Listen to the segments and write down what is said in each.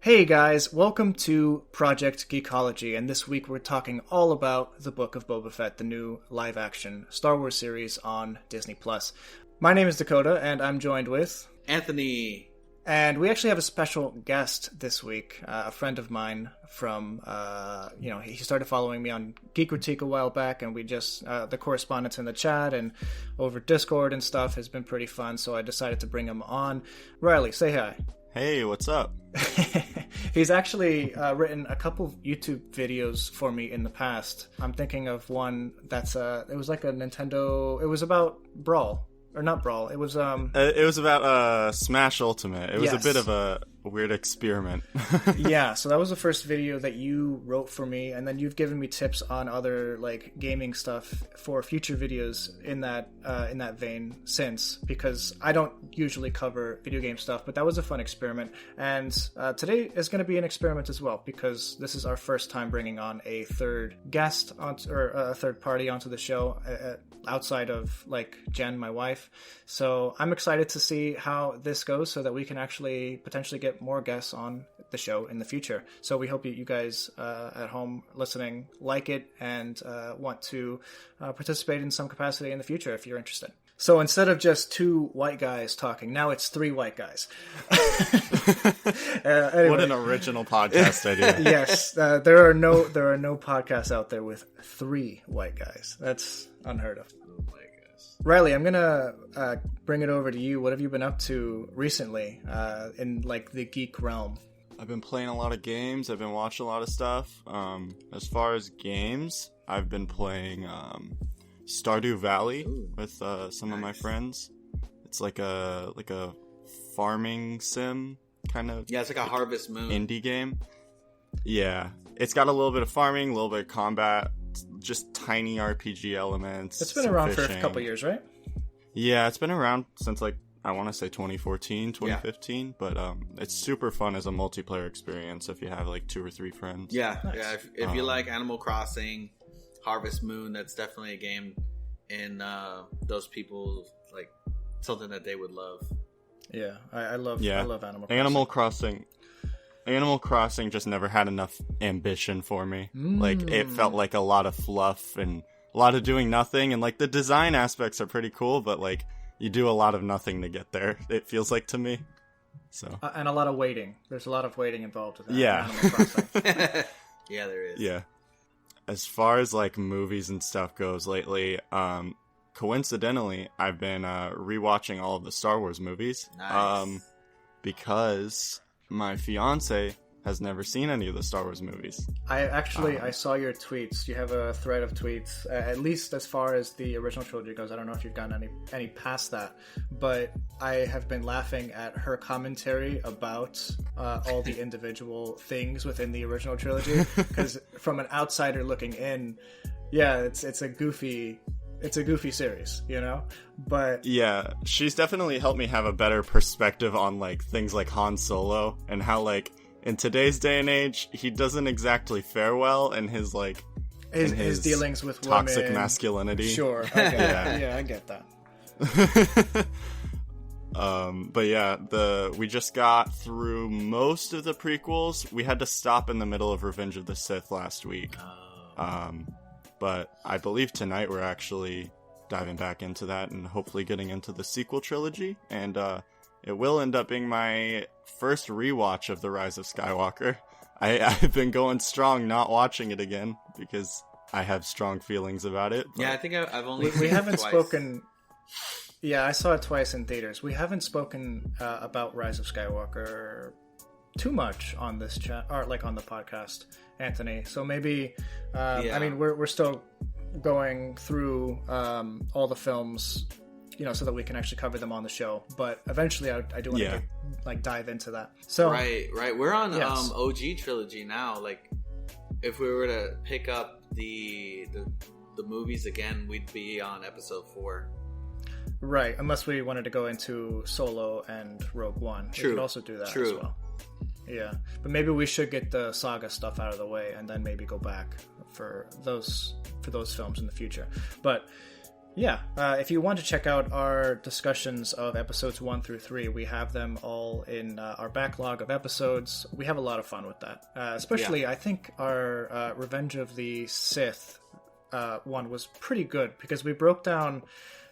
Hey guys, welcome to Project Geekology, and this week we're talking all about the Book of Boba Fett, the new live-action Star Wars series on Disney+. My name is Dakota, and I'm joined with... Anthony. And we actually have a special guest this week, a friend of mine from, he started following me on Geekritique a while back, and we just, the correspondence in the chat and over Discord and stuff has been pretty fun, so I decided to bring him on. Riley, say hi. Hey, what's up? He's actually written a couple YouTube videos for me in the past. I'm thinking of one that's it was like a Nintendo. It was about Brawl, or not Brawl. It was It was about Smash Ultimate. It was yes. a bit of a weird experiment. Yeah, so that was the first video that you wrote for me, and then you've given me tips on other like gaming stuff for future videos in that vein since, because I don't usually cover video game stuff, but that was a fun experiment. And today is going to be an experiment as well, because this is our first time bringing on a third guest or a third party onto the show outside of like Jen, my wife. So I'm excited to see how this goes, so that we can actually potentially get more guests on the show in the future. So we hope you guys at home listening like it and want to participate in some capacity in the future if you're interested. So instead of just two white guys talking, now it's three white guys. Anyway. What an original podcast idea! Yes, there are no podcasts out there with three white guys. That's unheard of. Riley, I'm gonna bring it over to you. What have you been up to recently in like the geek realm? I've been playing a lot of games. I've been watching a lot of stuff. As far as games, I've been playing Stardew Valley with some of my friends. It's like a farming sim kind of. Yeah, it's like a Harvest Moon indie game. Yeah, it's got a little bit of farming, a little bit of combat. Just tiny RPG elements. It's been around for a couple years, right? Yeah, it's been around since like I want to say 2014, 2015, yeah. But it's super fun as a multiplayer experience if you have like 2 or 3 friends. Yeah, nice. Yeah. If you like Animal Crossing, Harvest Moon, that's definitely a game in those people like something that they would love. Yeah, I love Animal Crossing. Animal Crossing just never had enough ambition for me. Like, it felt like a lot of fluff and a lot of doing nothing. And, like, the design aspects are pretty cool, but, like, you do a lot of nothing to get there, it feels like to me. So and a lot of waiting. There's a lot of waiting involved with that. Yeah. Animal Crossing. Yeah, there is. Yeah. As far as, like, movies and stuff goes lately, coincidentally, I've been rewatching all of the Star Wars movies. Nice. Because my fiance has never seen any of the Star Wars movies. I saw your tweets. You have a thread of tweets, at least as far as the original trilogy goes. I don't know if you've gotten any past that, but I have been laughing at her commentary about all the individual things within the original trilogy, because from an outsider looking in, yeah, it's a goofy series, you know? But yeah, she's definitely helped me have a better perspective on like things like Han Solo and how like in today's day and age he doesn't exactly fare well in his like his dealings with toxic women. Masculinity. Sure. I get that. Yeah, I get that. But yeah, we just got through most of the prequels. We had to stop in the middle of Revenge of the Sith last week. But I believe tonight we're actually diving back into that and hopefully getting into the sequel trilogy. And it will end up being my first rewatch of The Rise of Skywalker. I've been going strong not watching it again because I have strong feelings about it. Yeah, I think I've only we haven't spoken... Yeah, I saw it twice in theaters. We haven't spoken about Rise of Skywalker too much on this chat, or like on the podcast, Anthony. So maybe, I mean, we're still going through all the films, you know, so that we can actually cover them on the show. But eventually, I do want to like dive into that. So right, we're on OG trilogy now. Like, if we were to pick up the movies again, we'd be on episode 4. Right, unless we wanted to go into Solo and Rogue One. True. We could also do that as well. Yeah, but maybe we should get the saga stuff out of the way and then maybe go back for those films in the future. But Yeah, if you want to check out our discussions of episodes 1 through 3, we have them all in our backlog of episodes. We have a lot of fun with that. Especially, I think our Revenge of the Sith one was pretty good, because we broke down,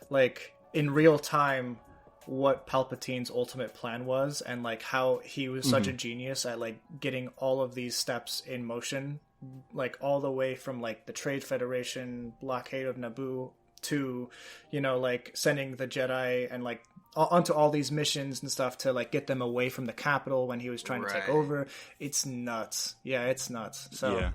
like, in real time what Palpatine's ultimate plan was, and, like, how he was such a genius at, like, getting all of these steps in motion, like, all the way from, like, the Trade Federation blockade of Naboo to, you know, like, sending the Jedi and, like, onto all these missions and stuff to, like, get them away from the capital when he was trying to take over. It's nuts. Yeah, it's nuts. So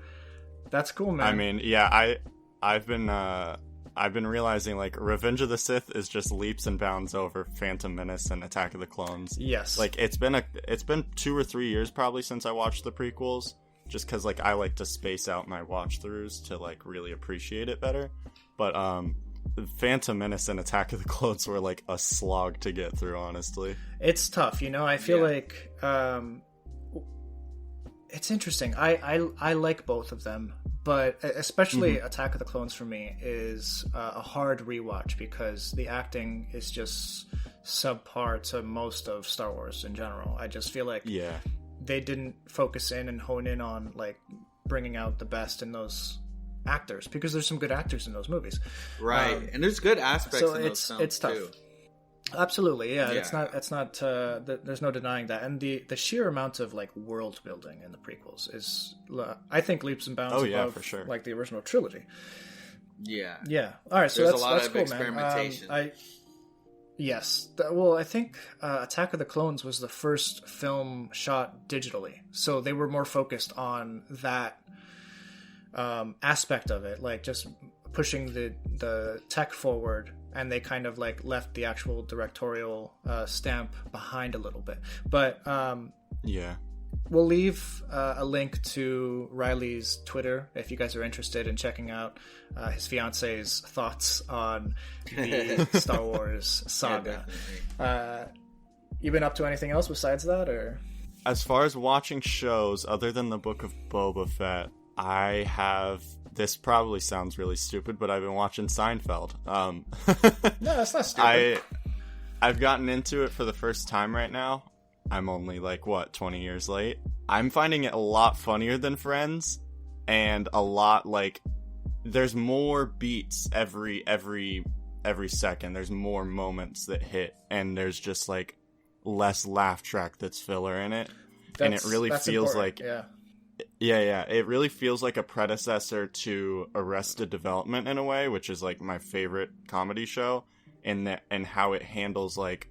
that's cool, man. I mean, yeah, I've been realizing, like, Revenge of the Sith is just leaps and bounds over Phantom Menace and Attack of the Clones. Yes. Like, it's been 2 or 3 years probably since I watched the prequels, just because, like, I like to space out my watch throughs to, like, really appreciate it better. But Phantom Menace and Attack of the Clones were, like, a slog to get through, honestly. It's tough, you know. I feel like it's interesting. I like both of them, but especially Attack of the Clones for me is a hard rewatch, because the acting is just subpar to most of Star Wars in general. I just feel like they didn't focus in and hone in on, like, bringing out the best in those actors, because there's some good actors in those movies, right? And there's good aspects in those films, it's tough too. Absolutely, yeah. It's not there's no denying that, and the sheer amount of, like, world building in the prequels is, I think, leaps and bounds above, for sure, like, the original trilogy. Yeah. All right, so there's that's a lot that's of cool, experimentation. Man. Well, I think Attack of the Clones was the first film shot digitally, so they were more focused on that aspect of it, like, just pushing the tech forward, and they kind of, like, left the actual directorial stamp behind a little bit. But we'll leave a link to Riley's Twitter if you guys are interested in checking out his fiance's thoughts on the Star Wars saga. You been up to anything else besides that, or? As far as watching shows other than the Book of Boba Fett, I have... This probably sounds really stupid, but I've been watching Seinfeld. No, it's not stupid. I've gotten into it for the first time right now. I'm only, like, 20 years late. I'm finding it a lot funnier than Friends, and a lot, like, there's more beats every second. There's more moments that hit, and there's just, like, less laugh track that's filler in it. And it really feels important. like... Yeah. It really feels like a predecessor to Arrested Development in a way, which is, like, my favorite comedy show, and how it handles, like,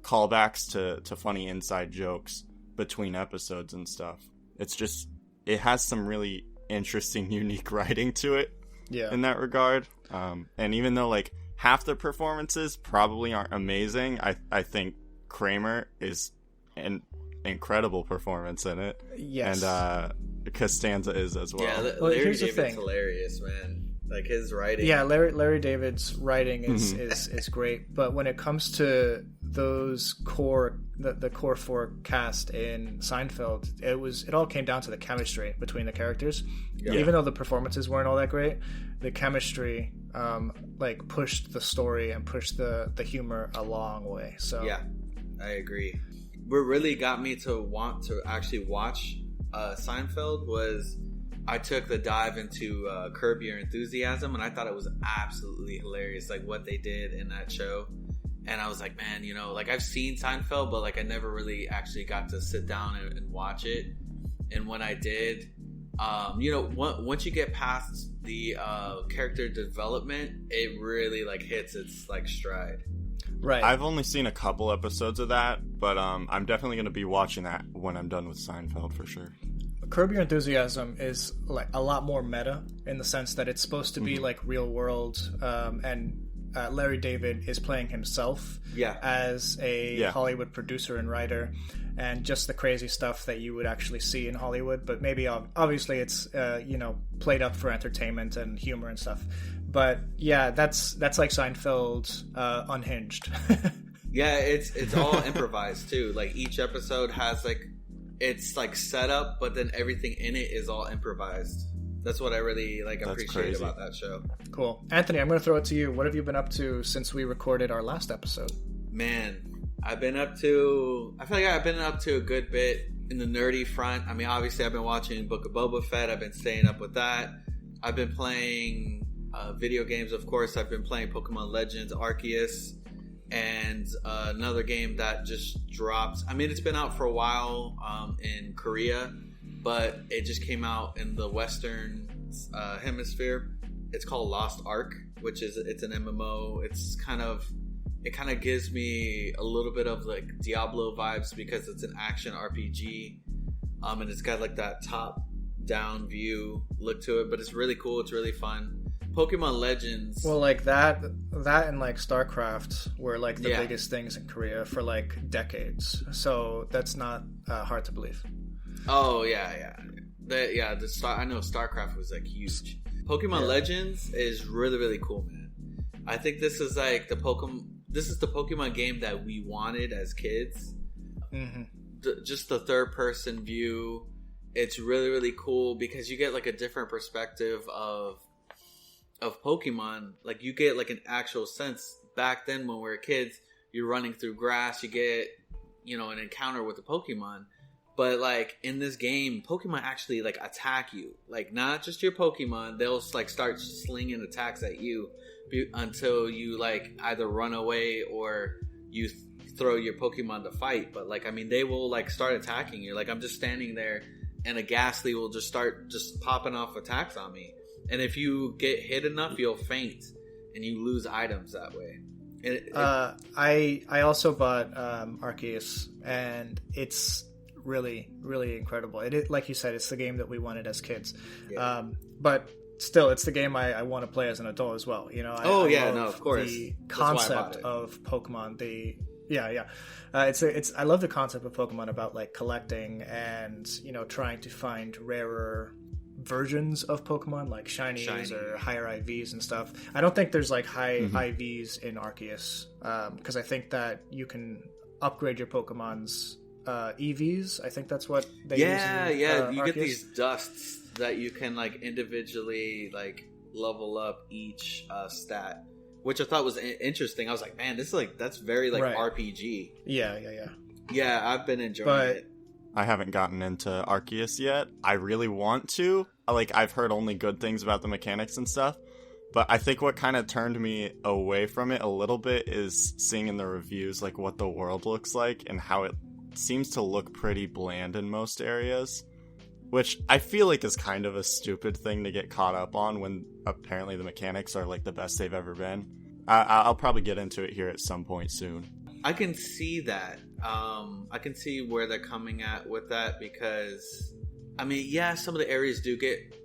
callbacks to funny inside jokes between episodes and stuff. It's just, it has some really interesting, unique writing to it in that regard. And even though, like, half the performances probably aren't amazing, I think Kramer is an incredible performance in it. Yes. And Costanza is as well. Yeah, Larry David's hilarious, man. Like, his writing. Yeah, Larry David's writing is great, but when it comes to those the core four cast in Seinfeld, it all came down to the chemistry between the characters. Yeah. Even though the performances weren't all that great, the chemistry like, pushed the story and pushed the humor a long way. So yeah, I agree. What really got me to want to actually watch Seinfeld was I took the dive into Curb Your Enthusiasm, and I thought it was absolutely hilarious, like, what they did in that show. And I was like, man, you know, like, I've seen Seinfeld, but, like, I never really actually got to sit down and watch it. And when I did, you know, once you get past the character development, it really, like, hits its, like, stride. Right. I've only seen a couple episodes of that, but I'm definitely going to be watching that when I'm done with Seinfeld for sure. Curb Your Enthusiasm is, like, a lot more meta in the sense that it's supposed to be like real world, and Larry David is playing himself as a Hollywood producer and writer, and just the crazy stuff that you would actually see in Hollywood, but maybe obviously it's you know, played up for entertainment and humor and stuff. But yeah, that's like Seinfeld unhinged. Yeah, it's all improvised too. Like, each episode has, like, it's like set up, but then everything in it is all improvised. That's what I really appreciate crazy about that show. Cool. Anthony, I'm going to throw it to you. What have you been up to since we recorded our last episode? Man, I feel like I've been up to a good bit in the nerdy front. I mean, obviously I've been watching Book of Boba Fett. I've been staying up with that. I've been playing video games, of course. I've been playing Pokemon Legends Arceus, and another game that just dropped. I mean, it's been out for a while in Korea, but it just came out in the Western hemisphere. It's called Lost Ark, it's an MMO. It kind of gives me a little bit of like Diablo vibes because it's an action RPG, and it's got like that top-down view look to it. But it's really cool. It's really fun. Pokemon Legends. Well, like that and like StarCraft were like the biggest things in Korea for like decades. So that's not hard to believe. Oh yeah. I know StarCraft was like huge. Pokemon Legends is really, really cool, man. I think this is like this is the Pokemon game that we wanted as kids. Mm-hmm. Just the third person view. It's really, really cool because you get like a different perspective of Pokemon. Like you get like an actual sense. Back then when we were kids, you're running through grass, you get, an encounter with the Pokemon. But like in this game, Pokemon actually like attack you. Like not just your Pokemon, they'll like start slinging attacks at you until you like either run away or you throw your Pokemon to fight. But like, I mean, they will like start attacking you. Like I'm just standing there and a Ghastly will just start popping off attacks on me. And if you get hit enough, you'll faint and you lose items that way. I also bought Arceus, and it's really, really incredible. It like you said, it's the game that we wanted as kids. Yeah. But still, it's the game I want to play as an adult as well. Of course. The concept of Pokemon. I love the concept of Pokemon about like collecting and trying to find rarer versions of Pokemon, like shinies or higher IVs and stuff. I don't think there's like high IVs in Arceus because I think that you can upgrade your Pokemon's EVs. I think that's what they use. You Arceus. get these dusts that you can like individually like level up each stat, which I thought was interesting. I was like, man, this is that's very like RPG. Yeah, I've been enjoying it. I haven't gotten into Arceus yet. I really want to. Like, I've heard only good things about the mechanics and stuff. But I think what kind of turned me away from it a little bit is seeing in the reviews, like, what the world looks like and how it seems to look pretty bland in most areas. Which I feel like is kind of a stupid thing to get caught up on when apparently the mechanics are, like, the best they've ever been. I'll probably get into it here at some point soon. I can see that. I can see where they're coming at with that because, I mean, some of the areas do get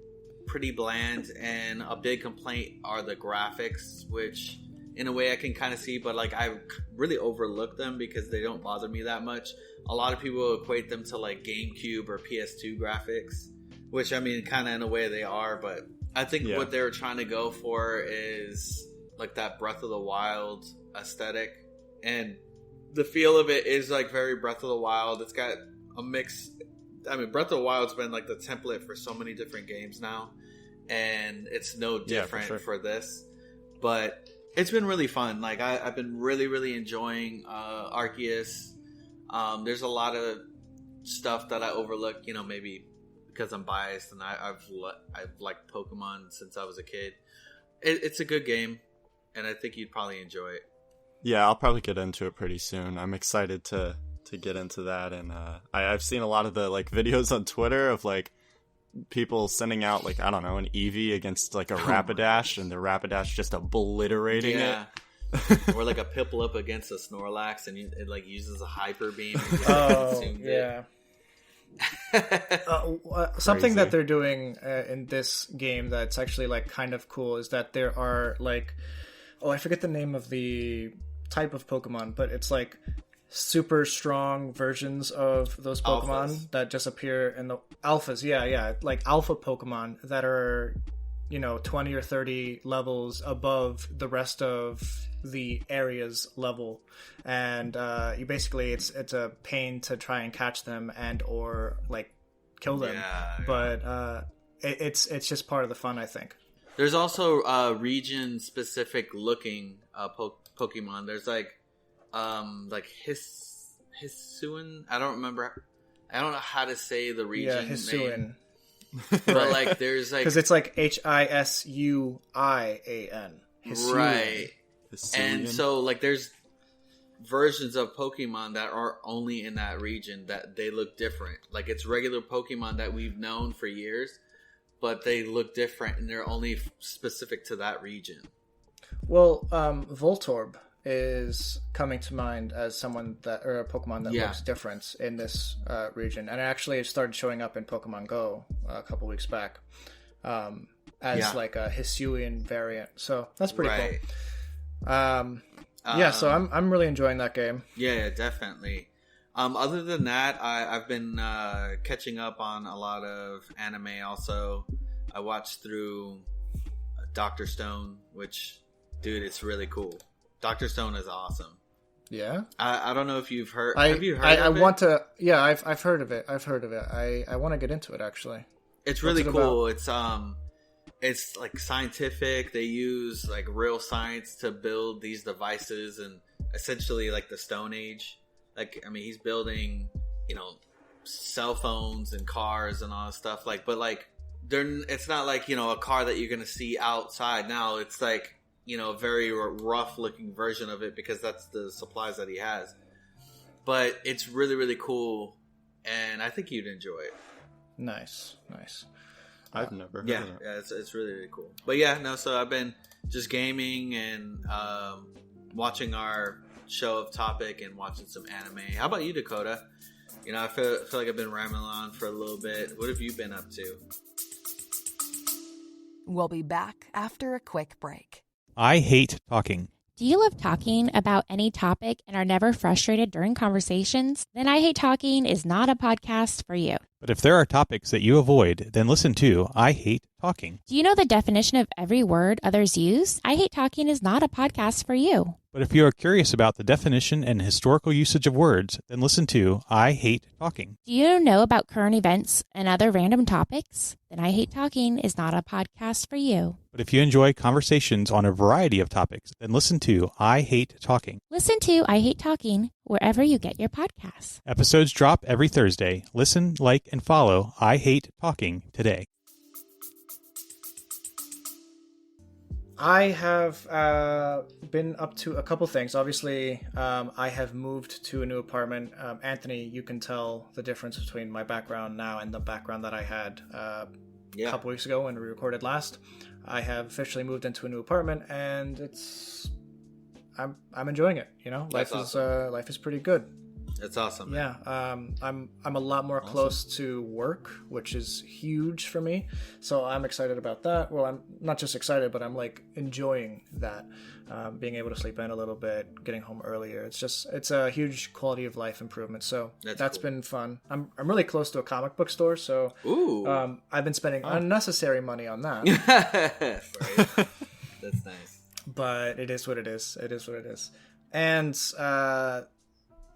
pretty bland, and a big complaint are the graphics, which in a way I can kind of see, but like I really overlook them because they don't bother me that much. A lot of people equate them to like GameCube or PS2 graphics, which I mean, kind of in a way they are, but I think what they were trying to go for is like that Breath of the Wild aesthetic, and the feel of it is like very Breath of the Wild. It's got a mix. I mean, Breath of the Wild's been like the template for so many different games now, and it's no different for this. But it's been really fun. Like I've been really, really enjoying Arceus. There's a lot of stuff that I overlook, maybe because I'm biased and I've liked Pokemon since I was a kid. It's a good game, and I think you'd probably enjoy it. Yeah, I'll probably get into it pretty soon. I'm excited to get into that, and I've seen a lot of the like videos on Twitter of like people sending out like, I don't know, an Eevee against like a Rapidash, and the Rapidash just obliterating it. Or like a Piplup against a Snorlax, and it like uses a Hyper Beam. Something that they're doing in this game that's actually like kind of cool is that there are like, I forget the name of the type of Pokemon, but it's like super strong versions of those Pokemon that just appear in the alphas. Like alpha Pokemon that are 20 or 30 levels above the rest of the area's level, and you basically it's a pain to try and catch them and or like kill them. But it's just part of the fun, I think. There's also region specific looking Pokemon. There's like Hisuian. I don't remember. I don't know how to say the region name. But like there's like, because it's like Hisuian. Right. And so like there's versions of Pokemon that are only in that region that they look different. Like it's regular Pokemon that we've known for years, but they look different and they're only specific to that region. Well, Voltorb is coming to mind as someone that, or a Pokemon that looks different in this region, and actually it started showing up in Pokemon Go a couple weeks back as like a Hisuian variant. So that's pretty cool. So I'm really enjoying that game. Yeah, definitely. Other than that, I've been catching up on a lot of anime. Also, I watched through Dr. Stone, which, dude, it's really cool. Dr. Stone is awesome. Yeah, I don't know if you've heard. Have you heard? I want to. Yeah, I've heard of it. I want to get into it actually. It's really cool. It's like scientific. They use like real science to build these devices, and essentially like the Stone Age. Like, I mean, he's building, cell phones and cars and all that stuff. Like, but like, it's not like, a car that you're gonna see outside now. It's like, a very rough looking version of it because that's the supplies that he has. But it's really, really cool, and I think you'd enjoy it. Nice. I've never heard of it. Yeah, it's really, really cool. But yeah, no, so I've been just gaming and watching our show of Topic and watching some anime. How about you, Dakota? I feel like I've been rambling on for a little bit. What have you been up to? We'll be back after a quick break. I hate talking. Do you love talking about any topic and are never frustrated during conversations? Then I Hate Talking is not a podcast for you. But if there are topics that you avoid, then listen to I Hate Talking. Do you know the definition of every word others use? I Hate Talking is not a podcast for you. But if you are curious about the definition and historical usage of words, then listen to I Hate Talking. Do you know about current events and other random topics? Then I Hate Talking is not a podcast for you. But if you enjoy conversations on a variety of topics, then listen to I Hate Talking. Listen to I Hate Talking wherever you get your podcasts. Episodes drop every Thursday. Listen, like, and follow I Hate Talking today. I have been up to a couple things. Obviously, I have moved to a new apartment. Anthony, you can tell the difference between my background now and the background that I had a couple weeks ago when we recorded last. I have officially moved into a new apartment, and I'm enjoying it. Life is pretty good. That's awesome. Yeah, I'm a lot more close to work, which is huge for me. So I'm excited about that. Well, I'm not just excited, but I'm like enjoying that. Being able to sleep in a little bit, getting home earlier. It's a huge quality of life improvement. So that's cool. Been fun. I'm really close to a comic book store, so I've been spending unnecessary money on that. That's nice. But it is what it is. It is what it is. And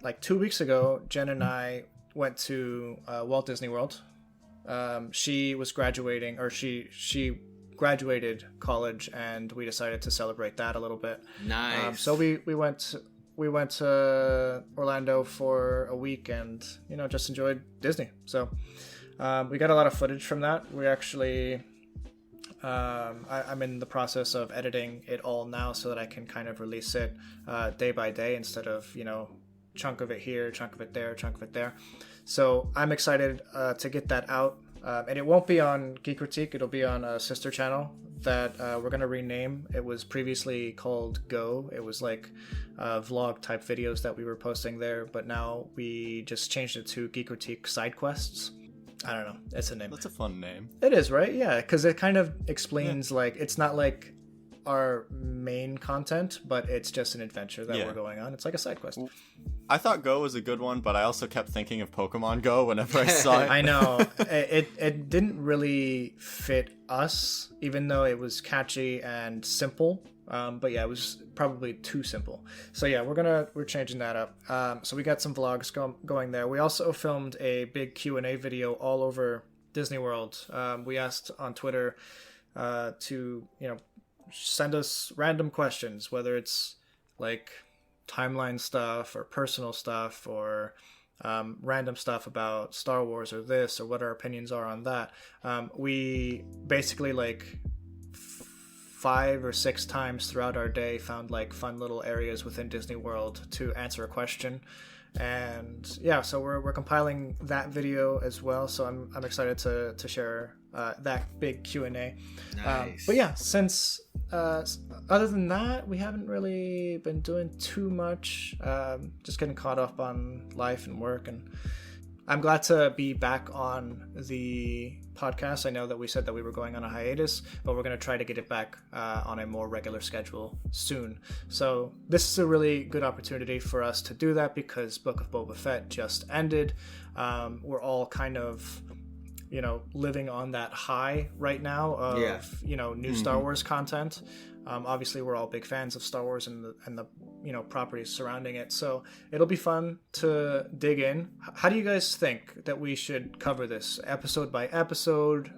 like 2 weeks ago, Jen and I went to Walt Disney World. She was graduating, or she graduated college, and we decided to celebrate that a little bit. Nice. So we went to Orlando for a week, and just enjoyed Disney. So we got a lot of footage from that. We actually. I'm in the process of editing it all now so that I can kind of release it day by day instead of chunk of it here, chunk of it there, chunk of it there. So I'm excited to get that out, and it won't be on Geekritique. It'll be on a sister channel that we're going to rename. It was previously called Go. It was like vlog type videos that we were posting there, but now we just changed it to Geekritique Side Quests. I don't know, it's a name. That's a fun name. It is, right? Yeah, because it kind of explains like it's not like our main content, but it's just an adventure that we're going on. It's like a side quest. I thought Go was a good one, but I also kept thinking of Pokemon Go whenever I saw it. I know. It didn't really fit us, even though it was catchy and simple. But yeah, it was probably too simple. So yeah, we're changing that up. So we got some vlogs going there. We also filmed a big Q&A video all over Disney World. We asked on Twitter to, send us random questions, whether it's like timeline stuff or personal stuff or random stuff about Star Wars or this, or what our opinions are on that. We basically like 5 or 6 times throughout our day found like fun little areas within Disney World to answer a question. And yeah, so we're compiling that video as well, so I'm excited to share that big Q&A. Nice. But yeah, since other than that, we haven't really been doing too much, just getting caught up on life and work, and I'm glad to be back on the podcast. I know that we said that we were going on a hiatus, but we're going to try to get it back on a more regular schedule soon. So this is a really good opportunity for us to do that because Book of Boba Fett just ended. We're all kind of, living on that high right now of, new Star Wars content. Obviously, we're all big fans of Star Wars and the properties surrounding it. So it'll be fun to dig in. How do you guys think that we should cover this episode by episode?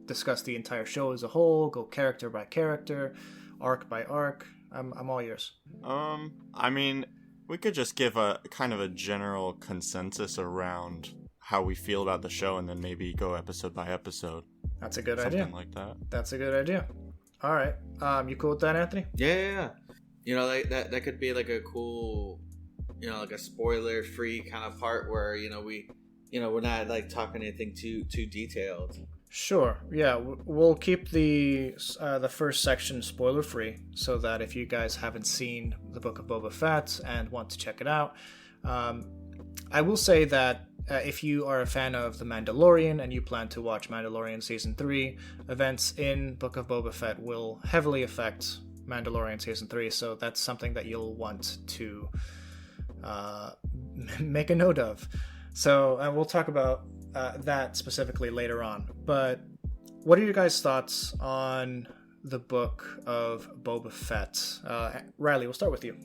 Discuss the entire show as a whole? Go character by character, arc by arc? I'm all yours. I mean, we could just give a kind of a general consensus around how we feel about the show, and then maybe go episode by episode. That's a good Something idea. like that. That's a good idea. All right. You cool with that, Anthony? Yeah. Like that could be like a cool, like a spoiler-free kind of part where we're not like talking anything too detailed. Sure. Yeah, we'll keep the first section spoiler-free, so that if you guys haven't seen the Book of Boba Fett and want to check it out, I will say that if you are a fan of The Mandalorian and you plan to watch Mandalorian Season 3, events in Book of Boba Fett will heavily affect Mandalorian Season 3, so that's something that you'll want to make a note of. So we'll talk about that specifically later on. But what are your guys' thoughts on the Book of Boba Fett? Riley, we'll start with you.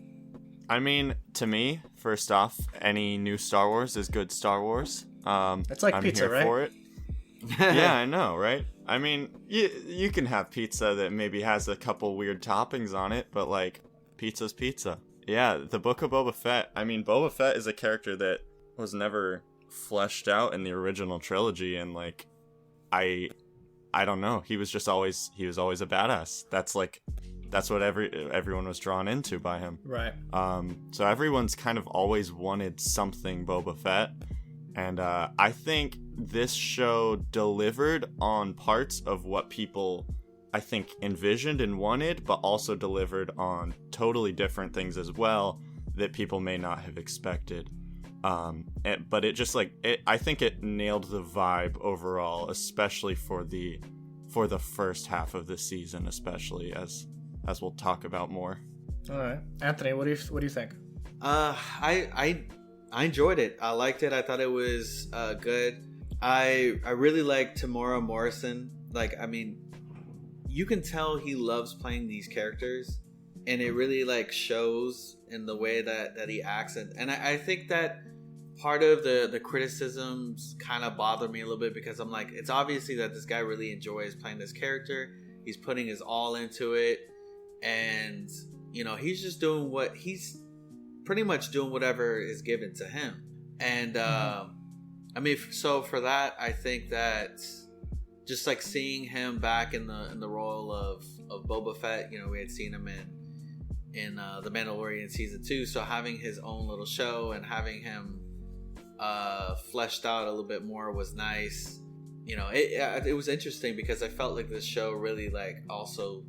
I mean, to me, first off, any new Star Wars is good Star Wars. It's like I'm pizza, here right? for it. Yeah, I know, right? I mean, you can have pizza that maybe has a couple weird toppings on it, but like, pizza's pizza. Yeah, the Book of Boba Fett. I mean, Boba Fett is a character that was never fleshed out in the original trilogy, and like, I don't know. He was always a badass. That's what everyone was drawn into by him. Right. So everyone's kind of always wanted something Boba Fett. And I think this show delivered on parts of what people, I think, envisioned and wanted, but also delivered on totally different things as well that people may not have expected. But it just I think it nailed the vibe overall, especially for the first half of the season, especially as we'll talk about more. All right, Anthony, what do you think? I enjoyed it. I liked it. I thought it was good. I really liked Tamora Morrison. Like, I mean, you can tell he loves playing these characters, and it really like shows in the way that he acts. And I think that part of the criticisms kind of bother me a little bit, because I'm like, it's obviously that this guy really enjoys playing this character. He's putting his all into it. And he's just doing he's pretty much doing whatever is given to him. And I mean, so for that, I think that just like seeing him back in the role of Boba Fett, we had seen him in The Mandalorian Season 2, so having his own little show and having him fleshed out a little bit more was nice. It was interesting because I felt like this show really like also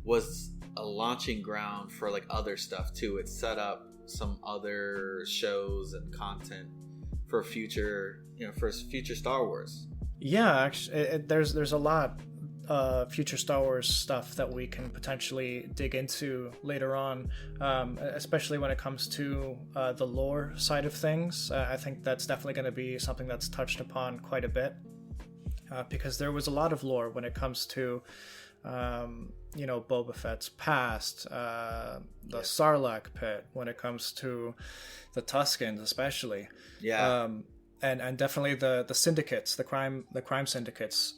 was a launching ground for like other stuff too. It set up some other shows and content for future Star Wars. Yeah, actually, there's a lot of future Star Wars stuff that we can potentially dig into later on, especially when it comes to the lore side of things. I think that's definitely going to be something that's touched upon quite a bit, because there was a lot of lore when it comes to Boba Fett's past, the Sarlacc pit, when it comes to the Tuskens especially. Yeah. and definitely the syndicates, the crime syndicates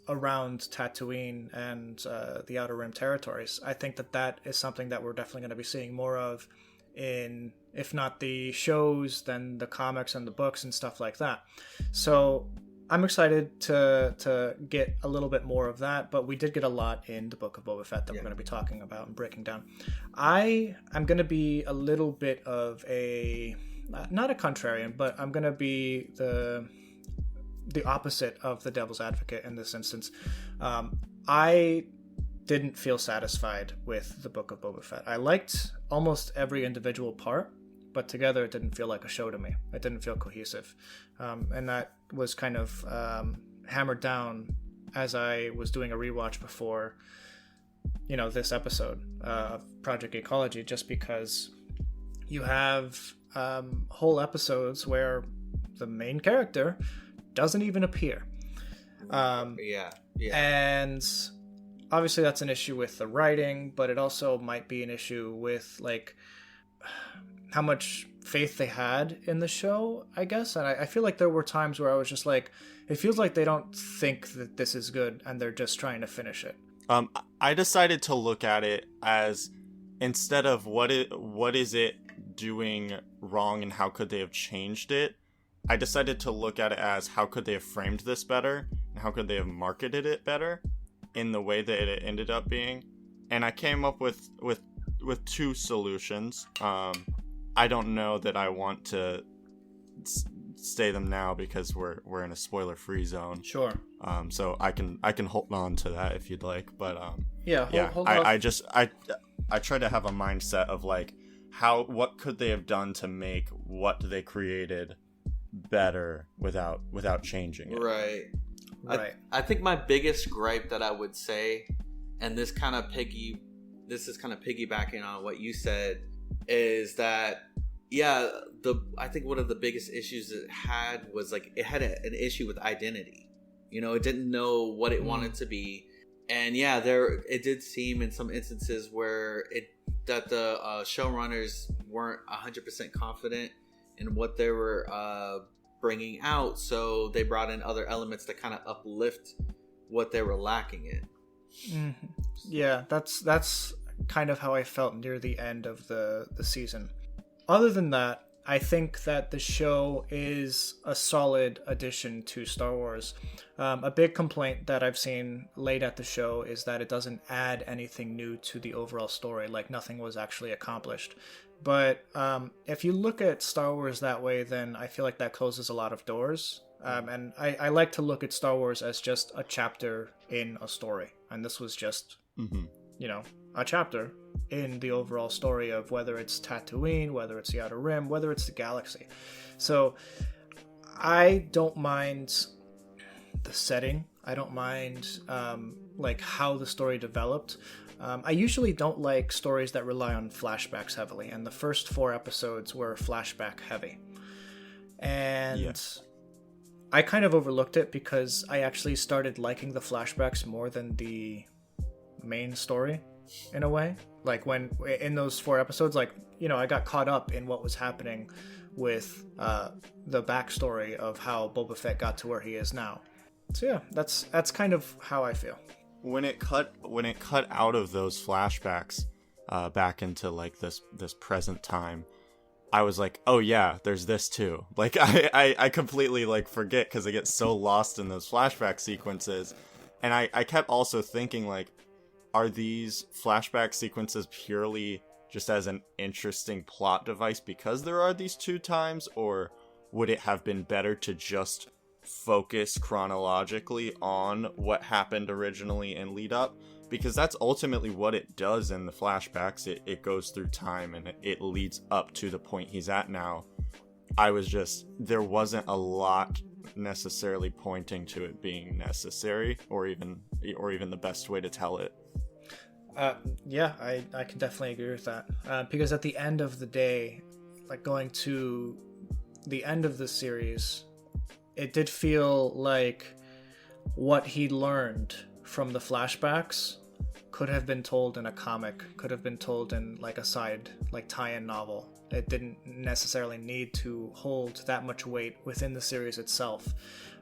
around Tatooine and the Outer Rim territories. I think that is something that we're definitely going to be seeing more of in, if not the shows, then the comics and the books and stuff like that. So I'm excited to get a little bit more of that, but we did get a lot in the Book of Boba Fett that we're going to be talking about and breaking down. I am going to be a little bit of a, not a contrarian, but I'm going to be the opposite of the devil's advocate in this instance. I didn't feel satisfied with the Book of Boba Fett. I liked almost every individual part, but together it didn't feel like a show to me. It didn't feel cohesive. And that was kind of hammered down as I was doing a rewatch before, this episode of Project Ecology, just because you have whole episodes where the main character doesn't even appear. And obviously that's an issue with the writing, but it also might be an issue with how much faith they had in the show, I guess. And I feel like there were times where I was just like, it feels like they don't think that this is good and they're just trying to finish it. I decided to look at it as, instead of what is it doing wrong and how could they have changed it, I decided to look at it as, how could they have framed this better and how could they have marketed it better in the way that it ended up being. And I came up with two solutions. I don't know that I want to say them now because we're in a spoiler-free zone. Sure. So I can hold on to that if you'd like. But hold I try to have a mindset of what could they have done to make what they created better without changing it. Right. I think my biggest gripe that I would say, and this is kind of piggybacking on what you said, is that I think one of the biggest issues it had was it had an issue with identity. It didn't know what it wanted to be, and it did seem in some instances where that the showrunners weren't 100% confident in what they were bringing out, so they brought in other elements to kind of uplift what they were lacking in. Mm-hmm. Yeah, that's kind of how I felt near the end of the season. Other than that, I think that the show is a solid addition to Star Wars. A big complaint that I've seen laid at the show is that it doesn't add anything new to the overall story, nothing was actually accomplished. But if you look at Star Wars that way, then I feel like that closes a lot of doors. And I like to look at Star Wars as just a chapter in a story. And this was just, a chapter in the overall story of whether it's Tatooine, whether it's the Outer Rim, whether it's the galaxy. So I don't mind the setting. I don't mind how the story developed. I usually don't like stories that rely on flashbacks heavily, and the first 4 episodes were flashback heavy. And I kind of overlooked it because I actually started liking the flashbacks more than the main story, in a way. When in those 4 episodes, I got caught up in what was happening with the backstory of how Boba Fett got to where he is now. So yeah, that's kind of how I feel. When it cut out of those flashbacks back into this present time, I was like, oh yeah, there's this too. I completely forget because I get so lost in those flashback sequences, and I kept also thinking are these flashback sequences purely just as an interesting plot device because there are these 2 times, or would it have been better to just focus chronologically on what happened originally and lead up? Because that's ultimately what it does in the flashbacks. It goes through time and it leads up to the point he's at now. There wasn't a lot necessarily pointing to it being necessary or even the best way to tell it. I can definitely agree with that. Because at the end of the day, going to the end of the series, it did feel like what he learned from the flashbacks could have been told in a comic, could have been told in like a side, like tie-in novel. It didn't necessarily need to hold that much weight within the series itself.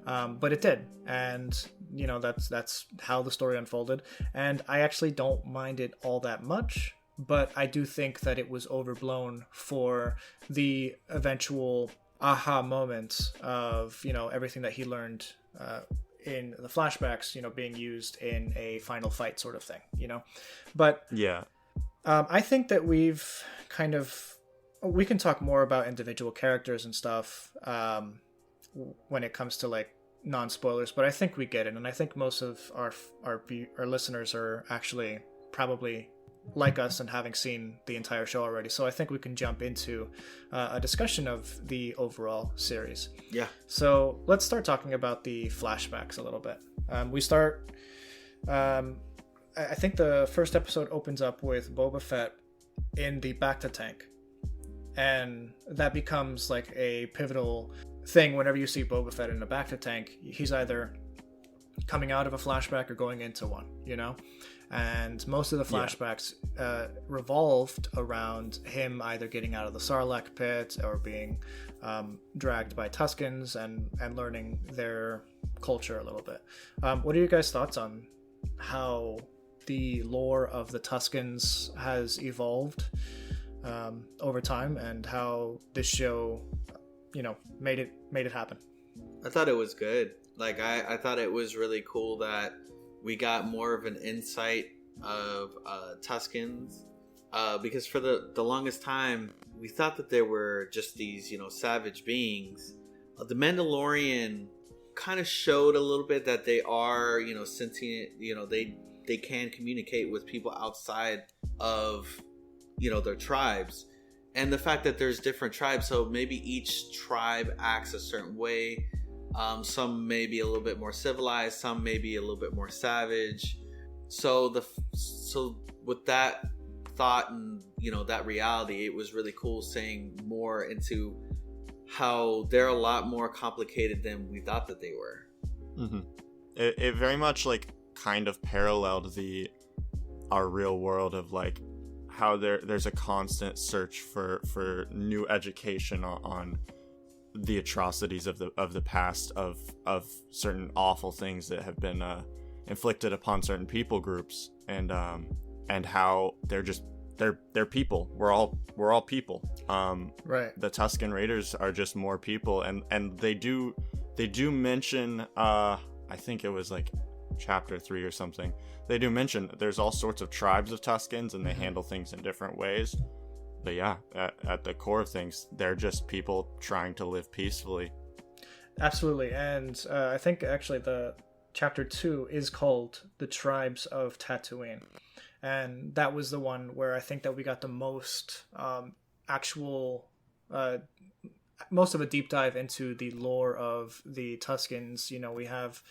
But it did, and you know, that's how the story unfolded, and I actually don't mind it all that much, but I do think that it was overblown for the eventual aha moment of, you know, everything that he learned in the flashbacks, you know, being used in a final fight sort of thing, you know. But yeah, I think that we can talk more about individual characters and stuff when it comes to like non-spoilers, but I think we get it, and I think most of our listeners are actually probably like us and having seen the entire show already, so I think we can jump into a discussion of the overall series. Yeah. So let's start talking about the flashbacks a little bit. We start I think the first episode opens up with Boba Fett in the Bacta tank, and that becomes like a pivotal thing. Whenever you see Boba Fett in a Bacta tank, he's either coming out of a flashback or going into one, you know. And most of the flashbacks revolved around him either getting out of the Sarlacc pit or being dragged by Tuskens and learning their culture a little bit. What are your guys' thoughts on how the lore of the Tuskens has evolved over time, and how this show, you know, made it happen? I thought it was good. Like, I thought it was really cool that we got more of an insight of Tuskens, because for the longest time we thought that they were just these, you know, savage beings. The Mandalorian kind of showed a little bit that they are, you know, sentient. You know, they can communicate with people outside of, you know, their tribes, and the fact that there's different tribes, so maybe each tribe acts a certain way. Some may be a little bit more civilized, some may be a little bit more savage. So with that thought and, you know, that reality, it was really cool seeing more into how they're a lot more complicated than we thought that they were. Mm-hmm. It very much like kind of paralleled our real world of like how there's a constant search for new education on the atrocities of the past, of certain awful things that have been inflicted upon certain people groups, and how they're people. We're all people. Right. The Tusken Raiders are just more people, and they do mention, I think it was like chapter 3 or something, they do mention there's all sorts of tribes of Tuskens, and they handle things in different ways. But yeah, at the core of things, they're just people trying to live peacefully. Absolutely. And I think actually the chapter 2 is called The Tribes of Tatooine. And that was the one where I think that we got the most most of a deep dive into the lore of the Tuskens. You know, we have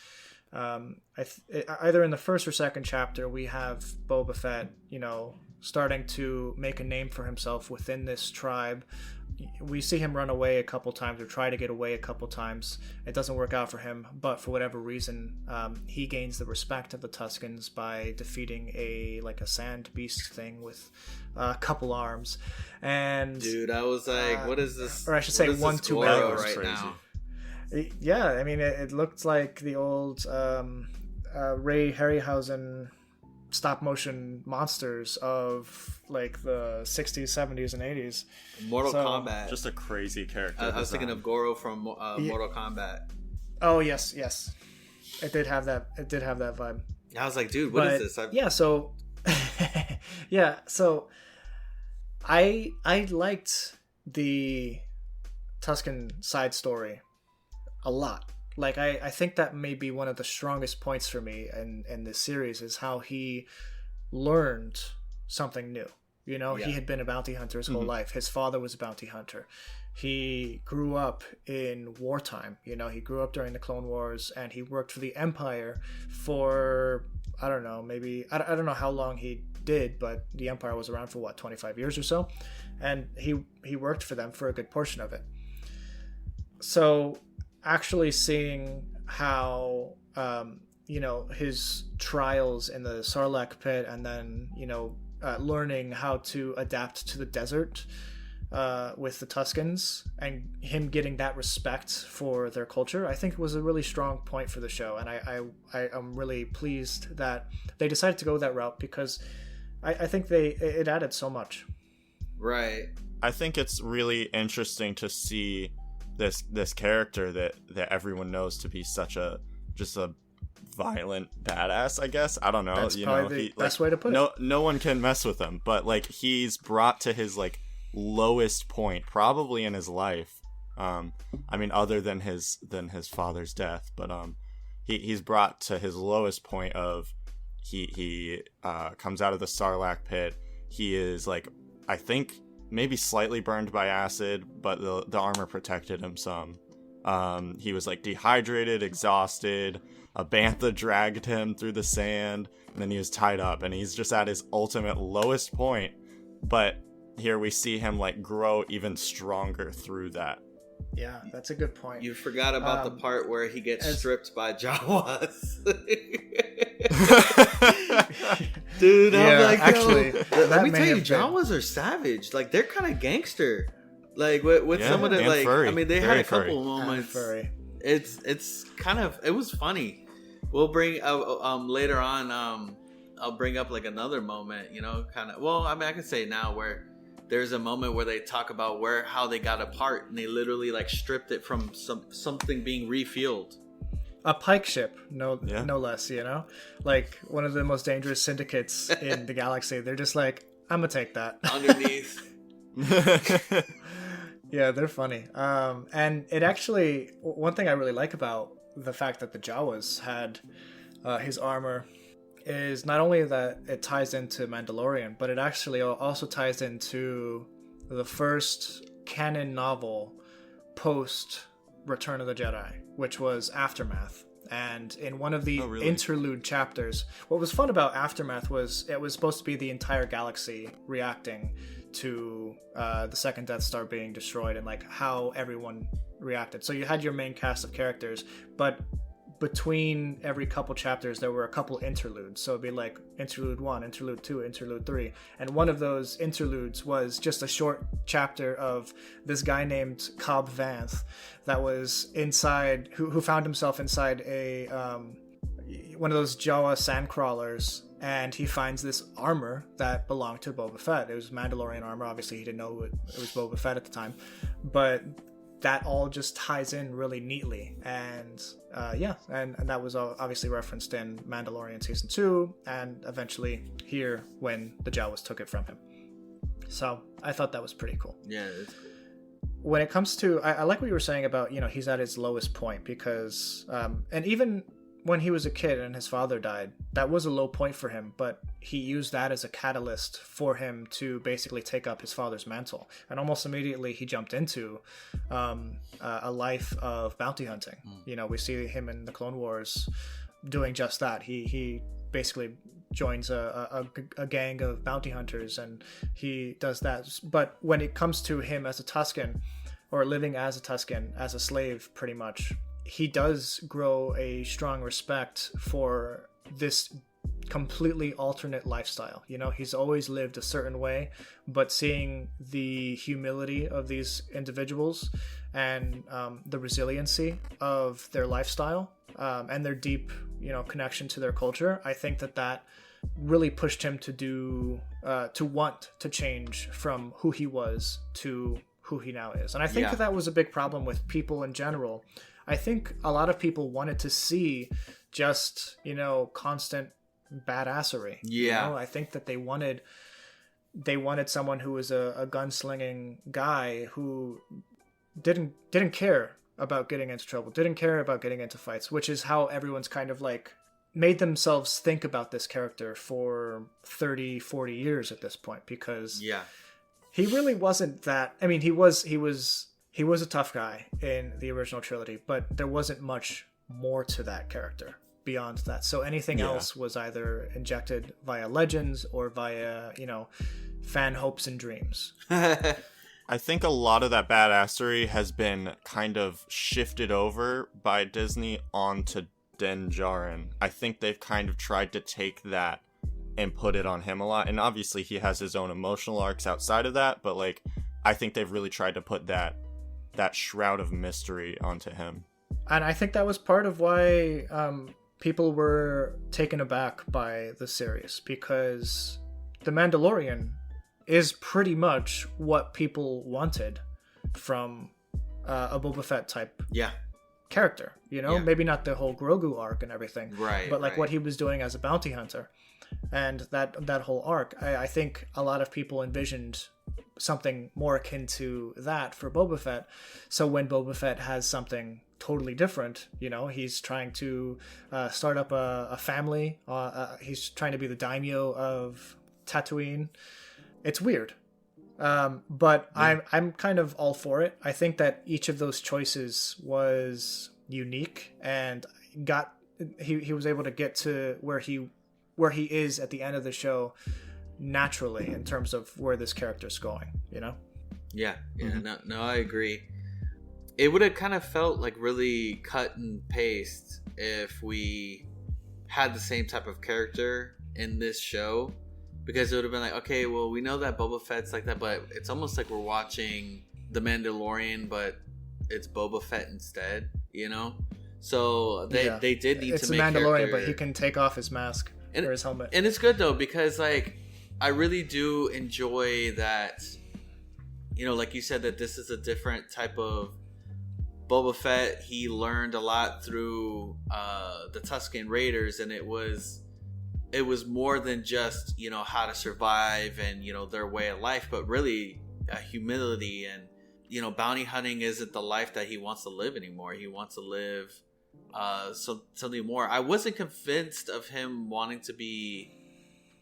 either in the first or second chapter, we have Boba Fett, you know, starting to make a name for himself within this tribe. We see him run away a couple times, or try to get away a couple times. It doesn't work out for him, but for whatever reason, he gains the respect of the Tuskens by defeating a sand beast thing with a couple arms. And dude, I was like, what is this? Or I should say, 1-2 arrows right crazy. now. Yeah, I mean, it looked like the old Ray Harryhausen stop motion monsters of like the 60s, 70s, and 80s. Mortal Kombat. Just a crazy character. I was thinking of Goro from Mortal Kombat. Oh yes. It did have that vibe. I was like, dude, what is this? Yeah, so so I liked the Tusken side story a lot. Like, I think that may be one of the strongest points for me in this series, is how he learned something new. You know, He had been a bounty hunter his whole life. His father was a bounty hunter. He grew up in wartime. You know, he grew up during the Clone Wars, and he worked for the Empire for, I don't know, maybe, I don't know how long he did, but the Empire was around for 25 years or so, and he worked for them for a good portion of it. So actually seeing how his trials in the Sarlacc pit, and then learning how to adapt to the desert with the Tuscans, and him getting that respect for their culture, I think was a really strong point for the show. And I'm really pleased that they decided to go that route, because I think it added so much. Right. I think it's really interesting to see this character that everyone knows to be such a violent badass, I guess. I don't know. That's probably the best way to put it. No one can mess with him, but like he's brought to his like lowest point probably in his life. I mean, other than his father's death, but he's brought to his lowest point of he comes out of the Sarlacc pit. He is like, I think maybe slightly burned by acid, but the armor protected him some. He was like dehydrated, exhausted. A bantha dragged him through the sand, and then he was tied up, and he's just at his ultimate lowest point. But here we see him like grow even stronger through that. Yeah, that's a good point. You forgot about the part where he gets stripped by Jawas. Dude, I'm like, actually, let me tell you, Jawas are savage. Like, they're kind of gangster. Like with some of the like, furry. I mean, they Very had a couple furry. moments. Furry. It's kind of, it was funny. We'll bring later on. I'll bring up like another moment. Kind of. Well, I mean, I can say now where there's a moment where they talk about how they got apart, and they literally like stripped it from something being refueled. A pike ship, no less. Like one of the most dangerous syndicates in the galaxy. They're just like, I'm gonna take that underneath. Yeah, they're funny. And it actually, one thing I really like about the fact that the Jawas had his armor is not only that it ties into Mandalorian, but it actually also ties into the first canon novel post Return of the Jedi, which was Aftermath. And in one of the interlude chapters, what was fun about Aftermath was it was supposed to be the entire galaxy reacting to the second Death Star being destroyed, and like how everyone reacted. So you had your main cast of characters, but between every couple chapters there were a couple interludes. So it'd be like interlude 1, interlude 2, interlude 3, and one of those interludes was just a short chapter of this guy named Cobb Vanth that was inside, who found himself inside a one of those Jawa sandcrawlers, and he finds this armor that belonged to Boba Fett. It was Mandalorian armor. Obviously he didn't know it was Boba Fett at the time, but that all just ties in really neatly. And and that was obviously referenced in Mandalorian Season 2, and eventually here when the Jawas took it from him. So I thought that was pretty cool. Yeah, it's cool. When it comes to, I like what you were saying about, he's at his lowest point, because, and even when he was a kid and his father died, that was a low point for him, but he used that as a catalyst for him to basically take up his father's mantle. And almost immediately he jumped into a life of bounty hunting. We see him in the Clone Wars doing just that. He basically joins a gang of bounty hunters, and he does that. But when it comes to him as a Tusken, or living as a Tusken, as a slave pretty much, he does grow a strong respect for this completely alternate lifestyle. He's always lived a certain way, but seeing the humility of these individuals and the resiliency of their lifestyle and their deep, connection to their culture, I think that really pushed him to want to change from who he was to who he now is. And I think that was a big problem with people in general. I think a lot of people wanted to see just, constant badassery. Yeah. I think that they wanted someone who was a gunslinging guy who didn't care about getting into trouble, didn't care about getting into fights, which is how everyone's kind of like made themselves think about this character for 30, 40 years at this point, because he really wasn't that. I mean, he was a tough guy in the original trilogy, but there wasn't much more to that character beyond that. So anything else was either injected via legends or via, fan hopes and dreams. I think a lot of that badassery has been kind of shifted over by Disney onto Din Djarin. I think they've kind of tried to take that and put it on him a lot. And obviously he has his own emotional arcs outside of that, but like I think they've really tried to put that shroud of mystery onto him. And I think that was part of why people were taken aback by the series, because The Mandalorian is pretty much what people wanted from a Boba Fett type character, you know? Maybe not the whole Grogu arc and everything, but like what he was doing as a bounty hunter. And that whole arc, I think a lot of people envisioned something more akin to that for Boba Fett. So when Boba Fett has something totally different, you know, he's trying to start up a family, he's trying to be the daimyo of Tatooine. It's weird, but I'm kind of all for it. I think that each of those choices was unique, and he was able to get to where he is at the end of the show naturally in terms of where this character's going, you know? No, I agree. It would have kind of felt like really cut and paste if we had the same type of character in this show, because it would have been like, okay, well, we know that Boba Fett's like that, but it's almost like we're watching The Mandalorian, but it's Boba Fett instead, you know? So they did need to make it's The Mandalorian, character... but he can take off his mask or his helmet. And it's good though, because like I really do enjoy that, you know, like you said, that this is a different type of Boba Fett. He learned a lot through the Tusken Raiders, and it was more than just, you know, how to survive and, you know, their way of life, but really humility. And, you know, bounty hunting isn't the life that he wants to live anymore. He wants to live something more. I wasn't convinced of him wanting to be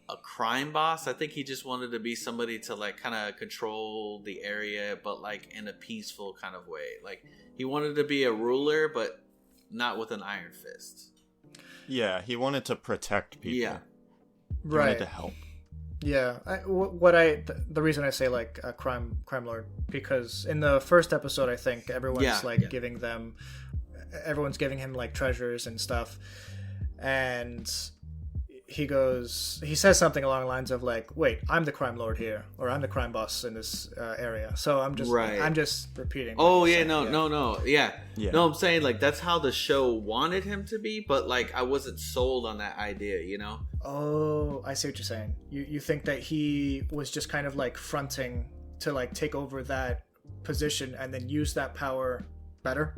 a crime boss. I think he just wanted to be somebody to like kind of control the area, but like in a peaceful kind of way. Like he wanted to be a ruler, but not with an iron fist. Yeah, he wanted to protect people. Yeah, he wanted to help. Yeah, the reason I say like a crime lord, because in the first episode, I think everyone's everyone's giving him like treasures and stuff, and he says something along the lines of like, wait, I'm the crime lord here, or I'm the crime boss in this area. So I'm just repeating. Oh yeah, no. No, I'm saying like that's how the show wanted him to be, but like I wasn't sold on that idea, you know? Oh, I see what you're saying. You think that he was just kind of like fronting to like take over that position and then use that power better?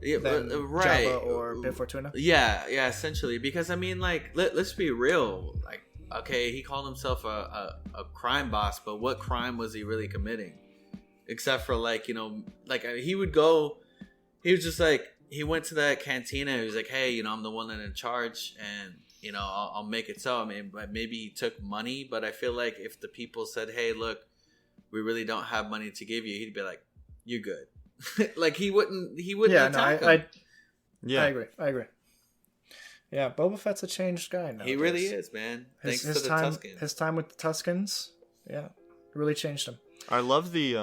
Yeah, than right. Jabba or Bib Fortuna? Yeah, essentially. Because I mean, like, let's be real. Like, okay, he called himself a crime boss, but what crime was he really committing? Except for like, you know, like he was just like, he went to that cantina. He was like, hey, you know, I'm the one that's in charge, and you know, I'll make it so. I mean, maybe he took money, but I feel like if the people said, hey, look, we really don't have money to give you, he'd be like, you're good. Like he wouldn't attack him. I agree. Yeah, Boba Fett's a changed guy now. He really is, man. Thanks to the Tuskens. His time with the Tuskens, really changed him. I love the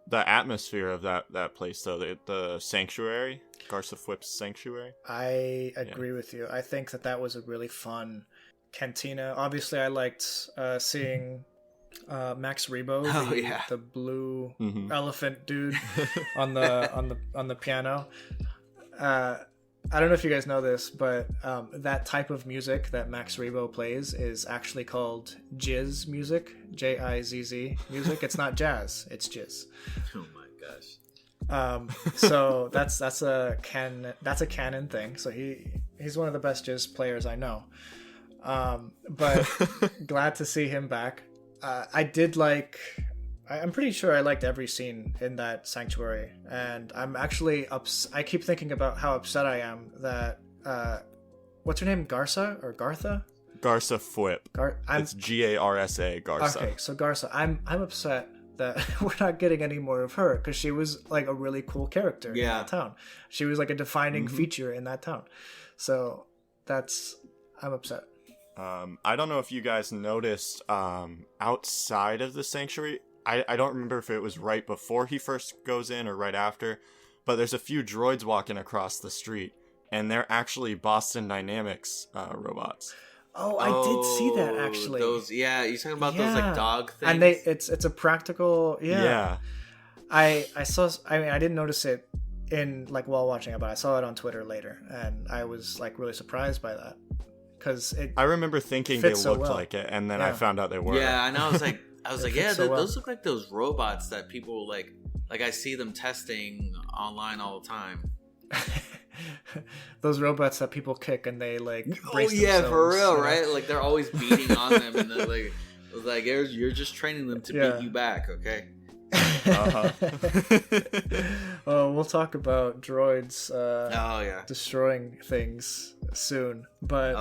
atmosphere of that place though. The sanctuary, Garsa Fwip's sanctuary. I agree with you. I think that was a really fun cantina. Obviously, I liked seeing Max Rebo, the blue elephant dude on the piano. I don't know if you guys know this, but that type of music that Max Rebo plays is actually called jizz music, Jizz music. It's not jazz, it's jizz. Oh my gosh. So that's a canon thing. So he's one of the best jizz players I know. But glad to see him back. I'm pretty sure I liked every scene in that sanctuary, and I'm actually I keep thinking about how upset I am that what's her name, Garsa or Gartha? Garsa Fwip. It's Garsa, Garsa. Okay, so Garsa, I'm upset that we're not getting any more of her, because she was like a really cool character in that town. She was like a defining feature in that town. So I'm upset. I don't know if you guys noticed, outside of the sanctuary, I don't remember if it was right before he first goes in or right after, but there's a few droids walking across the street, and they're actually Boston Dynamics robots. Oh, I did see that actually. Those, yeah, you're talking about those like dog things, and it's a practical. Yeah. I saw. I mean, I didn't notice it in like while watching it, but I saw it on Twitter later, and I was like really surprised by that because I remember thinking they looked like it, and then I found out they were. Yeah, and I was like, yeah, so those look like those robots that people like I see them testing online all the time. Those robots that people kick and they like brace themselves, for real, right? Like they're always beating on them, and they're like you're just training them to beat you back, okay? We'll talk about droids destroying things soon, but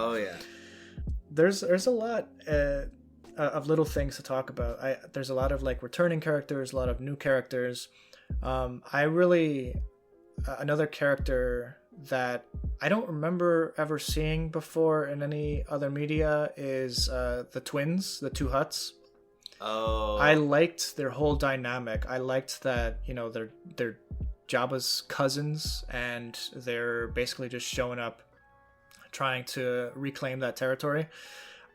there's a lot of little things to talk about. There's a lot of like returning characters, a lot of new characters. Another character that I don't remember ever seeing before in any other media is the twins, the two Hutts. Oh, I liked their whole dynamic. I liked that, you know, they're Jabba's cousins, and they're basically just showing up trying to reclaim that territory.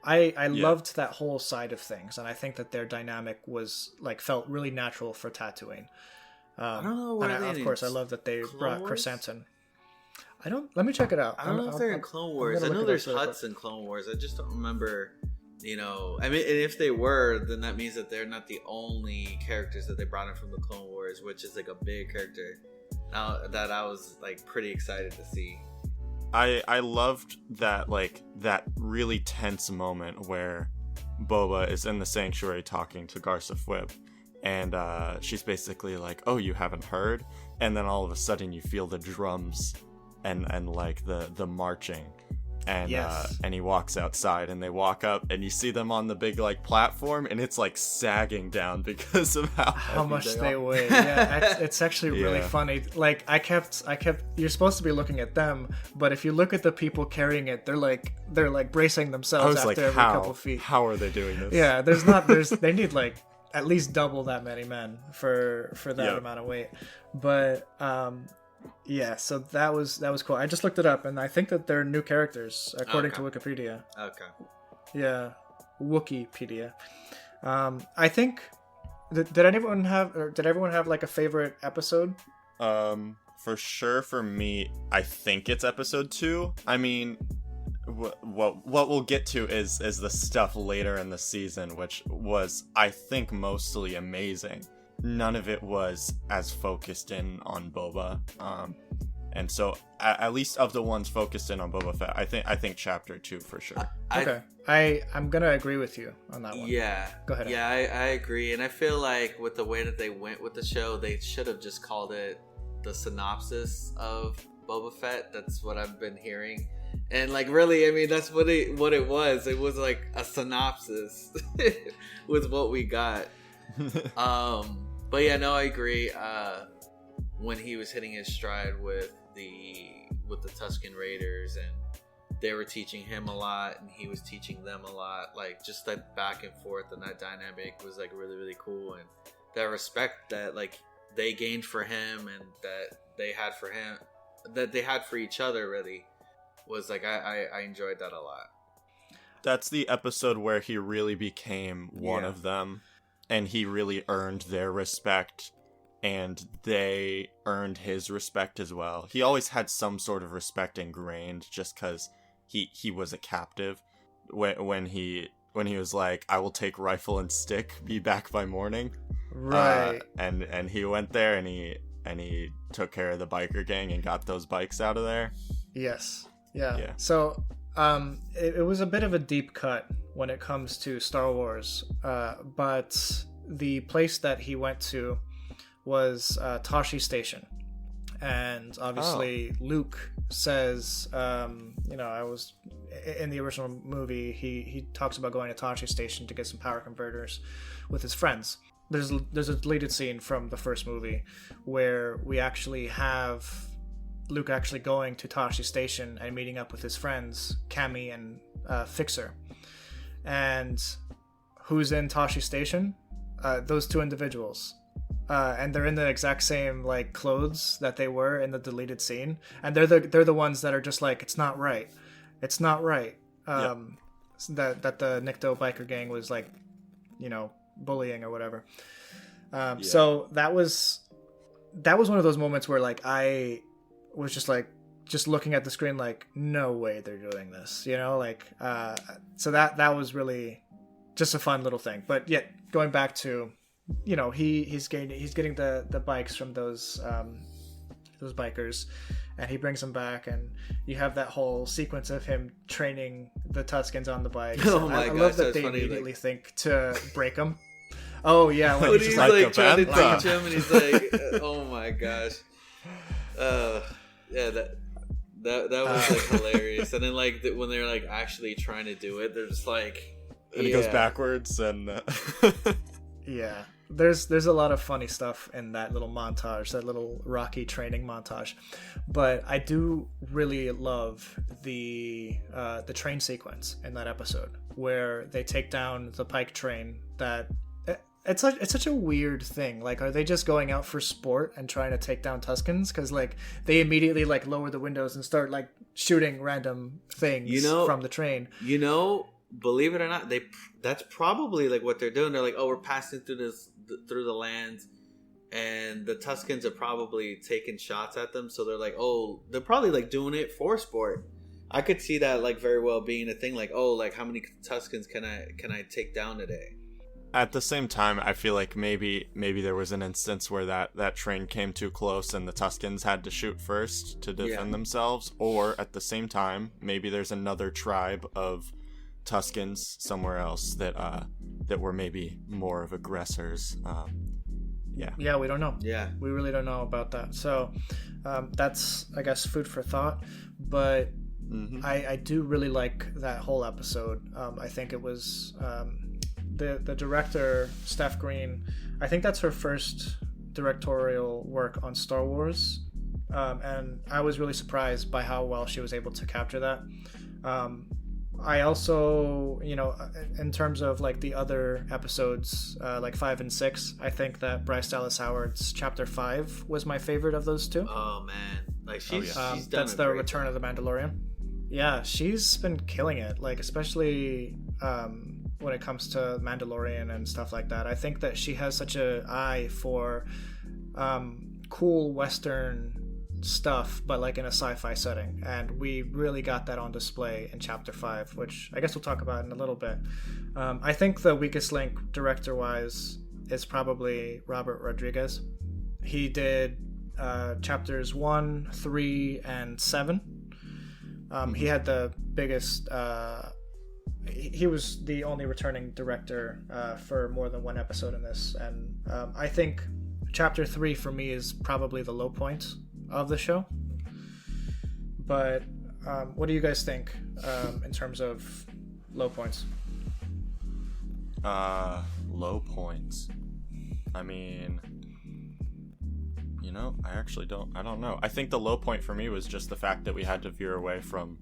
I loved that whole side of things, and I think that their dynamic was like felt really natural for Tatooine. I don't know where of course, I love that they brought Wars? Chrysanthemum. Let me check it out. I don't know if they're in Clone Wars. I know there's Hutts in Clone Wars. I just don't remember, you know. I mean, and if they were, then that means that they're not the only characters that they brought in from the Clone Wars, which is like a big character. Now that I was like pretty excited to see. I loved that, like, that really tense moment where Boba is in the sanctuary talking to Garsa Fwip, and she's basically like, oh, you haven't heard? And then all of a sudden you feel the drums and like the marching, and and he walks outside, and they walk up, and you see them on the big like platform, and it's like sagging down because of how much they weigh. Yeah, it's actually really funny. Like I kept you're supposed to be looking at them, but if you look at the people carrying it, they're like bracing themselves after every couple feet. How are they doing this? Yeah, they need like at least double that many men for that amount of weight. But so that was cool. I just looked it up, and I think that they're new characters according to Wikipedia. Okay. Yeah, Wikipedia. I think did everyone have like a favorite episode? For sure, for me, I think it's episode 2. I mean, what we'll get to is the stuff later in the season, which was, I think, mostly amazing. None of it was as focused in on Boba, and so at least of the ones focused in on Boba Fett, I think chapter 2 for sure. I'm gonna agree with you on that one. Yeah, go ahead. Yeah, I agree, and I feel like with the way that they went with the show, they should have just called it the synopsis of Boba Fett. That's what I've been hearing. And like, really, I mean, that's what it was. It was like a synopsis with what we got. But yeah, no, I agree. When he was hitting his stride with the Tusken Raiders, and they were teaching him a lot, and he was teaching them a lot. Like, just that back and forth, and that dynamic was like really, really cool. And that respect that like they gained for him, and that they had for him, that they had for each other, really was like I enjoyed that a lot. That's the episode where he really became one of them, and he really earned their respect, and they earned his respect as well. He always had some sort of respect ingrained just because he was a captive. When he was like, I will take rifle and stick, be back by morning. Right. And he went there, and he took care of the biker gang and got those bikes out of there. Yes. Yeah. So it was a bit of a deep cut when it comes to Star Wars, but the place that he went to was Tashi Station, and obviously Luke says, I was in the original movie, he talks about going to Tashi Station to get some power converters with his friends. There's a deleted scene from the first movie where we actually have Luke actually going to Tashi Station and meeting up with his friends, Cammy and Fixer. And who's in Tashi Station? Those two individuals. and they're in the exact same like clothes that they were in the deleted scene, and they're the ones that are just like, it's not right, it's not right. That the Nikto biker gang was like, bullying or whatever. So that was one of those moments where like I was just looking at the screen like, no way they're doing this, so that was really just a fun little thing. But yet going back to, he's getting the bikes from those bikers, and he brings them back, and you have that whole sequence of him training the Tuskens on the bikes. I love that they immediately think to break them. Oh yeah, when he's like trying to teach him, and he's like, oh my gosh, yeah, that was like hilarious. And then like when they're like actually trying to do it, they're just like, and he goes backwards, and yeah. There's a lot of funny stuff in that little montage, that little Rocky training montage, but I do really love the train sequence in that episode where they take down the Pike train. That it's such a weird thing. Like, are they just going out for sport and trying to take down Tuskens? Because like they immediately like lower the windows and start like shooting random things from the train. Believe it or not, that's probably like what they're doing. They're like, oh, we're passing through the lands, and the Tuskens are probably taking shots at them. So they're like, oh, they're probably like doing it for sport. I could see that like very well being a thing. Like, oh, like how many Tuskens can I take down today? At the same time, I feel like maybe there was an instance where that train came too close and the Tuskens had to shoot first to defend themselves. Or at the same time, maybe there's another tribe of Tuskens somewhere else that were maybe more of aggressors. Yeah, we don't know. Yeah, we really don't know about that. So that's, I guess, food for thought. But I do really like that whole episode. I think it was the director, Steph Green. I think that's her first directorial work on Star Wars, and I was really surprised by how well she was able to capture that. I also, in terms of like the other episodes, like 5 and 6, I think that Bryce Dallas Howard's Chapter 5 was my favorite of those two. Oh man, like she's done that's the Return of the Mandalorian. Yeah, she's been killing it. Like especially when it comes to Mandalorian and stuff like that. I think that she has such an eye for cool Western stuff, but like in a sci-fi setting, and we really got that on display in Chapter 5, which I guess we'll talk about in a little bit. I think the weakest link director-wise is probably Robert Rodriguez. He did chapters 1, 3, and 7. He had the biggest he was the only returning director for more than one episode in this, and I think Chapter 3 for me is probably the low point of the show. But what do you guys think in terms of low points? Low points. I mean, I don't know. I think the low point for me was just the fact that we had to veer away from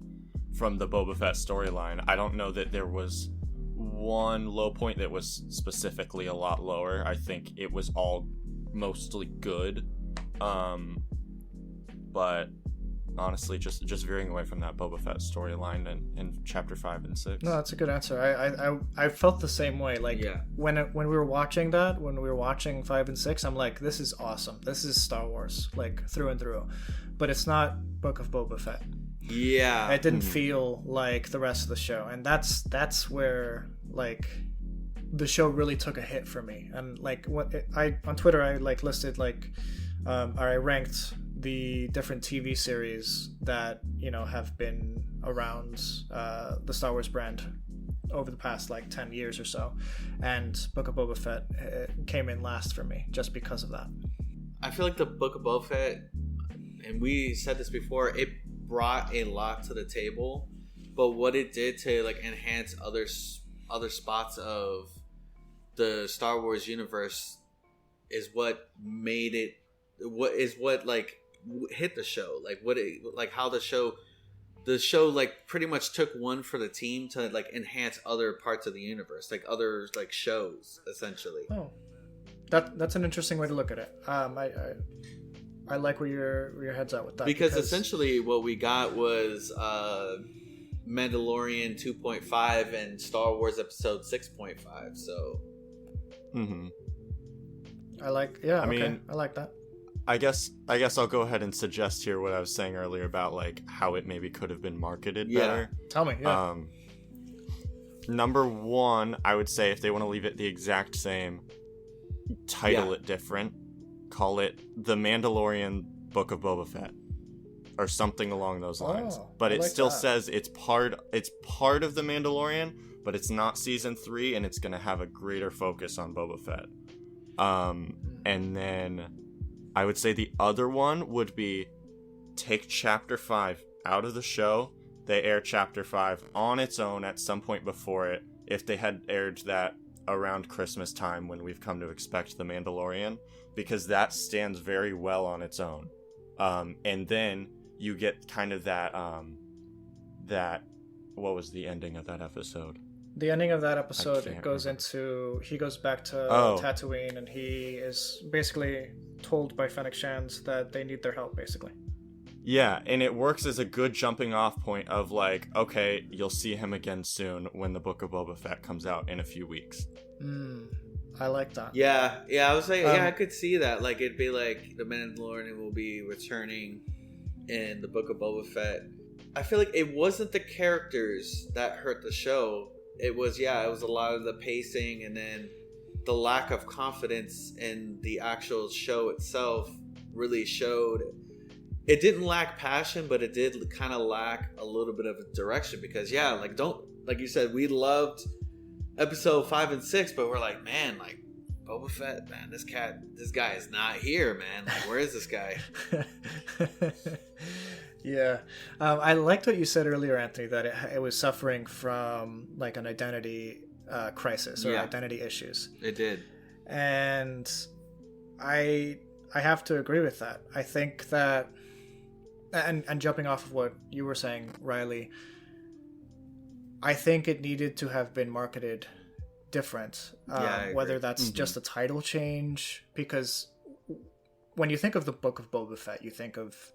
the Boba Fett storyline. I don't know that there was one low point that was specifically a lot lower. I think it was all mostly good. But honestly, just veering away from that Boba Fett storyline in Chapter 5 and 6. No, that's a good answer. I felt the same way. Like when we were watching 5 and 6, I'm like, this is awesome. This is Star Wars, like through and through. But it's not Book of Boba Fett. Yeah, it didn't feel like the rest of the show, and that's where like the show really took a hit for me. And like on Twitter I like listed like or I ranked the different TV series that have been around the Star Wars brand over the past like 10 years or so, and Book of Boba Fett came in last for me just because of that. I feel like the Book of Boba Fett, and we said this before, it brought a lot to the table, but what it did to like enhance other spots of the Star Wars universe is what made it what like hit the show, like how the show like pretty much took one for the team to like enhance other parts of the universe, like other like shows essentially. That's an interesting way to look at it. I like where your head's at with that, because essentially what we got was Mandalorian 2.5 and Star Wars Episode 6.5. So, I like that. I guess I'll go ahead and suggest here what I was saying earlier about like how it maybe could have been marketed better. Tell me. Yeah. Number one, I would say if they want to leave it the exact same, title it different. Call it The Mandalorian Book of Boba Fett, or something along those lines. But it still says it's part of The Mandalorian, but it's not season 3, and it's going to have a greater focus on Boba Fett. And then I would say the other one would be take Chapter 5 out of the show. They air Chapter 5 on its own at some point before it, if they had aired that around Christmas time when we've come to expect The Mandalorian, because that stands very well on its own. And then you get kind of that what was the ending of that episode? The ending of that episode, he goes back to Tatooine, and he is basically told by Fennec Shand that they need their help, basically. Yeah, and it works as a good jumping off point of like, okay, you'll see him again soon when the Book of Boba Fett comes out in a few weeks. I like that. Yeah, I was like, I could see that. Like, it'd be like the Mandalorian will be returning in the Book of Boba Fett. I feel like it wasn't the characters that hurt the show. It was a lot of the pacing, and then the lack of confidence in the actual show itself really showed. It didn't lack passion, but it did kind of lack a little bit of direction, because like you said, we loved episode 5 and 6, but we're like, man, like Boba Fett, man, this guy is not here, man. Like, where is this guy? Yeah. I liked what you said earlier, Anthony, that it was suffering from like an identity crisis or identity issues. It did. And I have to agree with that. I think that, and jumping off of what you were saying, Riley, I think it needed to have been marketed different. Whether that's just a title change, because when you think of the Book of Boba Fett, you think of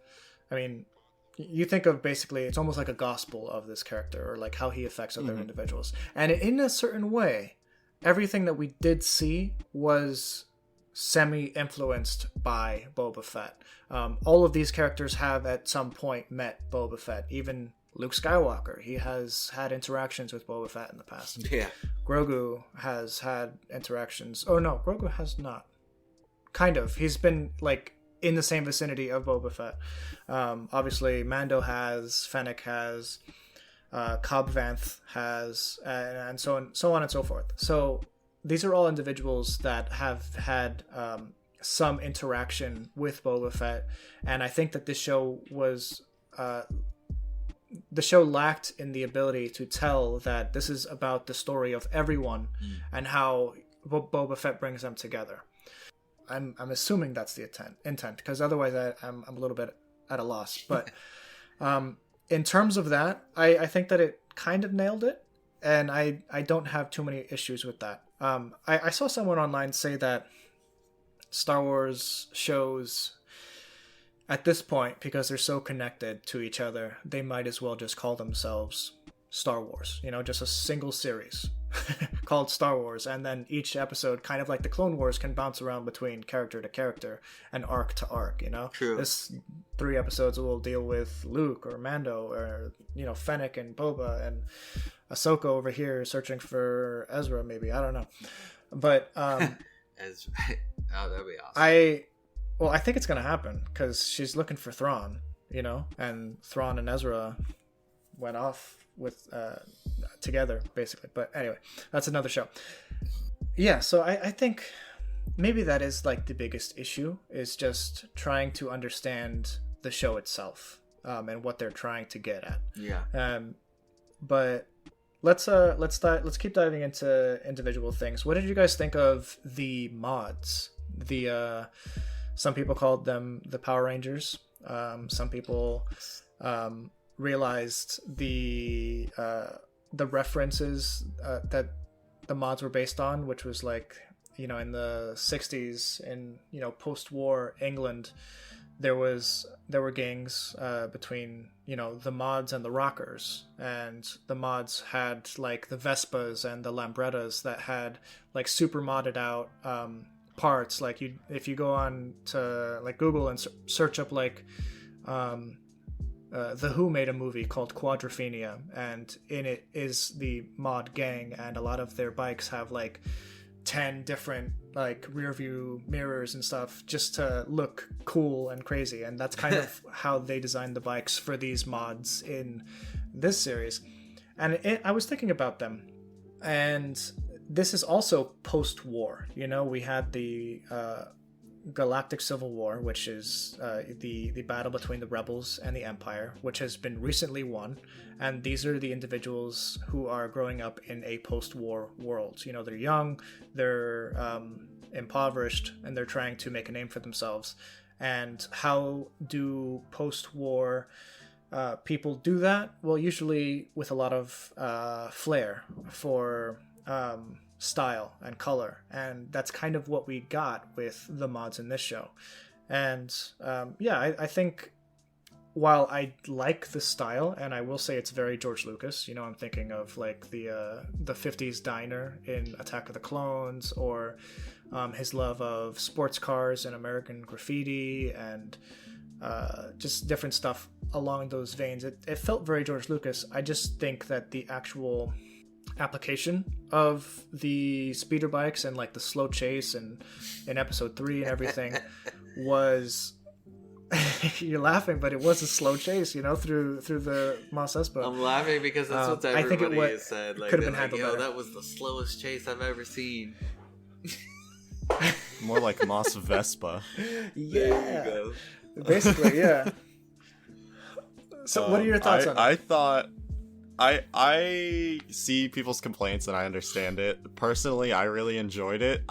basically, it's almost like a gospel of this character, or like how he affects other individuals. And in a certain way, everything that we did see was semi-influenced by Boba Fett. All of these characters have at some point met Boba Fett. Even Luke Skywalker, he has had interactions with Boba Fett in the past. Yeah. Grogu has had interactions. Oh no, Grogu has not. Kind of. He's been like in the same vicinity of Boba Fett. Obviously, Mando has, Fennec has, Cobb Vanth has, and so on and so forth. So these are all individuals that have had some interaction with Boba Fett, and I think that this show was the show lacked in the ability to tell that this is about the story of everyone and how Boba Fett brings them together. I'm assuming that's the intent, because otherwise I'm a little bit at a loss. But in terms of that, I think that it kind of nailed it, and I don't have too many issues with that. I saw someone online say that Star Wars shows, at this point, because they're so connected to each other, they might as well just call themselves Star Wars. Just a single series called Star Wars, and then each episode, kind of like the Clone Wars, can bounce around between character to character and arc to arc. True. This 3 episodes will deal with Luke or Mando or Fennec and Boba, and Ahsoka over here searching for Ezra, maybe, I don't know, but Ezra. Oh, that'd be awesome. I think it's gonna happen, because she's looking for Thrawn, and Thrawn and Ezra went off with together, basically. But anyway, that's another show. Yeah, so I think maybe that is like the biggest issue, is just trying to understand the show itself, and what they're trying to get at. Yeah. But let's keep diving into individual things. What did you guys think of the mods? Some people called them the Power Rangers. Some people realized the references that the mods were based on, which was like, in the 60s in, post-war England, there were gangs between, the mods and the rockers, and the mods had like the Vespas and the Lambrettas that had like super modded out parts. Like if you go on to like Google and search up like The Who made a movie called Quadrophenia, and in it is the mod gang, and a lot of their bikes have like 10 different like rear view mirrors and stuff just to look cool and crazy, and that's kind of how they designed the bikes for these mods in this series. And I was thinking about them, and this is also post-war. We had the Galactic Civil War, which is the battle between the rebels and the Empire, which has been recently won, and these are the individuals who are growing up in a post-war world. They're young, they're impoverished, and they're trying to make a name for themselves. And how do post-war people do that? Well, usually with a lot of flair for style and color, and that's kind of what we got with the mods in this show. And I think while I like the style, and I will say it's very George Lucas, I'm thinking of like the 50s diner in Attack of the Clones, or his love of sports cars and American Graffiti, and just different stuff along those veins. It felt very George Lucas. I just think that the actual application of the speeder bikes and like the slow chase and in episode 3 and everything was you're laughing, but it was a slow chase, through the Mos Espa. I'm laughing because that's what everybody has said. Like, could have been handled better. That was the slowest chase I've ever seen. More like Mos Vespa. Yeah, there you go. Basically, yeah. So what are your thoughts on that? I see people's complaints and I understand it. Personally, I really enjoyed it.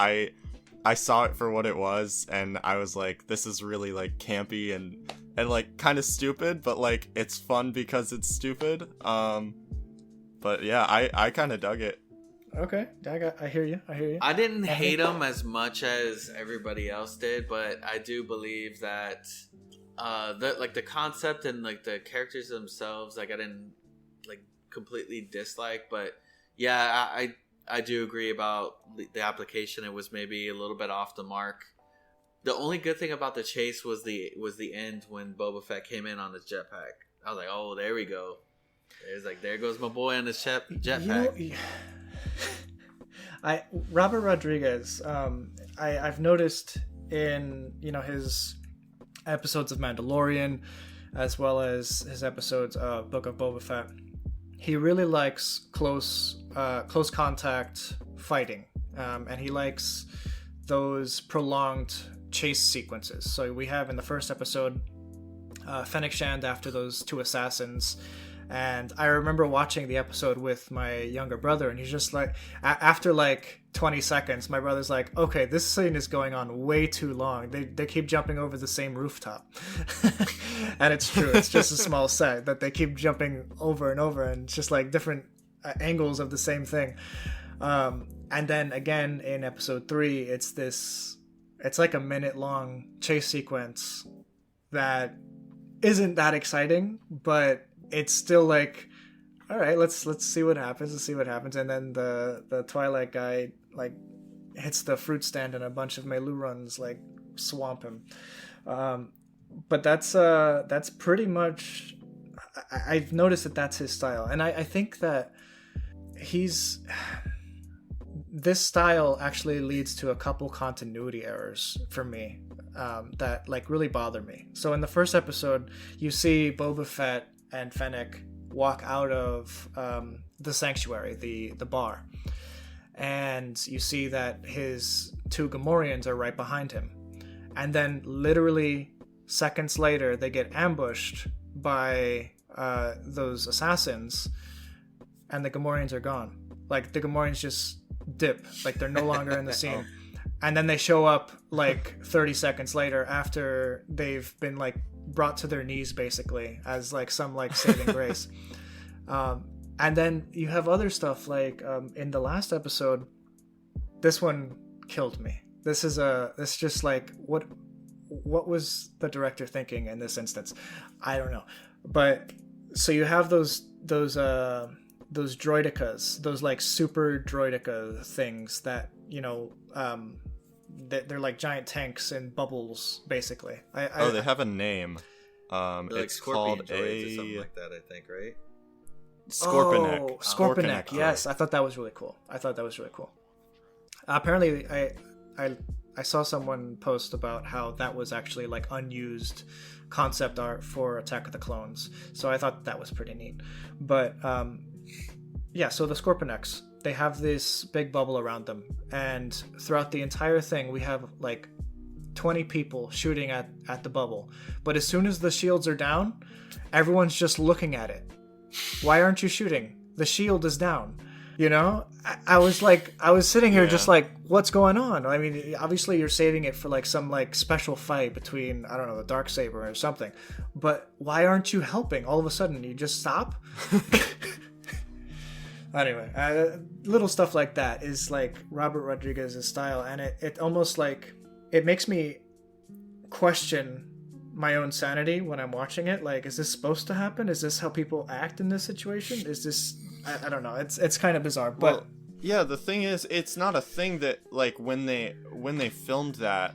I saw it for what it was, and I was like, this is really like campy and like kind of stupid, but like it's fun because it's stupid. But yeah, I kind of dug it. Okay, I hear you. I didn't hate them as much as everybody else did, but I do believe that the concept and like the characters themselves, like I didn't like completely dislike, but yeah, I do agree about the application. It was maybe a little bit off the mark. The only good thing about the chase was the end when Boba Fett came in on his jetpack. I was like, oh, there we go. It's like, there goes my boy on his jetpack. Robert Rodriguez, I've noticed in his episodes of Mandalorian, as well as his episodes of Book of Boba Fett, he really likes close contact fighting, and he likes those prolonged chase sequences. So we have in the first episode Fennec Shand after those 2 assassins, and I remember watching the episode with my younger brother, and he's just like, after like 20 seconds, my brother's like, okay, this scene is going on way too long. They keep jumping over the same rooftop. And it's true. It's just a small set that they keep jumping over and over, and it's just like different angles of the same thing. And then again in episode 3, it's like a minute long chase sequence that isn't that exciting, but it's still like, all right, let's see what happens. And then the Twilight guy like hits the fruit stand, and a bunch of Meluruns like swamp him. But that's pretty much. I've noticed that that's his style, and I think that this style actually leads to a couple continuity errors for me that like really bother me. So in the first episode, you see Boba Fett and Fennec walk out of the sanctuary, the bar, and you see that his 2 Gamorreans are right behind him, and then literally seconds later they get ambushed by those assassins, and the Gamorreans are gone. Like the Gamorreans just dip, like they're no longer in the scene. And then they show up like 30 seconds later after they've been like brought to their knees basically as like some like saving grace. And then you have other stuff like in the last episode, this one killed me. This just like what was the director thinking in this instance? I don't know. But so you have those droidicas, those like super droidica things that, you know, they're like giant tanks and bubbles, basically. They have a name. It's called or something like that, I think, right? Scorpionic. Oh, Scorpionic. Yes, I thought that was really cool. Apparently, I saw someone post about how that was actually like unused concept art for Attack of the Clones. So I thought that was pretty neat. But yeah, so the Scorpionics, they have this big bubble around them, and throughout the entire thing, we have like 20 people shooting at the bubble. But as soon as the shields are down, everyone's just looking at it. Why aren't you shooting? The shield is down. You know, I was sitting here just like, what's going on? I mean, obviously you're saving it for like some like special fight between, I don't know, the Darksaber or something. But why aren't you helping? All of a sudden, you just stop? Anyway, little stuff like that is like Robert Rodriguez's style, and it almost like, it makes me question my own sanity when I'm watching it. Like, is this supposed to happen? Is this how people act in this situation? Is this... I don't know. It's kind of bizarre, but well, yeah. The thing is, it's not a thing that like when they filmed that,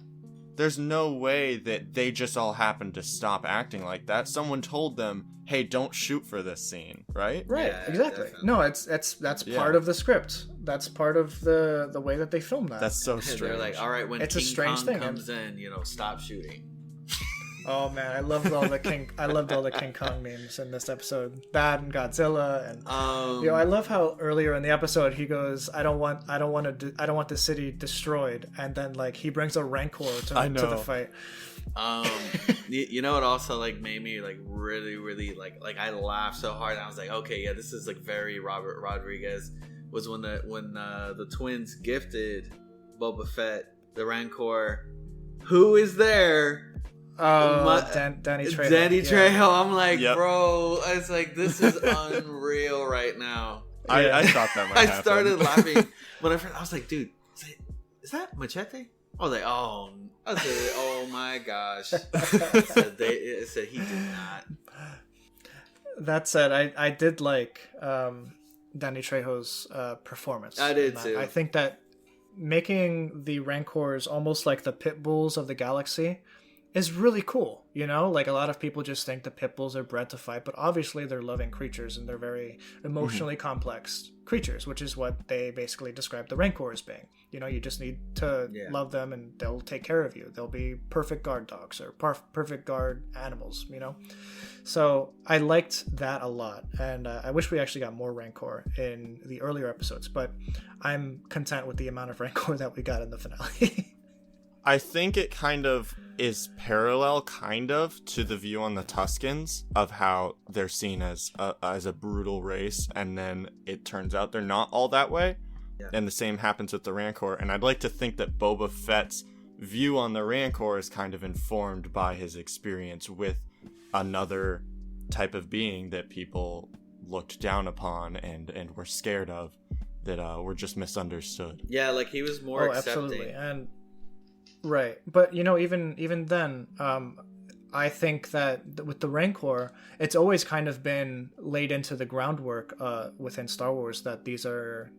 there's no way that they just all happened to stop acting like that. Someone told them, "Hey, don't shoot for this scene," right? Right. Yeah, exactly. Definitely. No, that's part of the script. That's part of the way that they filmed that. That's so strange. They're like, all right, when it's King a strange Kong thing. comes in, you know, stop shooting. Oh man, I loved all the King Kong memes in this episode. That and Godzilla, and you know, I love how earlier in the episode he goes, I don't want the city destroyed, and then like he brings a Rancor to the fight. You know what also like made me like really like I laughed so hard, and I was like, okay, yeah, this is like very Robert Rodriguez. Was when the twins gifted Boba Fett the Rancor. Who is there? Danny Trejo. Danny Trejo. I'm like, bro, I was like, this is unreal right now. I thought that might happen. I started laughing when I was like, dude, is that Machete? I was like, oh my gosh. It said he did not. That said, I did like Danny Trejo's performance. I did too. I think that making the Rancors almost like the pit bulls of the galaxy is really cool. You know, like a lot of people just think the pit bulls are bred to fight, but obviously they're loving creatures and they're very emotionally complex creatures, which is what they basically describe the Rancor as being. You know, you just need to love them and they'll take care of you. They'll be perfect guard dogs or perfect guard animals, you know? So I liked that a lot. And I wish we actually got more Rancor in the earlier episodes, but I'm content with the amount of Rancor that we got in the finale. I think it kind of is parallel, kind of, to the view on the Tuskens of how they're seen as a brutal race, and then it turns out they're not all that way. Yeah. And the same happens with the Rancor. And I'd like to think that Boba Fett's view on the Rancor is kind of informed by his experience with another type of being that people looked down upon and were scared of, that were just misunderstood. Yeah, like he was more accepting. Absolutely. And right, but you know, even then, I think that with the Rancor, it's always kind of been laid into the groundwork within Star Wars that these are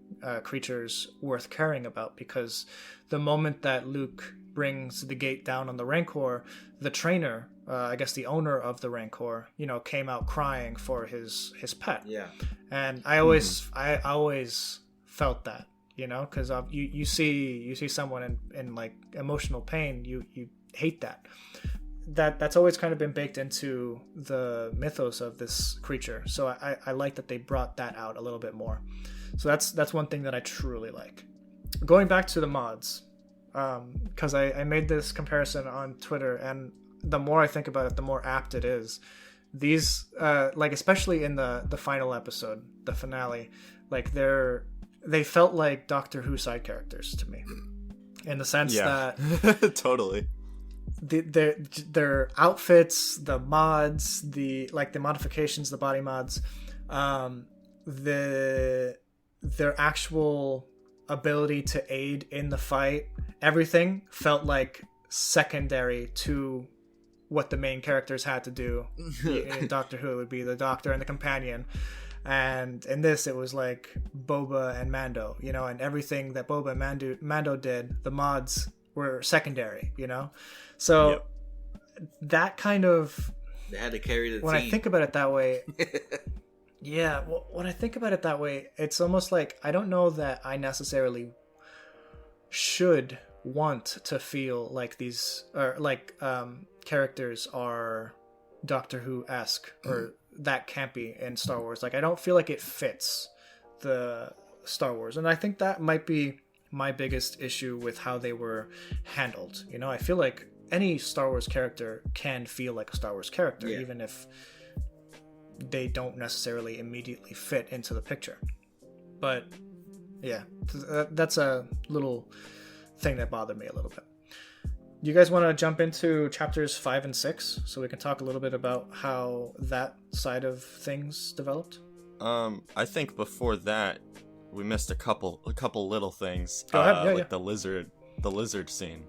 creatures worth caring about, because the moment that Luke brings the gate down on the Rancor, the trainer, I guess the owner of the Rancor, you know, came out crying for his pet. Yeah, and I always felt that. You know, because you see someone in like emotional pain, you hate that. That's always kind of been baked into the mythos of this creature. So I like that they brought that out a little bit more. So that's one thing that I truly like. Going back to the mods, because I made this comparison on Twitter, and the more I think about it, the more apt it is. These like especially in the final episode, the finale, like they felt like Doctor Who side characters to me, in the sense that totally their outfits, the mods, the modifications, the body mods, their actual ability to aid in the fight everything felt like secondary to what the main characters had to do. In Doctor Who, it would be the Doctor and the companion. And in this, it was like Boba and Mando, you know, and everything that Boba and Mando did, the mods were secondary, you know? So that kind of... They had to carry the team. When I think about it that way... Yeah, well, when I think about it that way, it's almost like I don't know that I necessarily should want to feel like these... or like characters are Doctor Who-esque or... that campy in Star Wars. Like, I don't feel like it fits the Star Wars, and I think that might be my biggest issue with how they were handled. You know, I feel like any Star Wars character can feel like a Star Wars character, even if they don't necessarily immediately fit into the picture. But yeah, that's a little thing that bothered me a little bit. You guys want to jump into chapters 5 and 6 so we can talk a little bit about how that side of things developed? I think before that we missed a couple little things. Go ahead. Like the lizard scene.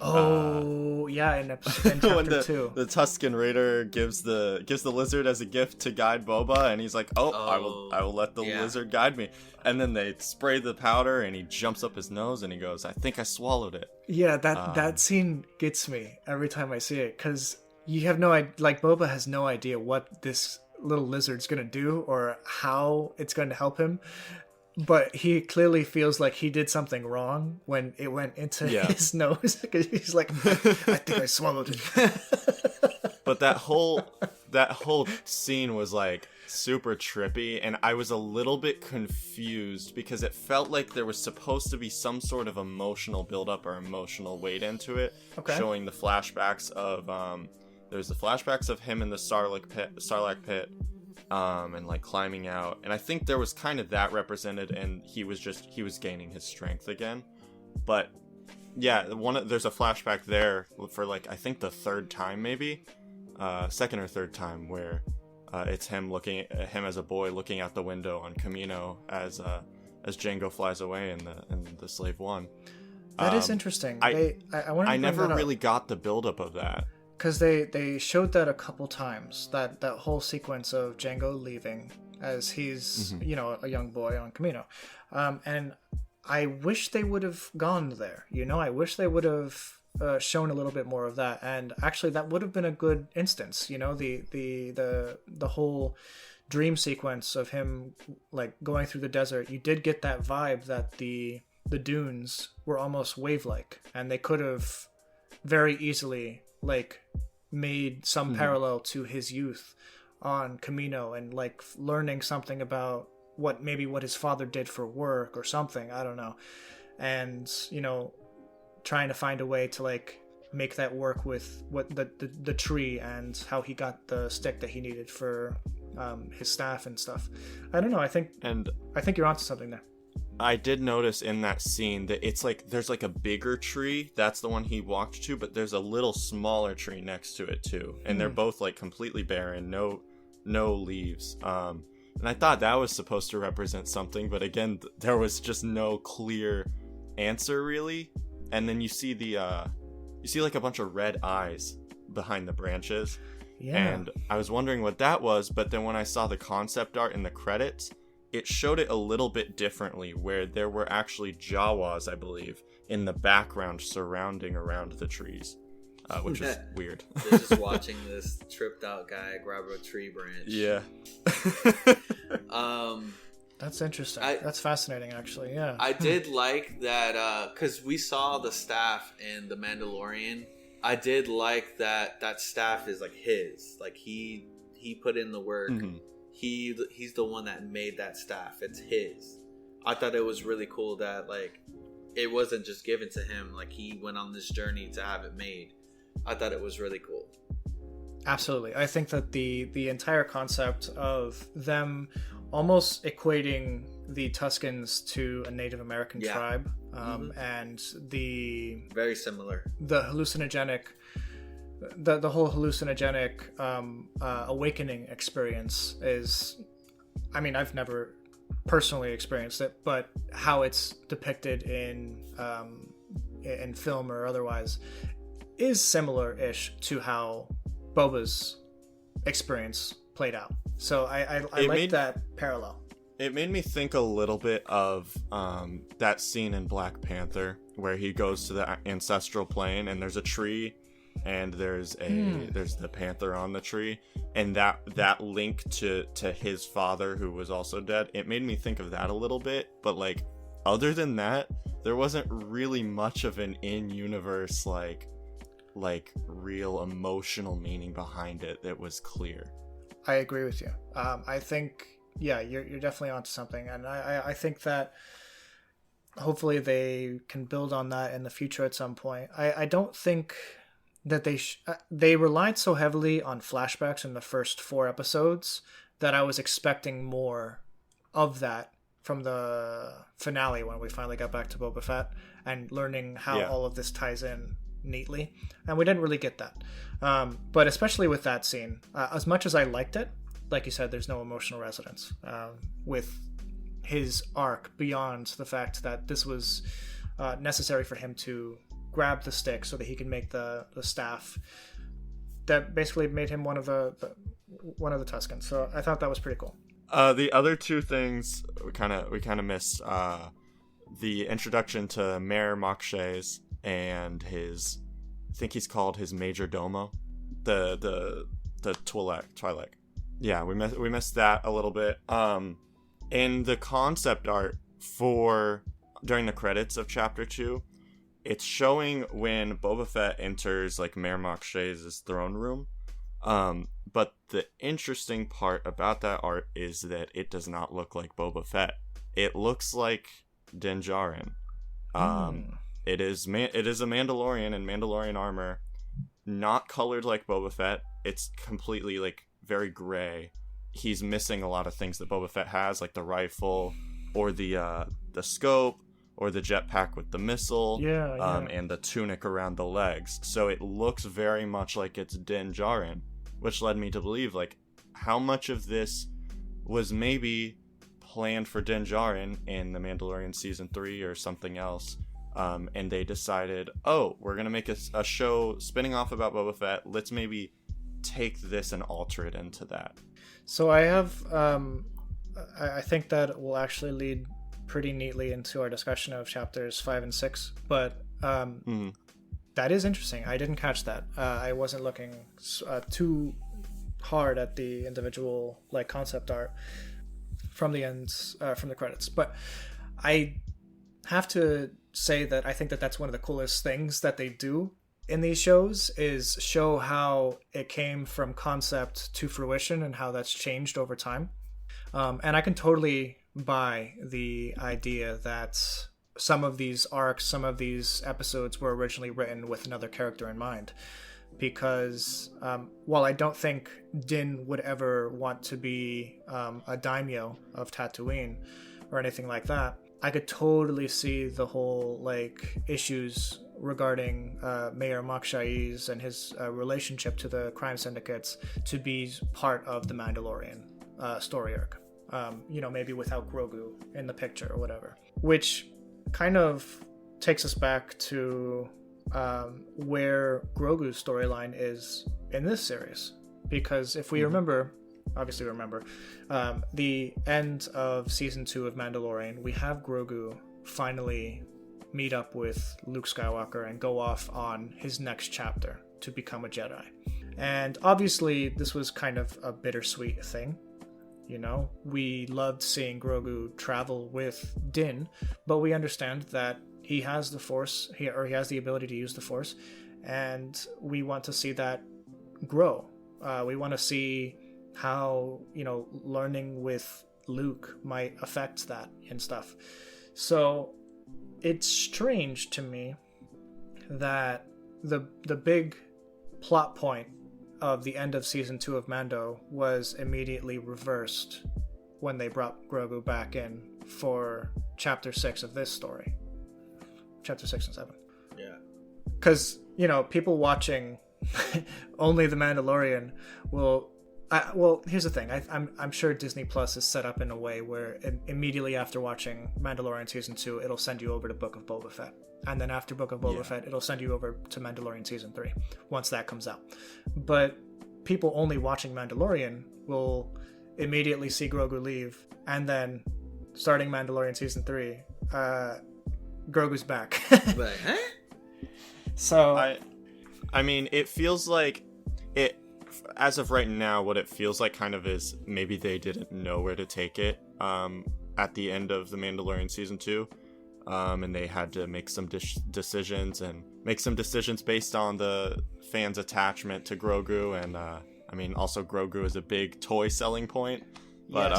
Oh, yeah, in chapter when 2. The Tusken Raider gives the lizard as a gift to guide Boba, and he's like, I will let the lizard guide me. And then they spray the powder, and he jumps up his nose, and he goes, I think I swallowed it. Yeah, that scene gets me every time I see it, because you have no idea, like, Boba has no idea what this little lizard's gonna do or how it's going to help him. But he clearly feels like he did something wrong when it went into his nose, because he's like, I think I swallowed it. But that whole scene was like super trippy, and I was a little bit confused because it felt like there was supposed to be some sort of emotional buildup or emotional weight into it, showing the flashbacks of there's the flashbacks of him in the Sarlacc pit. And like climbing out, and I think there was kind of that represented, and he was gaining his strength again. But yeah, there's a flashback there for like I think the third time, maybe second or third time, where it's him looking at him as a boy looking out the window on Kamino as Jango flies away in the Slave One. That is interesting. I never really got the buildup of that. Because they showed that a couple times, that whole sequence of Jango leaving as he's, you know, a young boy on Kamino. And I wish they would have gone there, you know? I wish they would have shown a little bit more of that. And actually, that would have been a good instance, you know? The whole dream sequence of him, like, going through the desert. You did get that vibe that the dunes were almost wave-like. And they could have very easily... like made some parallel to his youth on Kamino and like learning something about what his father did for work or something, I don't know, and you know, trying to find a way to like make that work with what the tree and how he got the stick that he needed for his staff and stuff. I don't know, I think you're onto something there. I did notice in that scene that it's like there's like a bigger tree, that's the one he walked to, but there's a little smaller tree next to it too, and they're both like completely barren, no leaves. And I thought that was supposed to represent something, but again, there was just no clear answer really. And then you see like a bunch of red eyes behind the branches, and I was wondering what that was, but then when I saw the concept art in the credits, it showed it a little bit differently, where there were actually Jawas, I believe, in the background surrounding around the trees, which is weird. They're just watching this tripped out guy grab a tree branch. Yeah. That's interesting. That's fascinating, actually. Yeah. I did like that because we saw the staff in The Mandalorian. I did like that staff is like his. Like he put in the work. Mm-hmm. He's the one that made that staff. It's his. I thought it was really cool that like it wasn't just given to him. Like he went on this journey to have it made. I thought it was really cool. Absolutely. I think that the entire concept of them almost equating the Tuskens to a Native American tribe, and the very similar, the hallucinogenic. The whole hallucinogenic awakening experience is, I mean, I've never personally experienced it, but how it's depicted in in film or otherwise is similar-ish to how Boba's experience played out. So I like that parallel. It made me think a little bit of that scene in Black Panther where he goes to the ancestral plane and there's a tree and there's the panther on the tree, and that link to his father who was also dead. It made me think of that a little bit, but like other than that, there wasn't really much of an in-universe like real emotional meaning behind it that was clear. I agree with you. I think, yeah, you're definitely onto something, and I think that hopefully they can build on that in the future at some point. I don't think that they relied so heavily on flashbacks in the first 4 episodes that I was expecting more of that from the finale when we finally got back to Boba Fett and learning how all of this ties in neatly, and we didn't really get that. But especially with that scene, as much as I liked it, like you said, there's no emotional resonance with his arc beyond the fact that this was necessary for him to grab the stick so that he can make the staff that basically made him one of the Tuskens. So I thought that was pretty cool. The other 2 things we kind of missed, the introduction to Mayor Mokshays and his, I think he's called his Major Domo, the Twi'lek. Yeah, we missed that a little bit. In the concept art for during the credits of Chapter 2, it's showing when Boba Fett enters like Mayor Mokshays' throne room. But the interesting part about that art is that it does not look like Boba Fett. It looks like Din Djarin. It is a Mandalorian in Mandalorian armor, not colored like Boba Fett. It's completely like very gray. He's missing a lot of things that Boba Fett has, like the rifle or the scope or the jetpack with the missile, and the tunic around the legs. So it looks very much like it's Din Djarin, which led me to believe like how much of this was maybe planned for Din Djarin in The Mandalorian Season 3 or something else. And they decided, we're going to make a show spinning off about Boba Fett. Let's maybe take this and alter it into that. So I have, I think that will actually lead pretty neatly into our discussion of chapters 5 and 6. But that is interesting. I didn't catch that. I wasn't looking too hard at the individual like concept art from the ends, from the credits. But I have to say that I think that that's one of the coolest things that they do in these shows is show how it came from concept to fruition and how that's changed over time. And I can totally buy the idea that some of these arcs, some of these episodes were originally written with another character in mind. Because while I don't think Din would ever want to be a daimyo of Tatooine or anything like that, I could totally see the whole like issues regarding Mayor Mokshays and his relationship to the crime syndicates to be part of the Mandalorian story arc. Maybe without Grogu in the picture or whatever. Which kind of takes us back to where Grogu's storyline is in this series. Because if we remember, the end of Season 2 of Mandalorian, we have Grogu finally meet up with Luke Skywalker and go off on his next chapter to become a Jedi. And obviously, this was kind of a bittersweet thing. We loved seeing Grogu travel with Din, but we understand that he has the Force, he has the ability to use the Force, and we want to see that grow. We want to see how, learning with Luke might affect that and stuff. So it's strange to me that the big plot point of the end of Season 2 of Mando was immediately reversed when they brought Grogu back in for Chapter 6 of this story. Chapter 6 and 7. Yeah. Because, people watching only The Mandalorian will Well, here's the thing. I'm sure Disney Plus is set up in a way where immediately after watching Mandalorian Season 2, it'll send you over to Book of Boba Fett. And then after Book of Boba Fett, it'll send you over to Mandalorian Season 3, once that comes out. But people only watching Mandalorian will immediately see Grogu leave, and then, starting Mandalorian Season 3, Grogu's back. But, huh? So... I mean, it feels like... it. As of right now, what it feels like kind of is maybe they didn't know where to take it at the end of The Mandalorian Season 2. And they had to make some decisions and make some decisions based on the fans' attachment to Grogu. And, I mean, also Grogu is a big toy selling point. But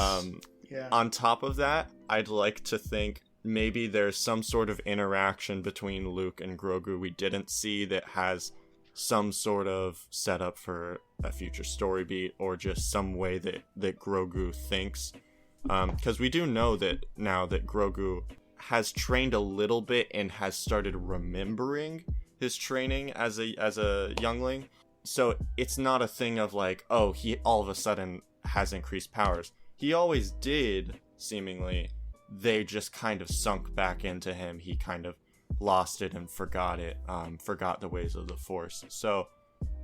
on top of that, I'd like to think maybe there's some sort of interaction between Luke and Grogu we didn't see that has some sort of setup for a future story beat, or just some way that Grogu thinks. Because we do know that now that Grogu has trained a little bit and has started remembering his training as a youngling. So it's not a thing of like, oh, he all of a sudden has increased powers. He always did, seemingly. They just kind of sunk back into him. He kind of lost it and forgot it, forgot the ways of the Force. So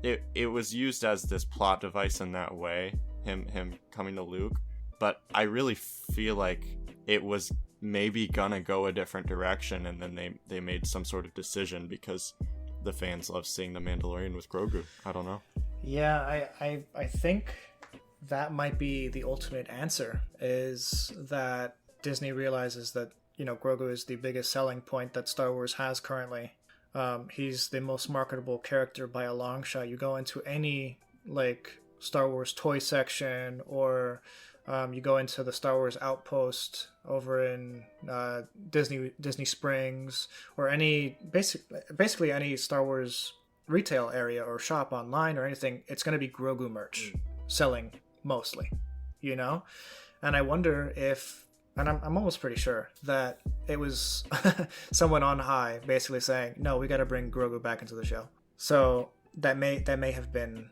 it was used as this plot device in that way, him coming to Luke. But I really feel like it was maybe gonna go a different direction, and then they made some sort of decision because the fans love seeing the Mandalorian with Grogu. I don't know. Yeah, I think that might be the ultimate answer, is that Disney realizes that, you know, Grogu is the biggest selling point that Star Wars has currently. He's the most marketable character by a long shot. You go into any, like, Star Wars toy section, or you go into the Star Wars Outpost over in Disney Springs, or any basically any Star Wars retail area or shop online or anything, it's going to be Grogu merch selling mostly, you know? And I wonder if, and I'm almost pretty sure that it was someone on high basically saying, no, we got to bring Grogu back into the show. So that may have been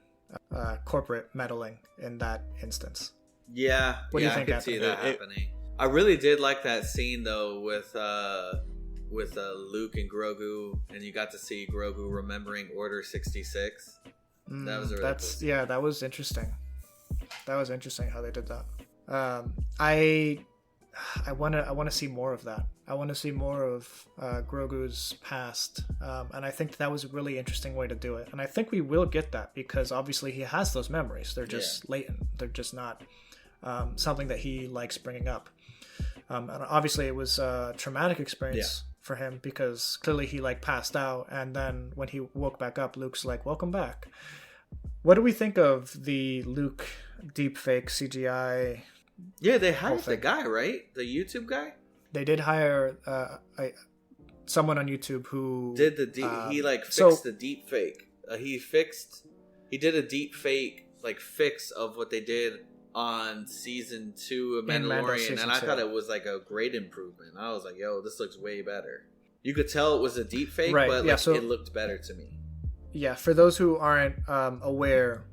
corporate meddling in that instance. Yeah, what do you think? I could see that happening. I really did like that scene though with Luke and Grogu, and you got to see Grogu remembering Order 66. That was a really cool. Yeah, that was interesting. That was interesting how they did that. I want to see more of that. I want to see more of Grogu's past, and I think that was a really interesting way to do it. And I think we will get that, because obviously he has those memories. They're just latent. They're just not something that he likes bringing up. And obviously it was a traumatic experience for him, because clearly he like passed out, and then when he woke back up, Luke's like, welcome back. What do we think of the Luke deepfake CGI? Yeah, they hired the guy, right? The YouTube guy? They did hire someone on YouTube who did the he like fixed the deep fake. He did a deep fake like fix of what they did on season 2 of Mandalorian, and I thought it was like a great improvement. I was like, yo, this looks way better. You could tell it was a deep fake, but like, it looked better to me. Yeah, for those who aren't aware,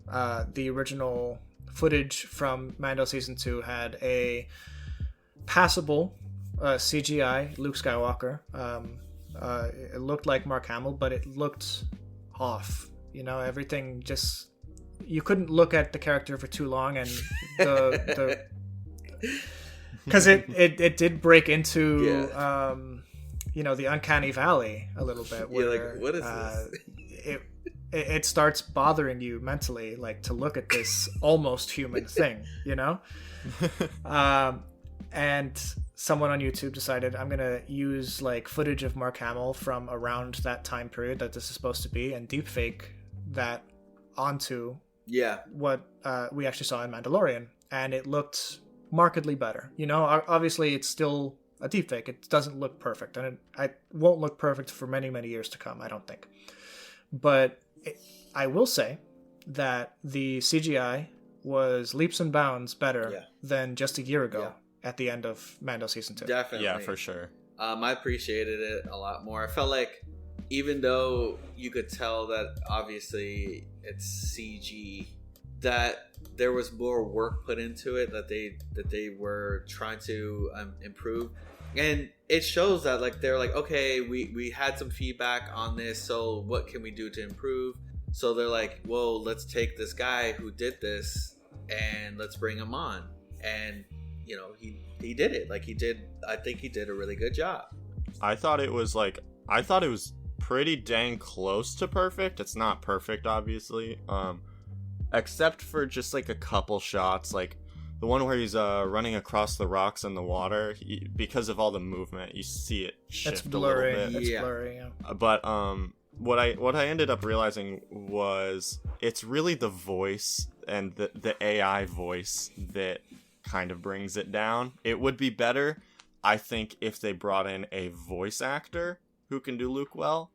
the original footage from Mando Season 2 had a passable CGI Luke Skywalker. It looked like Mark Hamill, but it looked off. You know, everything just... You couldn't look at the character for too long, and the because it did break into you know, the uncanny valley a little bit, where like, what is this? It starts bothering you mentally, like, to look at this almost human thing, you know? And someone on YouTube decided, I'm gonna use like footage of Mark Hamill from around that time period that this is supposed to be, and deepfake that onto what we actually saw in Mandalorian, and it looked markedly better. You know, obviously it's still a deepfake. It doesn't look perfect, and it won't look perfect for many, many years to come, I don't think. But I will say that the CGI was leaps and bounds better than just a year ago at the end of Mando Season 2. Definitely. Yeah, for sure. I appreciated it a lot more. I felt like, even though you could tell that obviously it's CG, that there was more work put into it that they were trying to improve, and it shows that like they're like, okay, we had some feedback on this, so what can we do to improve? So they're like, well, let's take this guy who did this and let's bring him on, and you know, he did it. Like I think he did a really good job. I thought it was pretty dang close to perfect. It's not perfect, obviously, except for just like a couple shots, like the one where he's running across the rocks in the water. Because of all the movement, you see it shift a little bit. It's blurry, yeah. But what I ended up realizing was it's really the voice and the AI voice that kind of brings it down. It would be better, I think, if they brought in a voice actor who can do Luke well.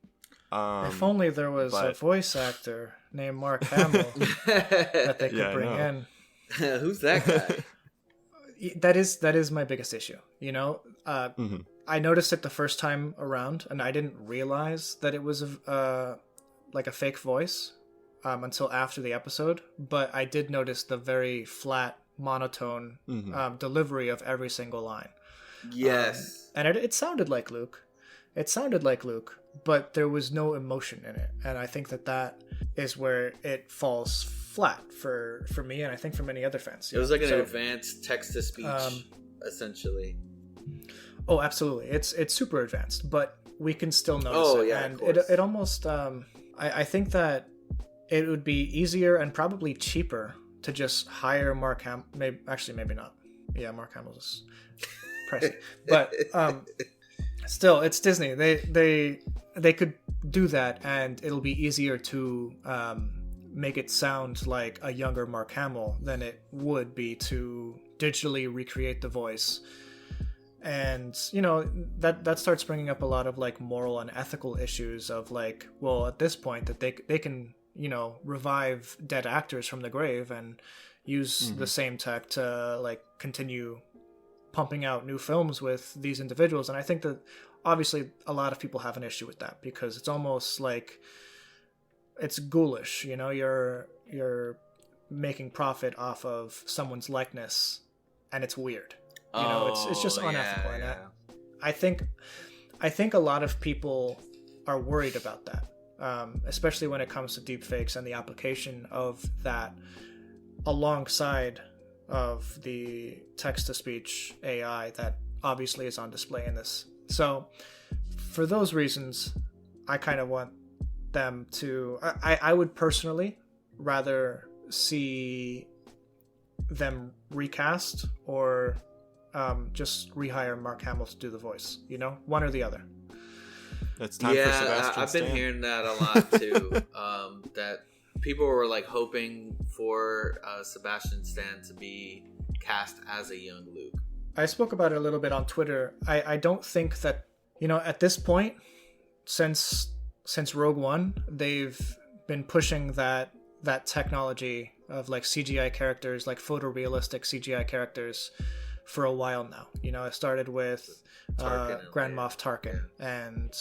If only there was a voice actor named Mark Hamill that they could bring in. Who's that guy? That is my biggest issue. You know, I noticed it the first time around, and I didn't realize that it was like a fake voice until after the episode. But I did notice the very flat, monotone delivery of every single line. Yes, and it sounded like Luke. It sounded like Luke, but there was no emotion in it, and I think that is where it falls flat for me, and I think for many other fans. It was like an advanced text-to-speech, essentially. Oh, absolutely. It's super advanced, but we can still notice it. Yeah, and it almost I think that it would be easier and probably cheaper to just hire Mark Hamill. Maybe not. Yeah, Mark Hamill's pricey, but still, it's Disney. They could do that, and it'll be easier to make it sound like a younger Mark Hamill than it would be to digitally recreate the voice. And you know, that starts bringing up a lot of like moral and ethical issues of like, well, at this point that they can, you know, revive dead actors from the grave and use the same tech to like continue pumping out new films with these individuals. And I think that obviously a lot of people have an issue with that because it's almost like it's ghoulish, you know, you're making profit off of someone's likeness, and it's weird. You know, it's just unethical. Yeah. And I think a lot of people are worried about that, especially when it comes to deepfakes and the application of that alongside of the text-to-speech AI that obviously is on display in this. So for those reasons, I kind of want them to... I would personally rather see them recast or just rehire Mark Hamill to do the voice. You know? One or the other. It's time for Sebastian I've been Stan. hearing that a lot too. That people were like hoping for Sebastian Stan to be cast as a young Luke. I spoke about it a little bit on Twitter. I don't think that, you know, at this point, since Rogue One, they've been pushing that technology of like CGI characters, like photorealistic CGI characters, for a while now. You know, it started with Grand Moff Tarkin and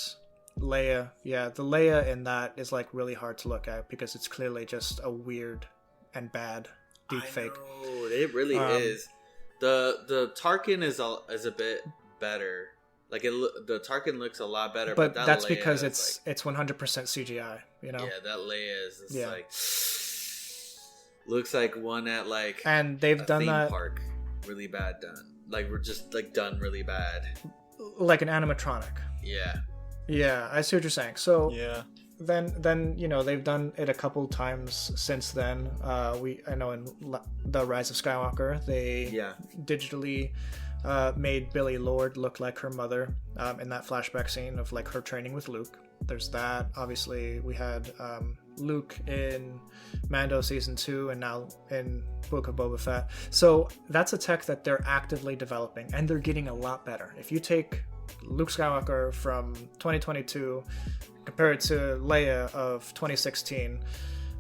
Leia. Yeah, the Leia in that is like really hard to look at because it's clearly just a weird and bad deepfake. It really is. The Tarkin is a bit better. Like the Tarkin looks a lot better, but that's Leia because it's 100% CGI. You know. Yeah, that Leia is just like looks like one at like and they've done theme that park. Really bad done. Like we're just like done really bad. Like an animatronic. Yeah, I see what you're saying. So yeah. Then you know they've done it a couple times since then. I know in The Rise of Skywalker they digitally made Billy Lord look like her mother in that flashback scene of like her training with Luke. There's that. Obviously we had Luke in Mando season 2 and now in Book of Boba Fett. So that's a tech that they're actively developing and they're getting a lot better. If you take Luke Skywalker from 2022 compared to Leia of 2016,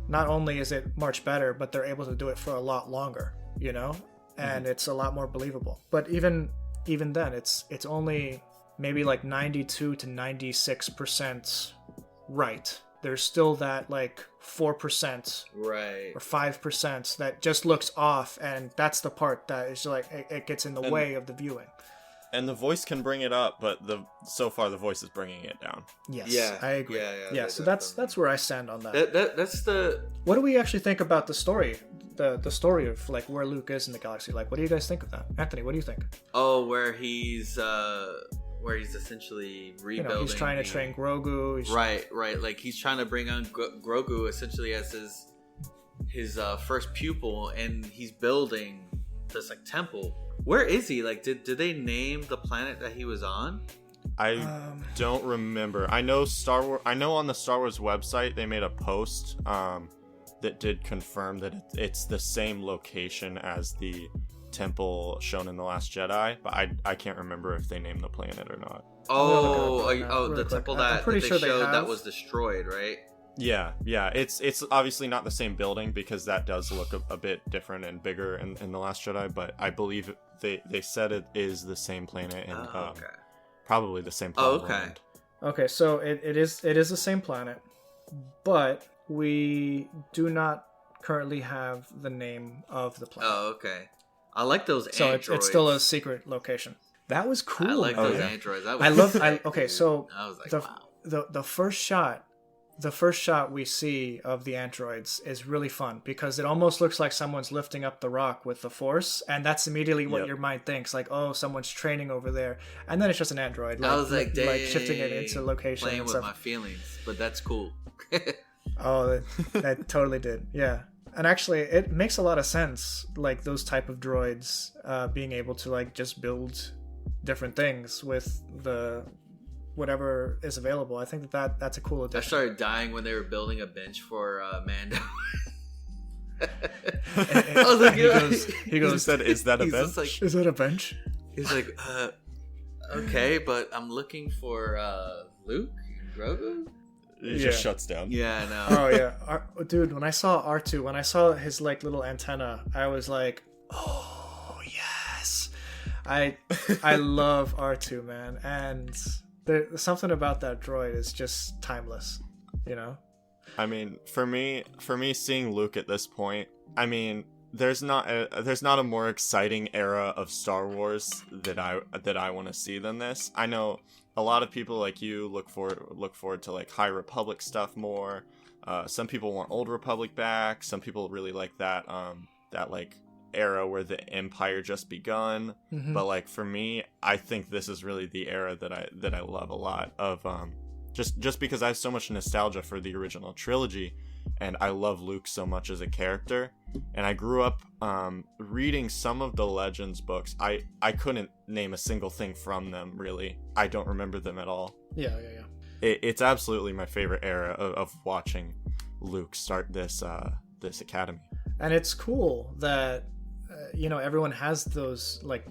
not only is it much better, but they're able to do it for a lot longer, you know, and it's a lot more believable. But even then, it's only maybe like 92 to 96% right there's still that like 4% right or 5% that just looks off, and that's the part that is like it gets in the way of the viewing. And the voice can bring it up, but so far the voice is bringing it down. Yes, yeah, I agree. yeah. So that's where I stand on that. That's the. What do we actually think about the story? The story of like where Luke is in the galaxy. Like, what do you guys think of that, Anthony? What do you think? Oh, where he's essentially rebuilding. He's trying to train Grogu. Right. Like he's trying to bring on Grogu essentially as his first pupil, and he's building this like temple. Where is he? Like, did they name the planet that he was on? I don't remember. I know on the Star Wars website they made a post that did confirm that it's the same location as the temple shown in The Last Jedi, but I can't remember if they named the planet or not. The temple that they sure showed that was destroyed, right? Yeah. It's obviously not the same building because that does look a bit different and bigger in The Last Jedi, but I believe they said it is the same planet and probably the same planet. Okay, so it is the same planet, but we do not currently have the name of the planet. Oh, okay. I like those androids. So it's still a secret location. That was cool. I like those androids. I was like, wow. The first shot we see of the androids is really fun because it almost looks like someone's lifting up the rock with the Force, and that's immediately what your mind thinks, like, oh, someone's training over there, and then it's just an android. I was like shifting it into location, playing with my feelings, but that's cool. Oh, that totally did, yeah. And actually, it makes a lot of sense, like those type of droids being able to like just build different things with the whatever is available. I think that's a cool addition. I started dying when they were building a bench for Mando. I was like, he goes, is that a bench? Like, is that a bench? He's like, okay, but I'm looking for Luke and Grogu. He just shuts down. Yeah, I know. Oh yeah, dude. When I saw R2, when I saw his like little antenna, I was like, oh yes. I love R2, man, and there's something about that droid is just timeless, you know. I mean, for me, seeing Luke at this point, I mean, there's not a more exciting era of Star Wars that I want to see than this. I know a lot of people like you look forward to like High Republic stuff more. Some people want Old Republic back. Some people really like that like era where the Empire just begun. Mm-hmm. But like for me, I think this is really the era that I love a lot of. Just because I have so much nostalgia for the original trilogy, and I love Luke so much as a character, and I grew up reading some of the Legends books. I couldn't name a single thing from them, really. I don't remember them at all. Yeah. It's absolutely my favorite era of watching Luke start this academy. And it's cool that everyone has those like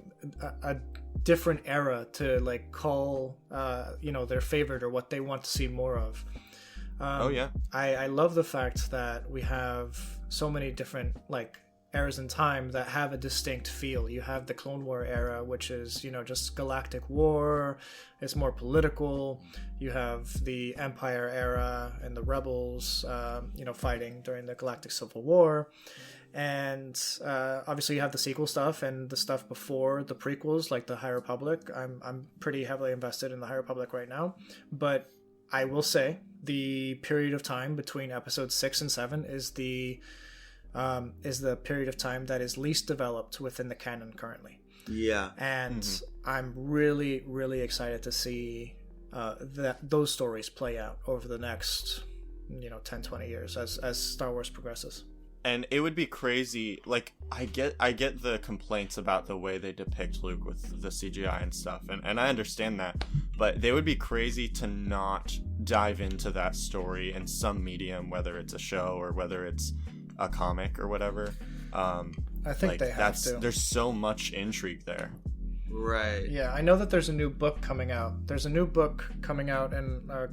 a different era to like call their favorite or what they want to see more of. I love the fact that we have so many different like eras in time that have a distinct feel. You have the Clone War era, which is just galactic war. It's more political. You have the Empire era and the Rebels fighting during the Galactic Civil War. And obviously you have the sequel stuff and the stuff before the prequels, like the High Republic. I'm pretty heavily invested in the High Republic right now, but I will say the period of time between episodes 6 and 7 is the period of time that is least developed within the canon currently. Yeah, and I'm really, really excited to see those stories play out over the next 10-20 years as Star Wars progresses. And it would be crazy, like, I get the complaints about the way they depict Luke with the CGI and stuff, and I understand that, but they would be crazy to not dive into that story in some medium, whether it's a show or whether it's a comic or whatever. I think they have to. There's so much intrigue there. Right. Yeah, I know that there's a new book coming out. There's a new book coming out in a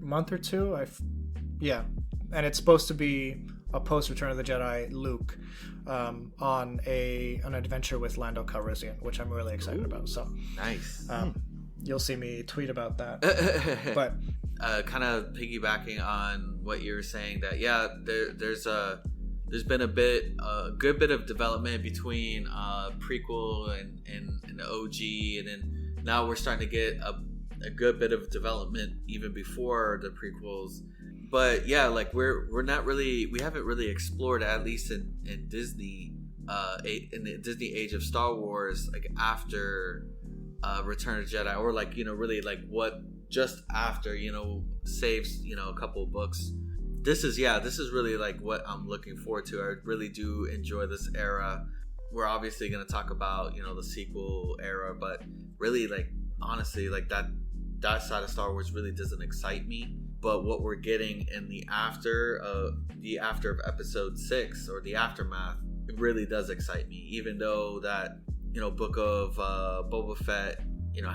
month or two. And it's supposed to be a post Return of the Jedi Luke on an adventure with Lando Calrissian, which I'm really excited about. So nice. You'll see me tweet about that. But kind of piggybacking on what you were saying, that there's been a good bit of development between prequel and the OG, and then now we're starting to get a good bit of development even before the prequels. But yeah, like we haven't really explored, at least in Disney, in the Disney age of Star Wars, like after Return of the Jedi, or like, really like what just after, saves, a couple of books. This is really like what I'm looking forward to. I really do enjoy this era. We're obviously going to talk about, the sequel era, but really, like, honestly, like that side of Star Wars really doesn't excite me. But what we're getting in the after of episode 6, or the aftermath, it really does excite me. Even though that, book of Boba Fett,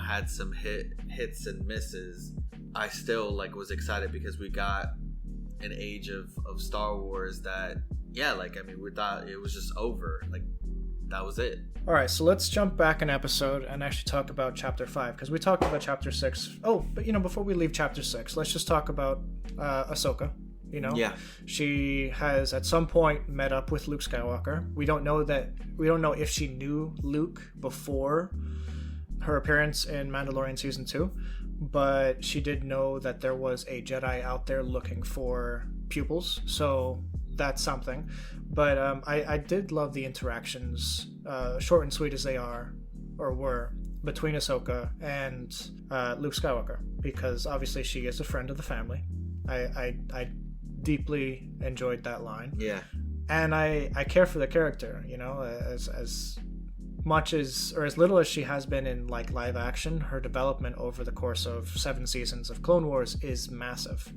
had some hits and misses, I still like was excited because we got an age of Star Wars that, we thought it was just over. Like, that was it. All right, so let's jump back an episode and actually talk about Chapter 5, because we talked about Chapter 6. Oh, but, before we leave Chapter 6, let's just talk about Ahsoka. Yeah. She has at some point met up with Luke Skywalker. We don't know if she knew Luke before her appearance in Mandalorian Season 2, but she did know that there was a Jedi out there looking for pupils, so that's something. But I did love the interactions, short and sweet as they were, between Ahsoka and Luke Skywalker, because obviously she is a friend of the family. I deeply enjoyed that line. Yeah. And I care for the character, as much as, or as little as she has been in like live action, her development over the course of 7 seasons of Clone Wars is massive.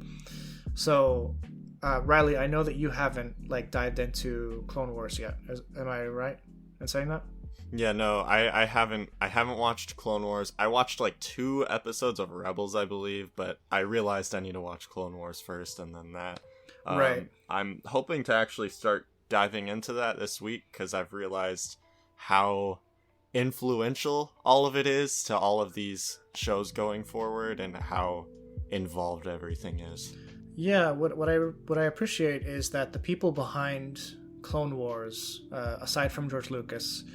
So Riley, I know that you haven't like dived into Clone Wars yet. Am I right in saying that? Yeah, no, I haven't watched Clone Wars. I watched like 2 episodes of Rebels, I believe, but I realized I need to watch Clone Wars first and then that. Right. I'm hoping to actually start diving into that this week, because I've realized how influential all of it is to all of these shows going forward, and how involved everything is. Yeah, what I appreciate is that the people behind Clone Wars, aside from George Lucas,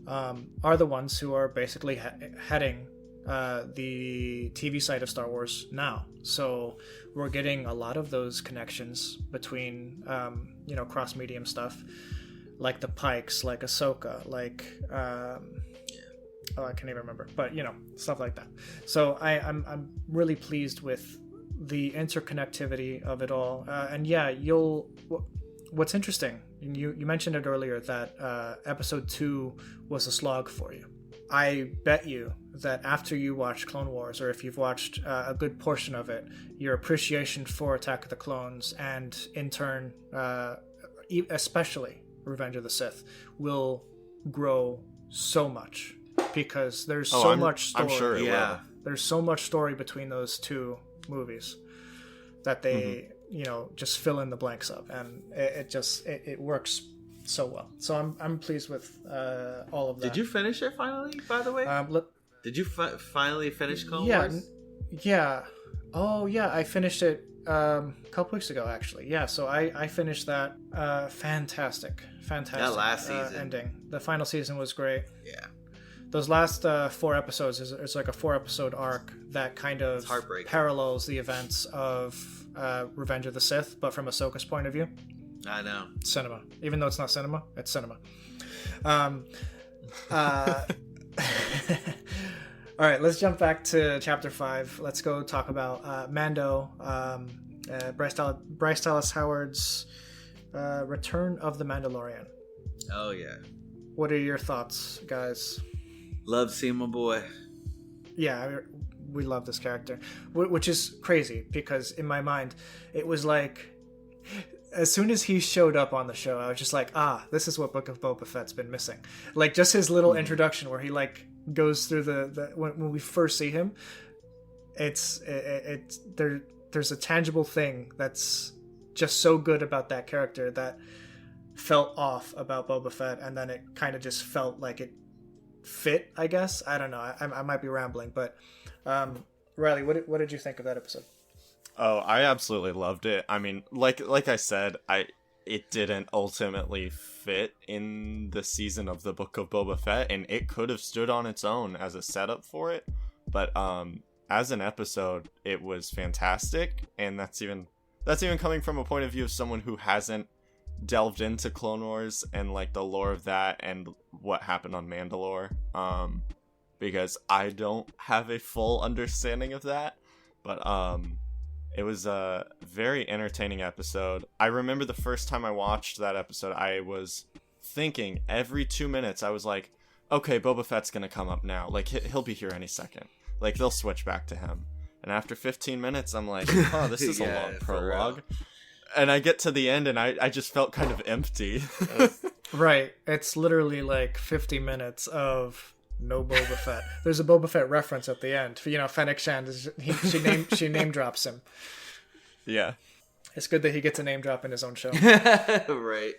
are the ones who are basically heading the TV side of Star Wars now. So we're getting a lot of those connections between, cross-medium stuff, like the Pikes, like Ahsoka, like, I can't even remember, but, stuff like that. So I'm really pleased with the interconnectivity of it all. And yeah, what's interesting, and you mentioned it earlier, that episode 2 was a slog for you. I bet you that after you watch Clone Wars, or if you've watched a good portion of it, your appreciation for Attack of the Clones, and in turn, especially Revenge of the Sith, will grow so much, because there's so much story. I'm sure it will. There's so much story between those 2 movies that they, just fill in the blanks of, and it works so well. So I'm pleased with all of that. Did you finish it finally, by the way? Did you finally finish Clone Wars? Yeah. Oh yeah, I finished it a couple weeks ago, actually. Yeah, so I finished that. Fantastic that last season ending. The final season was great. Yeah. Those last 4 episodes is like a 4-episode arc that kind of parallels the events of Revenge of the Sith, but from Ahsoka's point of view. I know. Cinema. Even though it's not cinema, it's cinema. All right, let's jump back to Chapter 5. Let's go talk about Mando, Bryce Dallas Howard's Return of the Mandalorian. Oh, yeah. What are your thoughts, guys? Love seeing my boy. Yeah, we love this character, which is crazy, because in my mind, it was like, as soon as he showed up on the show, I was just like, this is what Book of Boba Fett's been missing. Like, just his little introduction where he like goes through the when we first see him, it's there's a tangible thing that's just so good about that character that felt off about Boba Fett, and then it kind of just felt like it fit, I guess. I don't know. I might be rambling, but Riley, what did you think of that episode? Oh, I absolutely loved it. I mean, like I said, it didn't ultimately fit in the season of the Book of Boba Fett, and it could have stood on its own as a setup for it. But as an episode, it was fantastic, and that's even coming from a point of view of someone who hasn't delved into Clone Wars and like the lore of that and what happened on Mandalore. Because I don't have a full understanding of that, but it was a very entertaining episode. I remember the first time I watched that episode, I was thinking every 2 minutes, I was like, okay, Boba Fett's gonna come up now. Like, he'll be here any second. Like, they'll switch back to him. And after 15 minutes, I'm like, oh, this is a long prologue. And I get to the end, and I just felt kind of empty. Right. It's literally like 50 minutes of no Boba Fett. There's a Boba Fett reference at the end. You know, Fennec Shand, she name drops him. Yeah. It's good that he gets a name drop in his own show. Right.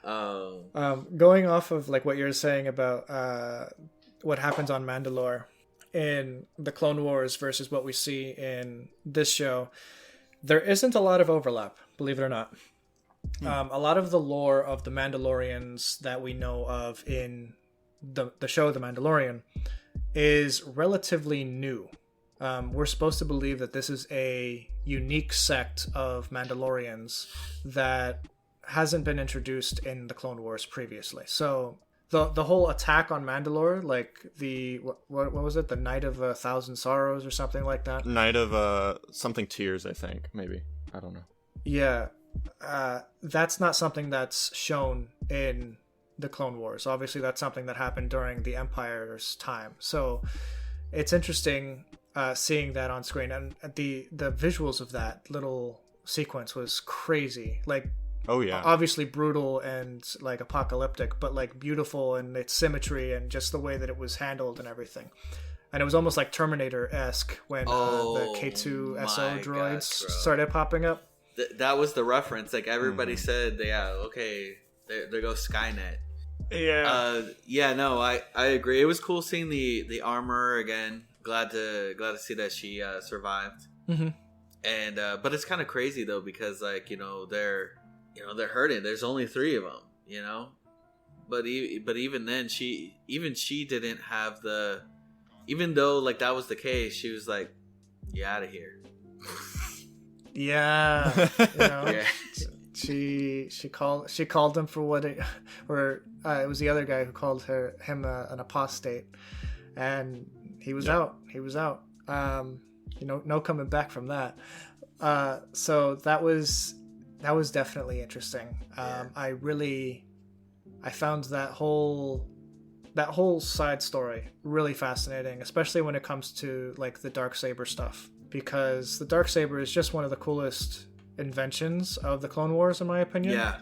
Going off of like what you're saying about what happens on Mandalore in the Clone Wars versus what we see in this show, there isn't a lot of overlap, believe it or not. A lot of the lore of the Mandalorians that we know of in the show The Mandalorian is relatively new. We're supposed to believe that this is a unique sect of Mandalorians that hasn't been introduced in the Clone Wars previously. So the whole attack on Mandalore, like the what was it, the Night of 1,000 Sorrows or something like that? Night of something Tears, I think, maybe. I don't know. Yeah. That's not something that's shown in the Clone Wars. Obviously, that's something that happened during the Empire's time. So it's interesting seeing that on screen, and the visuals of that little sequence was crazy. Like, oh yeah, obviously brutal and like apocalyptic, but like beautiful in its symmetry and just the way that it was handled and everything. And it was almost like Terminator-esque when the K2SO droids started popping up. That was the reference. Like everybody said, okay, there goes Skynet. Yeah. No, I agree. It was cool seeing the armor again. Glad to see that she survived. Mm-hmm. And but it's kind of crazy though, because like they're hurting. There's only 3 of them, But even then, she didn't have the. Even though like that was the case, she was like, "You out of here." Yeah, Yeah. She called him for what it was the other guy who called him an apostate, and he was out. He was out. No coming back from that. So that was definitely interesting. I found that whole side story really fascinating, especially when it comes to like the Darksaber stuff. Because the Darksaber is just one of the coolest inventions of the Clone Wars, in my opinion. Yeah.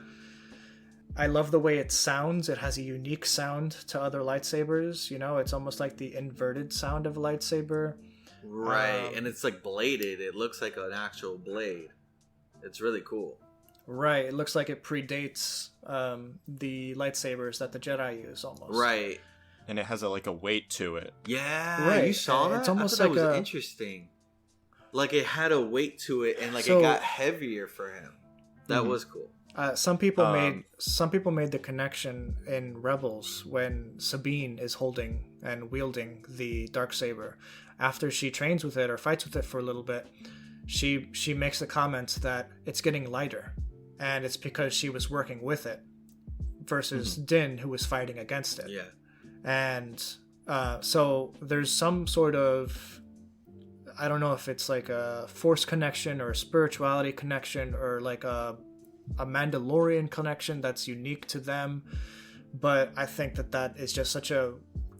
I love the way it sounds. It has a unique sound to other lightsabers. It's almost like the inverted sound of a lightsaber. Right, and it's like bladed. It looks like an actual blade. It's really cool. Right, it looks like it predates the lightsabers that the Jedi use, almost. Right. And it has a weight to it. Yeah, right. You saw that? It's almost I like thought that was interesting. Like it had a weight to it, and it got heavier for him. That was cool. Some people made the connection in Rebels when Sabine is holding and wielding the Darksaber. After she trains with it or fights with it for a little bit, she makes the comment that it's getting lighter, and it's because she was working with it versus Din, who was fighting against it. Yeah, and so there's some sort of, I don't know if it's like a force connection or a spirituality connection or like a Mandalorian connection that's unique to them. But I think that is just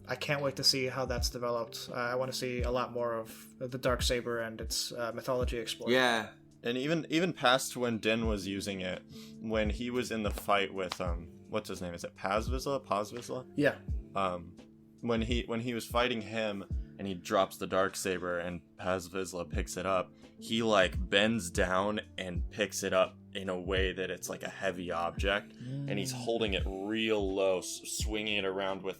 I can't wait to see how that's developed. I want to see a lot more of the Darksaber and its mythology explored. Yeah. And even past when Din was using it, when he was in the fight with what's his name? Is it Paz Vizsla? Yeah. When he was fighting him and he drops the Darksaber and Paz Vizsla picks it up, he bends down and picks it up in a way that it's like a heavy object, and he's holding it real low, swinging it around with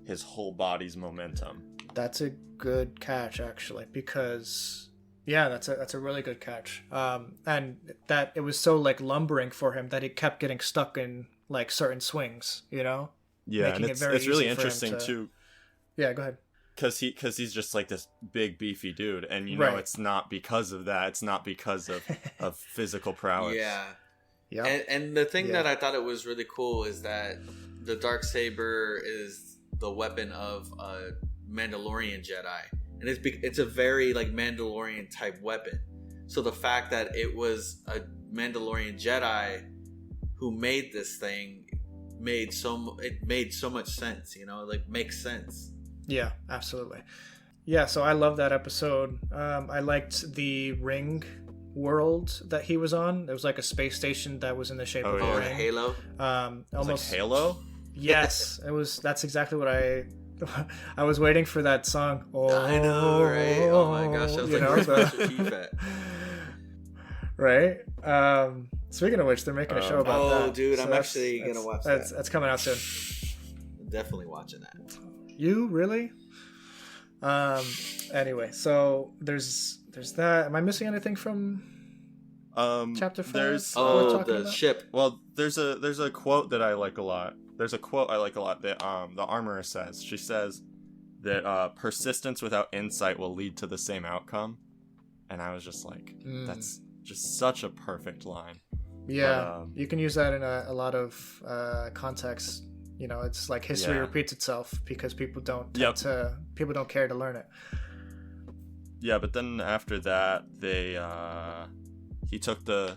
his whole body's momentum. That's a good catch, actually, because yeah, that's a really good catch. And that it was so like lumbering for him that he kept getting stuck in like certain swings, you know. Yeah, Making and it very it's really easy for him interesting to- too. Yeah, go ahead. Because he's just like this big beefy dude, and you know Right. it's not because of that. It's not because of physical prowess. Yeah. Yeah. And the thing Yeah. that I thought it was really cool is that the Darksaber is the weapon of a Mandalorian Jedi, and it's a very like Mandalorian type weapon. So the fact that it was a Mandalorian Jedi who made this thing made so much sense. You know, like makes sense. Yeah, absolutely. Yeah, so I love that episode. I liked the ring world that he was on. It was like a space station that was in the shape of yeah. a Oh, ring. Halo. It was Almost like Halo. Yes, it was. That's exactly what I was waiting for that song. Oh, I know, right? Oh my gosh, I was you like, know, where's the- Master Chief at? right. Speaking of which, they're making a show about Oh, that. dude, I'm that's- actually that's- gonna watch that's, that. That's coming out soon. Definitely watching that. You really? Anyway, so there's that. Am I missing anything from chapter 5? There's we're Oh, talking the about? ship. well, there's a quote that I like a lot. There's a quote I like a lot that the armorer says. She says that persistence without insight will lead to the same outcome, and I was just like, that's just such a perfect line. Yeah, you can use that in a lot of contexts. You know, it's like history Yeah. repeats itself because people don't Yep. people don't care to learn it. Yeah, but then after that, he took the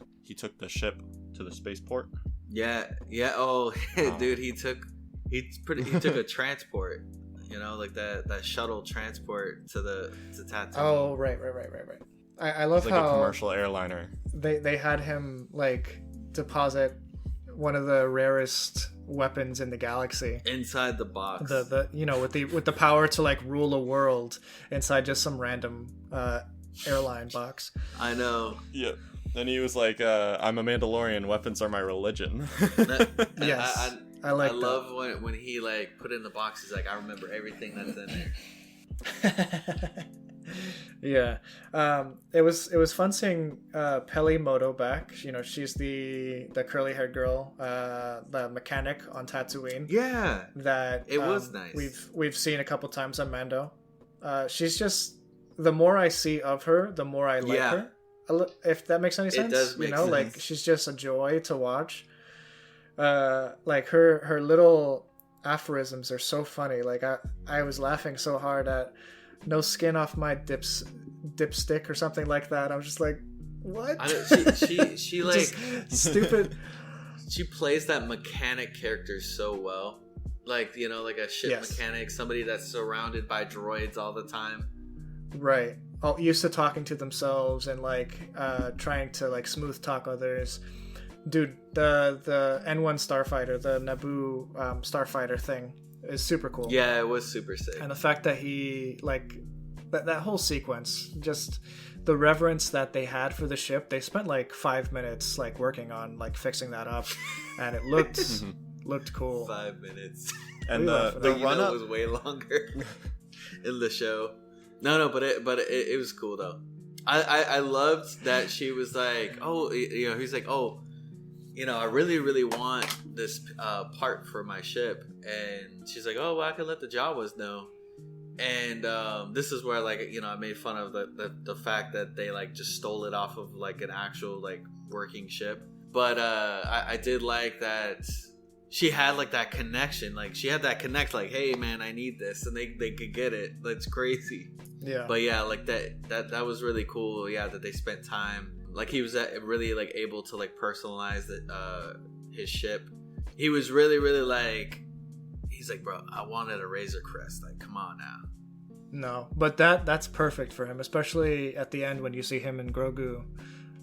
ship to the spaceport. Yeah. Oh, dude, he took a transport. You know, like that shuttle transport to Tatooine. Oh, right. I love It's like how a commercial airliner. they had him like deposit one of the rarest weapons in the galaxy. Inside the box. The you know, with the power to like rule a world inside just some random airline box. I know. Yeah. Then he was like, "I'm a Mandalorian. Weapons are my religion." Yes, I like I that. love when he like put it in the box. He's like, I remember everything that's in there. Yeah, it was fun seeing Peli Moto back. You know, she's the curly haired girl, the mechanic on Tatooine. Yeah. That It was nice. We've seen a couple times on Mando. She's just, the more I see of her, the more I like her. If that makes any sense. does make you know, like sense. she's just a joy to watch. Like her little aphorisms are so funny. Like I was laughing so hard at "no skin off my dipstick" or something like that. I was just like, what? I know, she like Just stupid. she plays that mechanic character so well. Like, you know, like a ship Yes. mechanic, somebody that's surrounded by droids all the time. Right. All used to talking to themselves and like trying to like smooth talk others. Dude, the N1 starfighter, the Naboo starfighter thing is super cool. Yeah, it was super sick. And the fact that he like that whole sequence, just the reverence that they had for the ship. They spent like 5 minutes like working on like fixing that up, and it looked cool. 5 minutes. And We the laughed at the that. You know, run it up. was way longer in the show. No, but it was cool though. I loved that she was like, oh, you know, he's like, oh, you know, I really, really want this part for my ship, and she's like, oh, well, I can let the Jawas know. And this is where, like, you know, I made fun of the fact that they like just stole it off of like an actual like working ship. But I did like that she had like that connection, like she had that connect, like, hey man, I need this, and they could get it. That's crazy. Yeah. But yeah, like that was really cool. Yeah, that they spent time. Like he was really like able to like personalize his ship. He was really, really like, he's like, bro, I wanted a Razor Crest. Like, come on now. No, but that's perfect for him, especially at the end when you see him and Grogu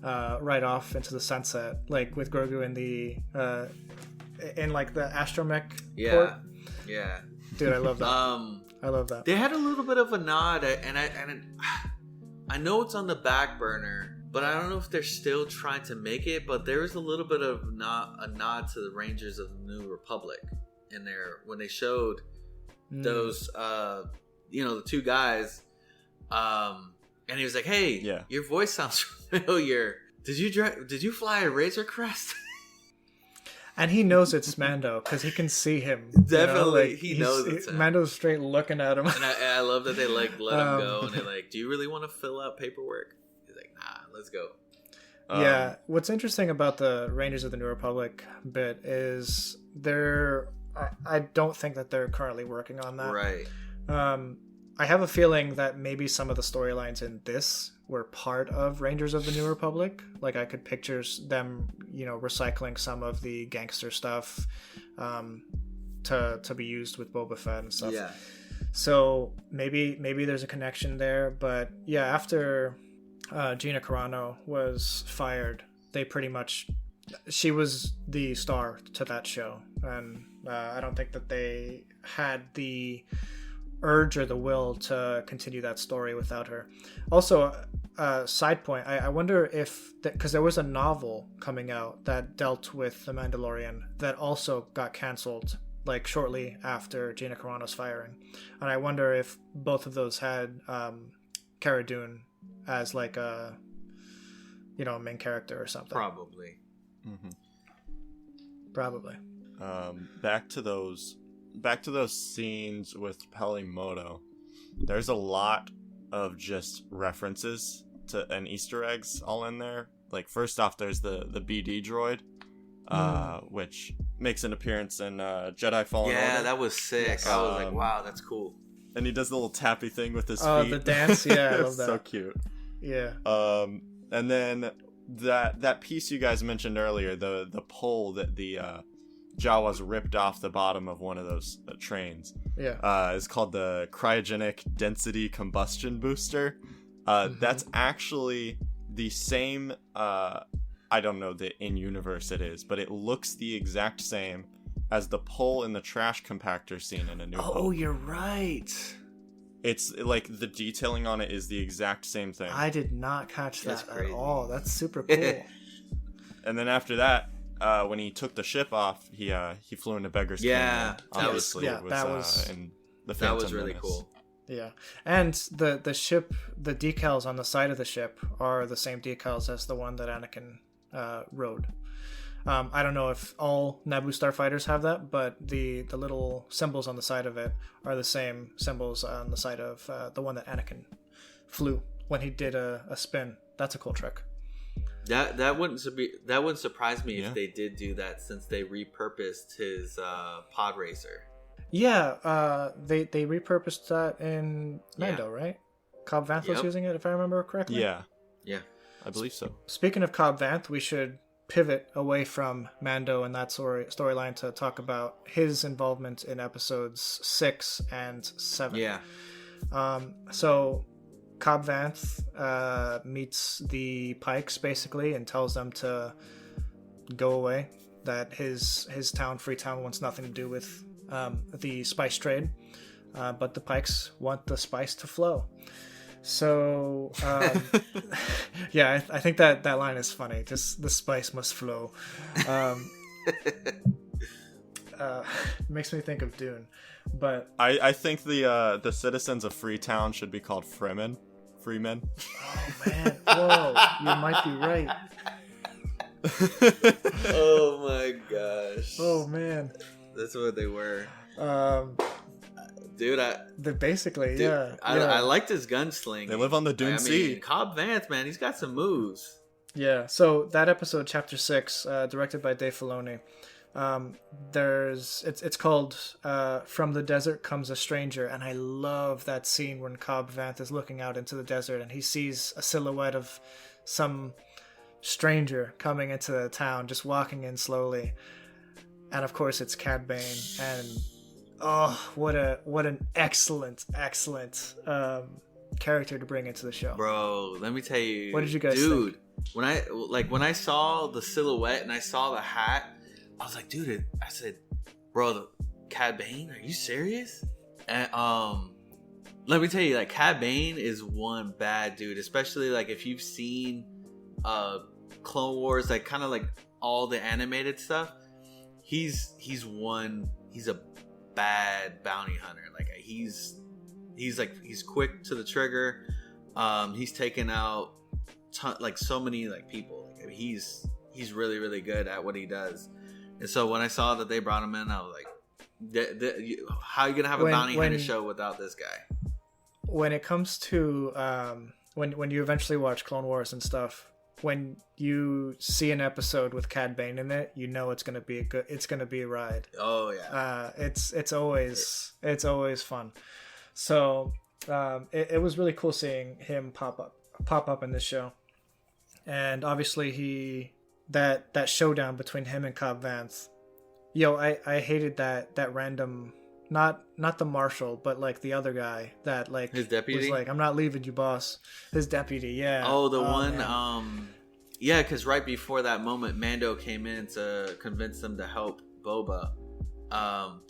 ride off into the sunset, like with Grogu in the in like the astromech port. Yeah. Dude, I love that. I love that. They had a little bit of a nod, and I know it's on the back burner, but I don't know if they're still trying to make it. But there was a little bit of a nod to the Rangers of the New Republic in there when they showed those the two guys, and he was like, "Hey, your voice sounds familiar. Did you fly a Razor Crest?" And he knows it's Mando because he can see him. Definitely, he knows it's him. Mando's straight looking at him. And I love that they let him go, and they're like, "Do you really want to fill out paperwork?" He's like, "Nah, let's go." Yeah, what's interesting about the Rangers of the New Republic bit is I don't think that they're currently working on that. Right. I have a feeling that maybe some of the storylines in this were part of Rangers of the New Republic. Like I could picture them, recycling some of the gangster stuff to be used with Boba Fett and stuff. Yeah. So maybe there's a connection there. But yeah, after Gina Carano was fired, she was the star to that show, and I don't think that they had the urge or the will to continue that story without her. Also, side point, I wonder if, because there was a novel coming out that dealt with the Mandalorian that also got canceled like shortly after Gina Carano's firing, and I wonder if both of those had Cara Dune as like a main character or something. Probably. Mm-hmm. Probably. Back to those scenes with Pelimoto. There's a lot of just references to and Easter eggs all in there. Like first off, there's the BD droid, which makes an appearance in Jedi Fallen Order. Yeah, that was sick. Yes. I was like, wow, that's cool. And he does the little tappy thing with his feet. Oh, the dance. Yeah, I love that. So cute. Yeah. And then that piece you guys mentioned earlier, the pole that the Jawas ripped off the bottom of one of those trains. Yeah. Is called the cryogenic density combustion booster. That's actually the same. I don't know the in-universe it is, but it looks the exact same as the pole in the trash compactor scene in A New Hope. Oh, you're right. It's like the detailing on it is the exact same thing. I did not catch that crazy. at all. That's super cool. And then after that, when he took the ship off, he flew into Beggar's Canyon. Obviously, yeah, that was in the That Phantom was really Menace. cool. Yeah, and the ship, the decals on the side of the ship are the same decals as the one that Anakin rode. I don't know if all Naboo starfighters have that, but the little symbols on the side of it are the same symbols on the side of the one that Anakin flew when he did a spin. That's a cool trick. That wouldn't surprise me if they did do that, since they repurposed his pod racer. Yeah, they repurposed that in Mando, right? Cobb Vanth was using it, if I remember correctly. Yeah, I believe so. Speaking of Cobb Vanth, we should pivot away from Mando and that storyline to talk about his involvement in episodes 6 and 7. Yeah. So Cobb Vanth meets the Pikes basically and tells them to go away, that his town, Freetown, wants nothing to do with the spice trade, but the Pikes want the spice to flow. So yeah, I think that line is funny. Just the spice must flow. Makes me think of Dune. But I think the citizens of Freetown should be called Fremen. Freemen. Oh man, whoa, you might be right. Oh my gosh. Oh man, that's what they were. Dude, I liked his gunsling. They live on the Dune Sea. Cobb Vanth, man, he's got some moves. Yeah, so that episode, Chapter 6, directed by Dave Filoni, it's called From the Desert Comes a Stranger, and I love that scene when Cobb Vanth is looking out into the desert and he sees a silhouette of some stranger coming into the town, just walking in slowly, and of course it's Cad Bane, and oh, what an excellent character to bring into the show. Bro, let me tell you. What did you guys think? When I saw the silhouette and I saw the hat, I was like, dude, I said, bro, the Cad Bane, are you serious? And let me tell you, like, Cad Bane is one bad dude, especially like if you've seen Clone Wars, like kind of like all the animated stuff. He's a bad bounty hunter. Like he's he's quick to the trigger. He's taken out so many people. Like, I mean, he's really, really good at what he does. And so when I saw that they brought him in, I was like, how are you gonna have a bounty hunter show without this guy? When it comes to when you eventually watch Clone Wars and stuff, when you see an episode with Cad Bane in it, you know it's gonna be a ride. Oh yeah. It's always fun. So it was really cool seeing him pop up in this show, and obviously that showdown between him and Cobb Vanth. I hated that random, not the marshal, but like the other guy that like his deputy was like, I'm not leaving you, boss. His deputy, yeah. Oh, the one, man. Yeah, because right before that moment, Mando came in to convince them to help Boba. And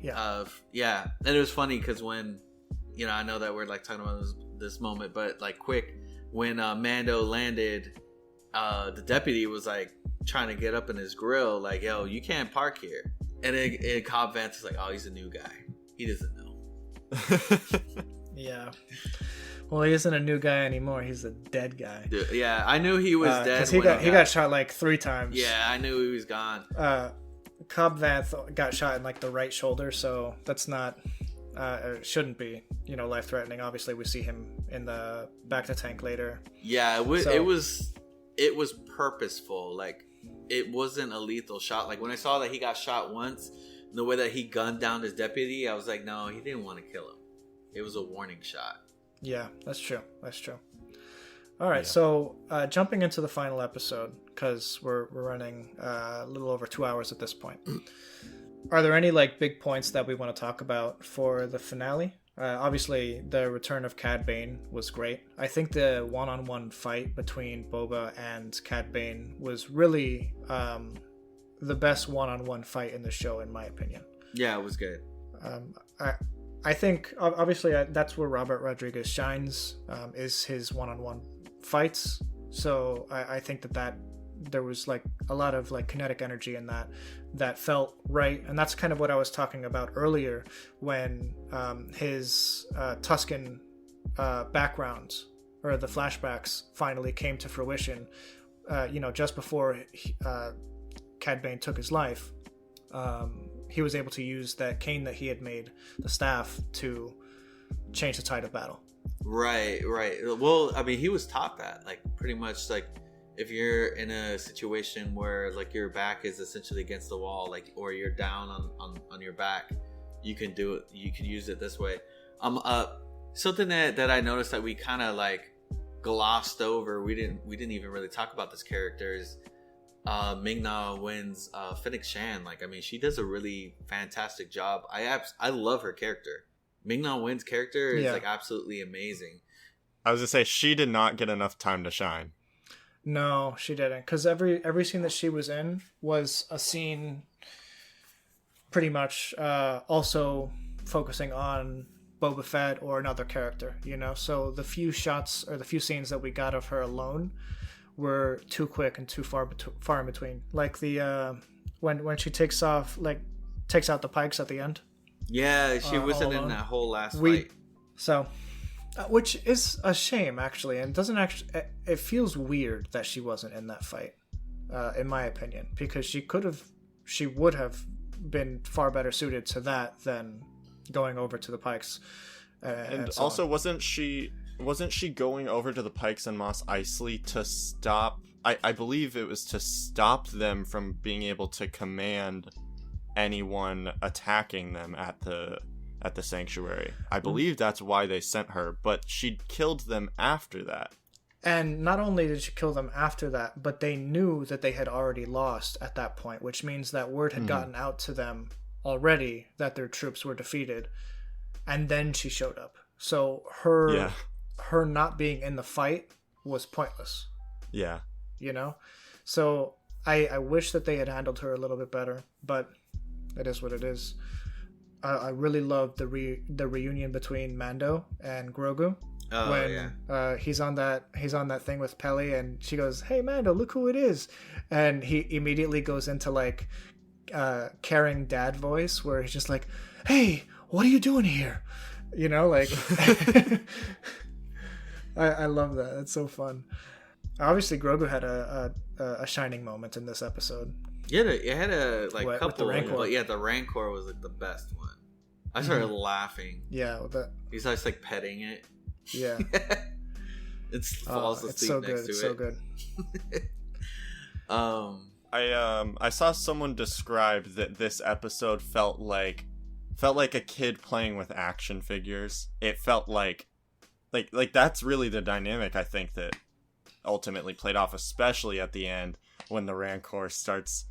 it was funny because when, I know that we're like talking about this moment, but like quick, when Mando landed, the deputy was like trying to get up in his grill, like, yo, you can't park here. And Cobb Vanth is like, oh, he's a new guy. He doesn't know. Yeah. Well, he isn't a new guy anymore. He's a dead guy. Dude, yeah, I knew he was dead. Because he got shot like 3 times. Yeah, I knew he was gone. Cobb Vanth got shot in like the right shoulder, so that's not shouldn't be life threatening. Obviously, we see him in the back to tank later. Yeah, it was purposeful. Like, it wasn't a lethal shot. Like, when I saw that he got shot once, the way that he gunned down his deputy, I was like, no, he didn't want to kill him. It was a warning shot. Yeah, that's true. All right, so jumping into the final episode, because we're running a little over 2 hours at this point. Are there any like big points that we want to talk about for the finale? Obviously, the return of Cad Bane was great. I think the one-on-one fight between Boba and Cad Bane was really the best one-on-one fight in the show, in my opinion. Yeah, it was good. I think, obviously, that's where Robert Rodriguez shines, is his one-on-one fights. So I think that there was like a lot of like kinetic energy in that felt right. And that's kind of what I was talking about earlier when his Tusken background, or the flashbacks, finally came to fruition, just before Cad Bane took his life. He was able to use that cane that he had made, the staff, to change the tide of battle. Right. Well, I mean, he was taught that, like, pretty much, like, if you're in a situation where, like, your back is essentially against the wall, like, or you're down on your back, you can do it. You can use it this way. Something that I noticed that we kind of, like, glossed over, we didn't even really talk about this character, is Ming-Na Wen's Fennec Shan. Like, I mean, she does a really fantastic job. I love her character. Ming-Na Wen's character is like absolutely amazing. I was gonna say, she did not get enough time to shine. No, she didn't, because every scene that she was in was a scene pretty much also focusing on Boba Fett or another character, so the few shots or the few scenes that we got of her alone were too quick and too far in between. Like the when she takes out the pikes at the end. Yeah, she wasn't in that whole last fight. So, which is a shame, actually, and it feels weird that she wasn't in that fight, in my opinion, because she would have been far better suited to that than going over to the pikes. And so also, wasn't she going over to the pikes and Mos Eisley to stop? I believe it was to stop them from being able to command anyone attacking them at the sanctuary. I believe that's why they sent her, but she killed them after that. And not only did she kill them after that, but they knew that they had already lost at that point, which means that word had gotten out to them already that their troops were defeated, and then she showed up. So her not being in the fight was pointless. Yeah. So I wish that they had handled her a little bit better, but it is what it is. I really loved the reunion between Mando and Grogu. Oh, when he's on that thing with Peli, and she goes, "Hey Mando, look who it is," and he immediately goes into like caring dad voice where he's just like, "Hey, what are you doing here?" You know, like I love that. It's so fun. Obviously, Grogu had a shining moment in this episode. Yeah, it had a like With couple, the Rancor. but yeah, the Rancor was like the best one. I started laughing. Yeah, with that. He's just like petting it. Yeah, It falls asleep it's so next good. to It's it. so good. I saw someone describe that this episode felt like a kid playing with action figures. It felt like that's really the dynamic I think that ultimately played off, especially at the end when the Rancor starts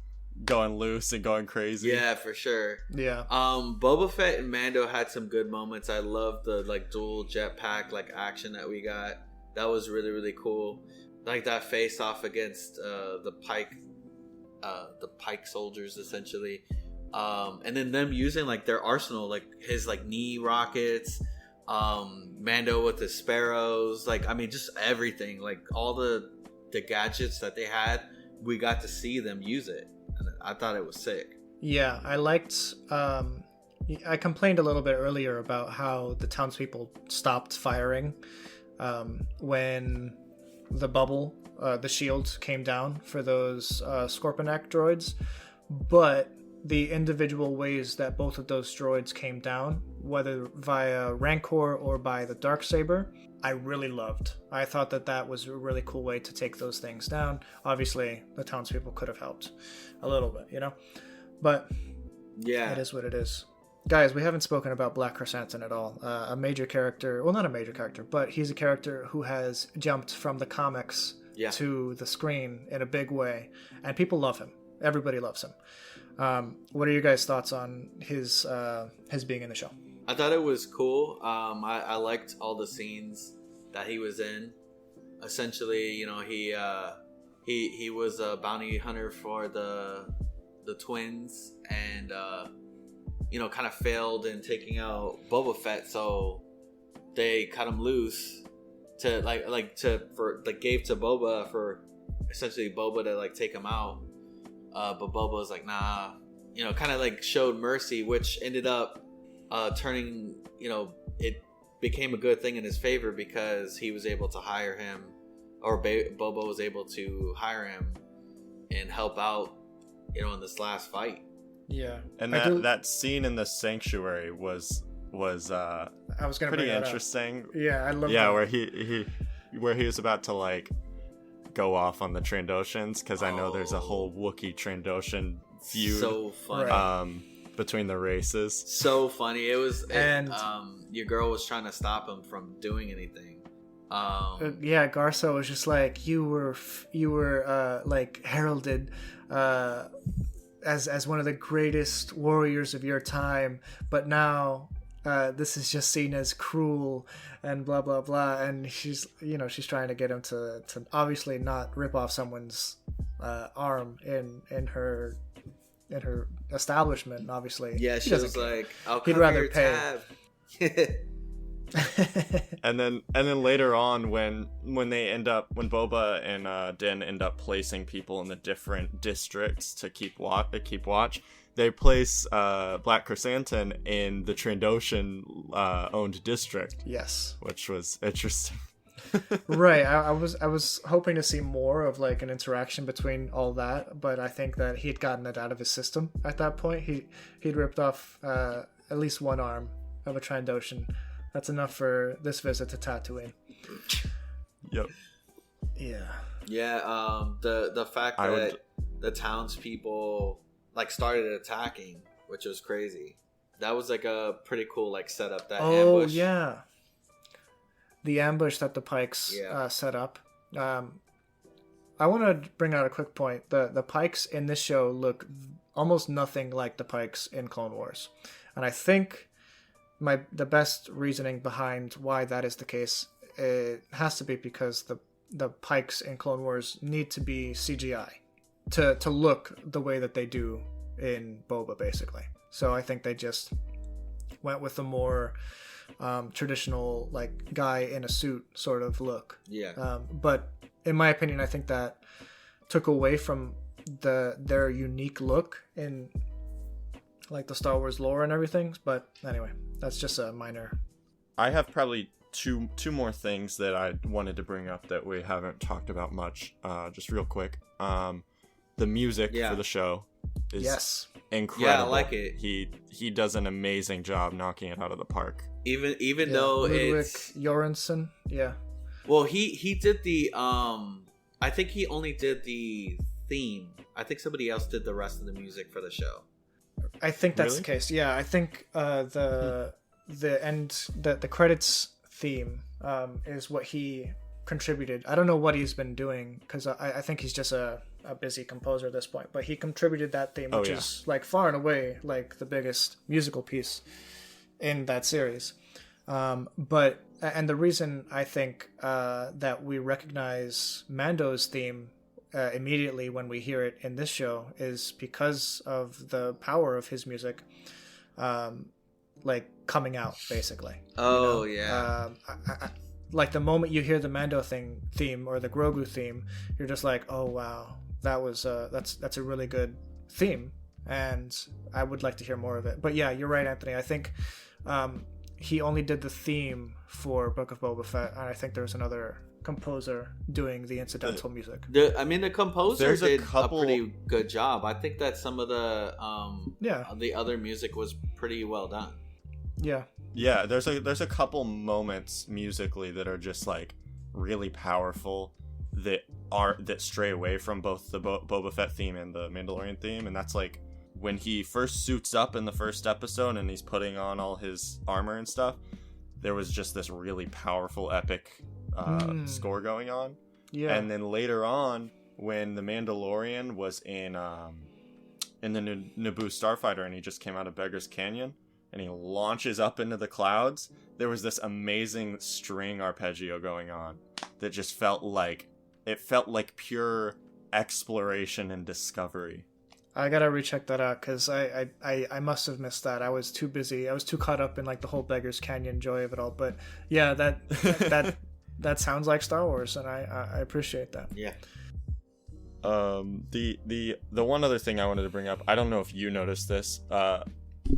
going loose and going crazy. Yeah, for sure. Yeah. Boba Fett and Mando had some good moments. I love the like dual jetpack like action that we got. That was really, really cool. Like that face off against the Pike soldiers essentially. And then them using like their arsenal, like his like knee rockets, Mando with the sparrows, like I mean just everything, like all the gadgets that they had, we got to see them use it. And I thought it was sick. Yeah, I liked. I complained a little bit earlier about how the townspeople stopped firing when the bubble, the shield came down for those Scorpionek droids, but the individual ways that both of those droids came down, whether via Rancor or by the Darksaber, I really loved. I thought that was a really cool way to take those things down. Obviously, the townspeople could have helped a little bit, you know? But yeah, it is what it is. Guys, we haven't spoken about Black Chrysanthemum at all. A major character, well, not a major character, but he's a character who has jumped from the comics to the screen in a big way, and people love him. Everybody loves him. What are your guys' thoughts on his being in the show? I thought it was cool. I liked all the scenes that he was in. Essentially, you know, he was a bounty hunter for the twins, and you know, kind of failed in taking out Boba Fett, so they cut him loose to gave to Boba for essentially Boba to like take him out. But Boba was like, nah, you know, kind of like showed mercy, which ended up turning, you know, it became a good thing in his favor because he was able to hire him, or Boba was able to hire him and help out, you know, in this last fight. Yeah, and that scene in the sanctuary was I was gonna pretty bring interesting. Yeah, I love. Yeah, where he was about to like go off on the Trandoshans, because I know there's a whole Wookiee Trandoshan feud. So funny. Between the races. So funny. It was, and your girl was trying to stop him from doing anything. Yeah, Garso was just like, you were like heralded as one of the greatest warriors of your time, but now this is just seen as cruel and blah blah blah. And she's trying to get him to obviously not rip off someone's arm in her establishment. Obviously, yeah, she was like, I'll he'd cover rather your pay. tab. and then later on when Boba and Din end up placing people in the different districts to keep watch, they place Black Chrysanthemum in the Trandoshan owned district. Yes, which was interesting. Right. I was hoping to see more of like an interaction between all that, but I think that he'd gotten it out of his system at that point. He'd ripped off at least one arm of a Trandoshan. That's enough for this visit to Tatooine. Yep. Yeah. Yeah. The fact that the townspeople like started attacking, which was crazy. That was like a pretty cool like setup. That ambush. Oh yeah. The ambush that the Pikes set up. I want to bring out a quick point. The Pikes in this show look almost nothing like the Pikes in Clone Wars, and I think the best reasoning behind why that is the case, it has to be because the Pikes in Clone Wars need to be CGI to look the way that they do in Boba, basically. So I think they just went with a more traditional like guy in a suit sort of look. Yeah. But in my opinion, I think that took away from their unique look in like the Star Wars lore and everything. But anyway, that's just a minor I have probably two more things that I wanted to bring up that we haven't talked about much. Just real quick. The music for the show is incredible. Yeah, I like it. He does an amazing job knocking it out of the park. Even though Ludwig it's Göransson, well, he did the I think he only did the theme. I think somebody else did the rest of the music for the show. I think that's Really? the case. Yeah, I think the credits theme is what he contributed. I don't know what he's been doing because I think he's just a busy composer at this point. But he contributed that theme, which is like far and away like the biggest musical piece in that series. But the reason I think that we recognize Mando's theme immediately when we hear it in this show is because of the power of his music, like coming out basically. Oh, you know? yeah. Like the moment you hear the Mando theme or the Grogu theme, you're just like, oh wow, that was that's a really good theme, and I would like to hear more of it. But yeah, you're right, Anthony. I think he only did the theme for Book of Boba Fett, and I think there was another composer doing the incidental music. The composer did a pretty good job. I think that some of the the other music was pretty well done. Yeah, there's a couple moments musically that are just like really powerful that stray away from both the Boba Fett theme and the Mandalorian theme, and that's like when he first suits up in the first episode and he's putting on all his armor and stuff. There was just this really powerful epic score going on. Yeah. And then later on, when the Mandalorian was in the Naboo Starfighter and he just came out of Beggar's Canyon and he launches up into the clouds, there was this amazing string arpeggio going on that just felt like pure exploration and discovery. I gotta recheck that out because I must have missed that. I was too busy. I was too caught up in like the whole Beggar's Canyon joy of it all. But yeah, that sounds like Star Wars, and I appreciate that. Yeah. The one other thing I wanted to bring up, I don't know if you noticed this, but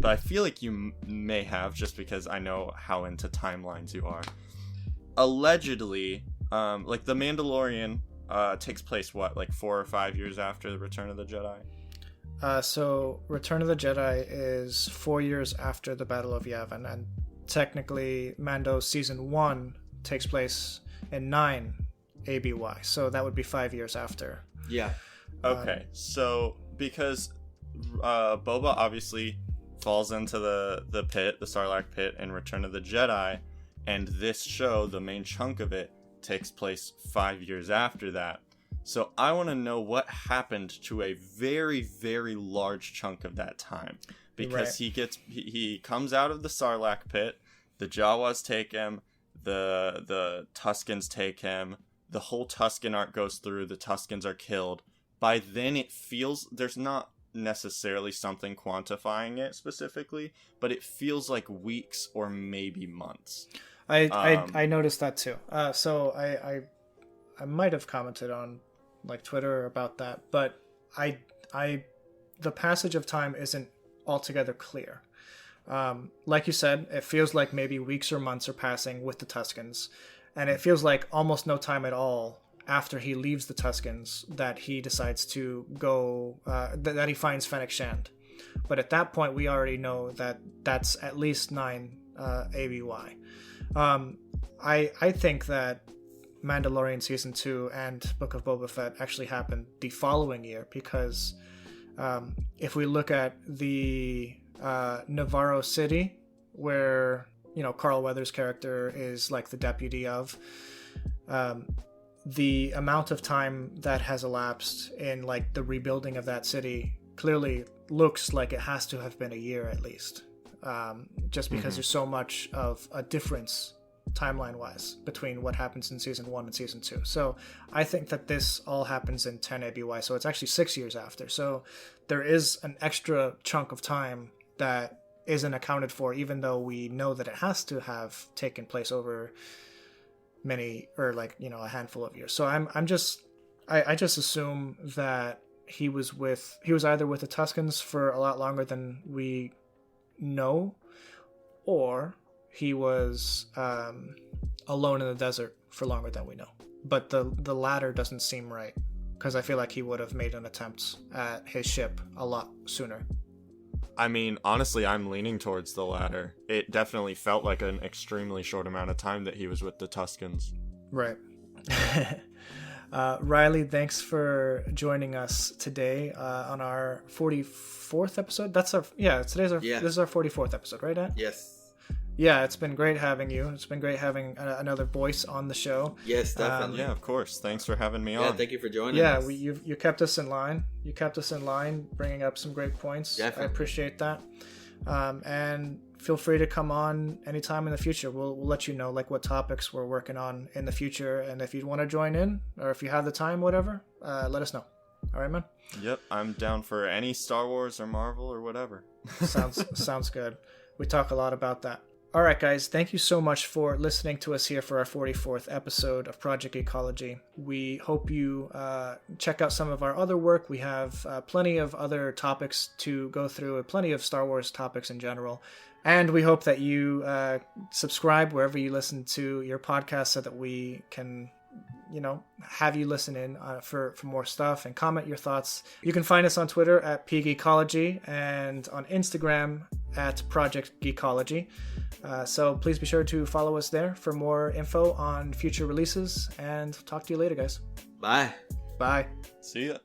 I feel like you may have, just because I know how into timelines you are. Allegedly, like the Mandalorian takes place like 4 or 5 years after the Return of the Jedi. So Return of the Jedi is 4 years after the Battle of Yavin, and technically Mando Season 1 takes place in 9 ABY, so that would be 5 years after. Yeah. Okay, so because Boba obviously falls into the pit, the Sarlacc pit, in Return of the Jedi, and this show, the main chunk of it, takes place 5 years after that. So I want to know what happened to a very, very large chunk of that time, because he comes out of the Sarlacc pit, the Jawas take him, the Tuskens take him, the whole Tusken arc goes through, the Tuskens are killed. By then it feels there's not necessarily something quantifying it specifically, but it feels like weeks or maybe months. I noticed that too. So I might have commented on like Twitter about that, but the passage of time isn't altogether clear. Like you said, it feels like maybe weeks or months are passing with the Tuskens, and it feels like almost no time at all after he leaves the Tuskens that he decides to go, that he finds Fennec Shand. But at that point, we already know that that's at least 9 ABY. I think that Mandalorian Season 2 and Book of Boba Fett actually happened the following year, because if we look at the Navarro City, where, you know, Carl Weathers' character is like the deputy of, the amount of time that has elapsed in like the rebuilding of that city clearly looks like it has to have been a year at least, just because there's so much of a difference timeline wise between what happens in Season 1 and Season 2. So I think that this all happens in 10 ABY, so it's actually 6 years after. So there is an extra chunk of time that isn't accounted for, even though we know that it has to have taken place over many, or like, you know, a handful of years. So I just assume that he was either with the Tuskens for a lot longer than we know, or he was alone in the desert for longer than we know. But the latter doesn't seem right, because I feel like he would have made an attempt at his ship a lot sooner. I mean, honestly, I'm leaning towards the latter. It definitely felt like an extremely short amount of time that he was with the Tuskens. Right. Riley, thanks for joining us today on our 44th episode. This is our 44th episode, right, Ed? Yes. Yeah, it's been great having you. It's been great having another voice on the show. Yes, definitely. Yeah, of course. Thanks for having me on. Yeah, thank you for joining us. Yeah, you kept us in line. You kept us in line, bringing up some great points. Definitely. I appreciate that. And feel free to come on anytime in the future. We'll let you know like what topics we're working on in the future, and if you want to join in or if you have the time, whatever, let us know. All right, man. Yep, I'm down for any Star Wars or Marvel or whatever. Sounds good. We talk a lot about that. All right, guys, thank you so much for listening to us here for our 44th episode of Project Geekology. We hope you check out some of our other work. We have plenty of other topics to go through, plenty of Star Wars topics in general. And we hope that you subscribe wherever you listen to your podcast so that we can, have you listen in for more stuff and comment your thoughts. You can find us on Twitter at pgeekology and on Instagram at Project Geekology. So please be sure to follow us there for more info on future releases, and talk to you later, guys. Bye. Bye. See ya.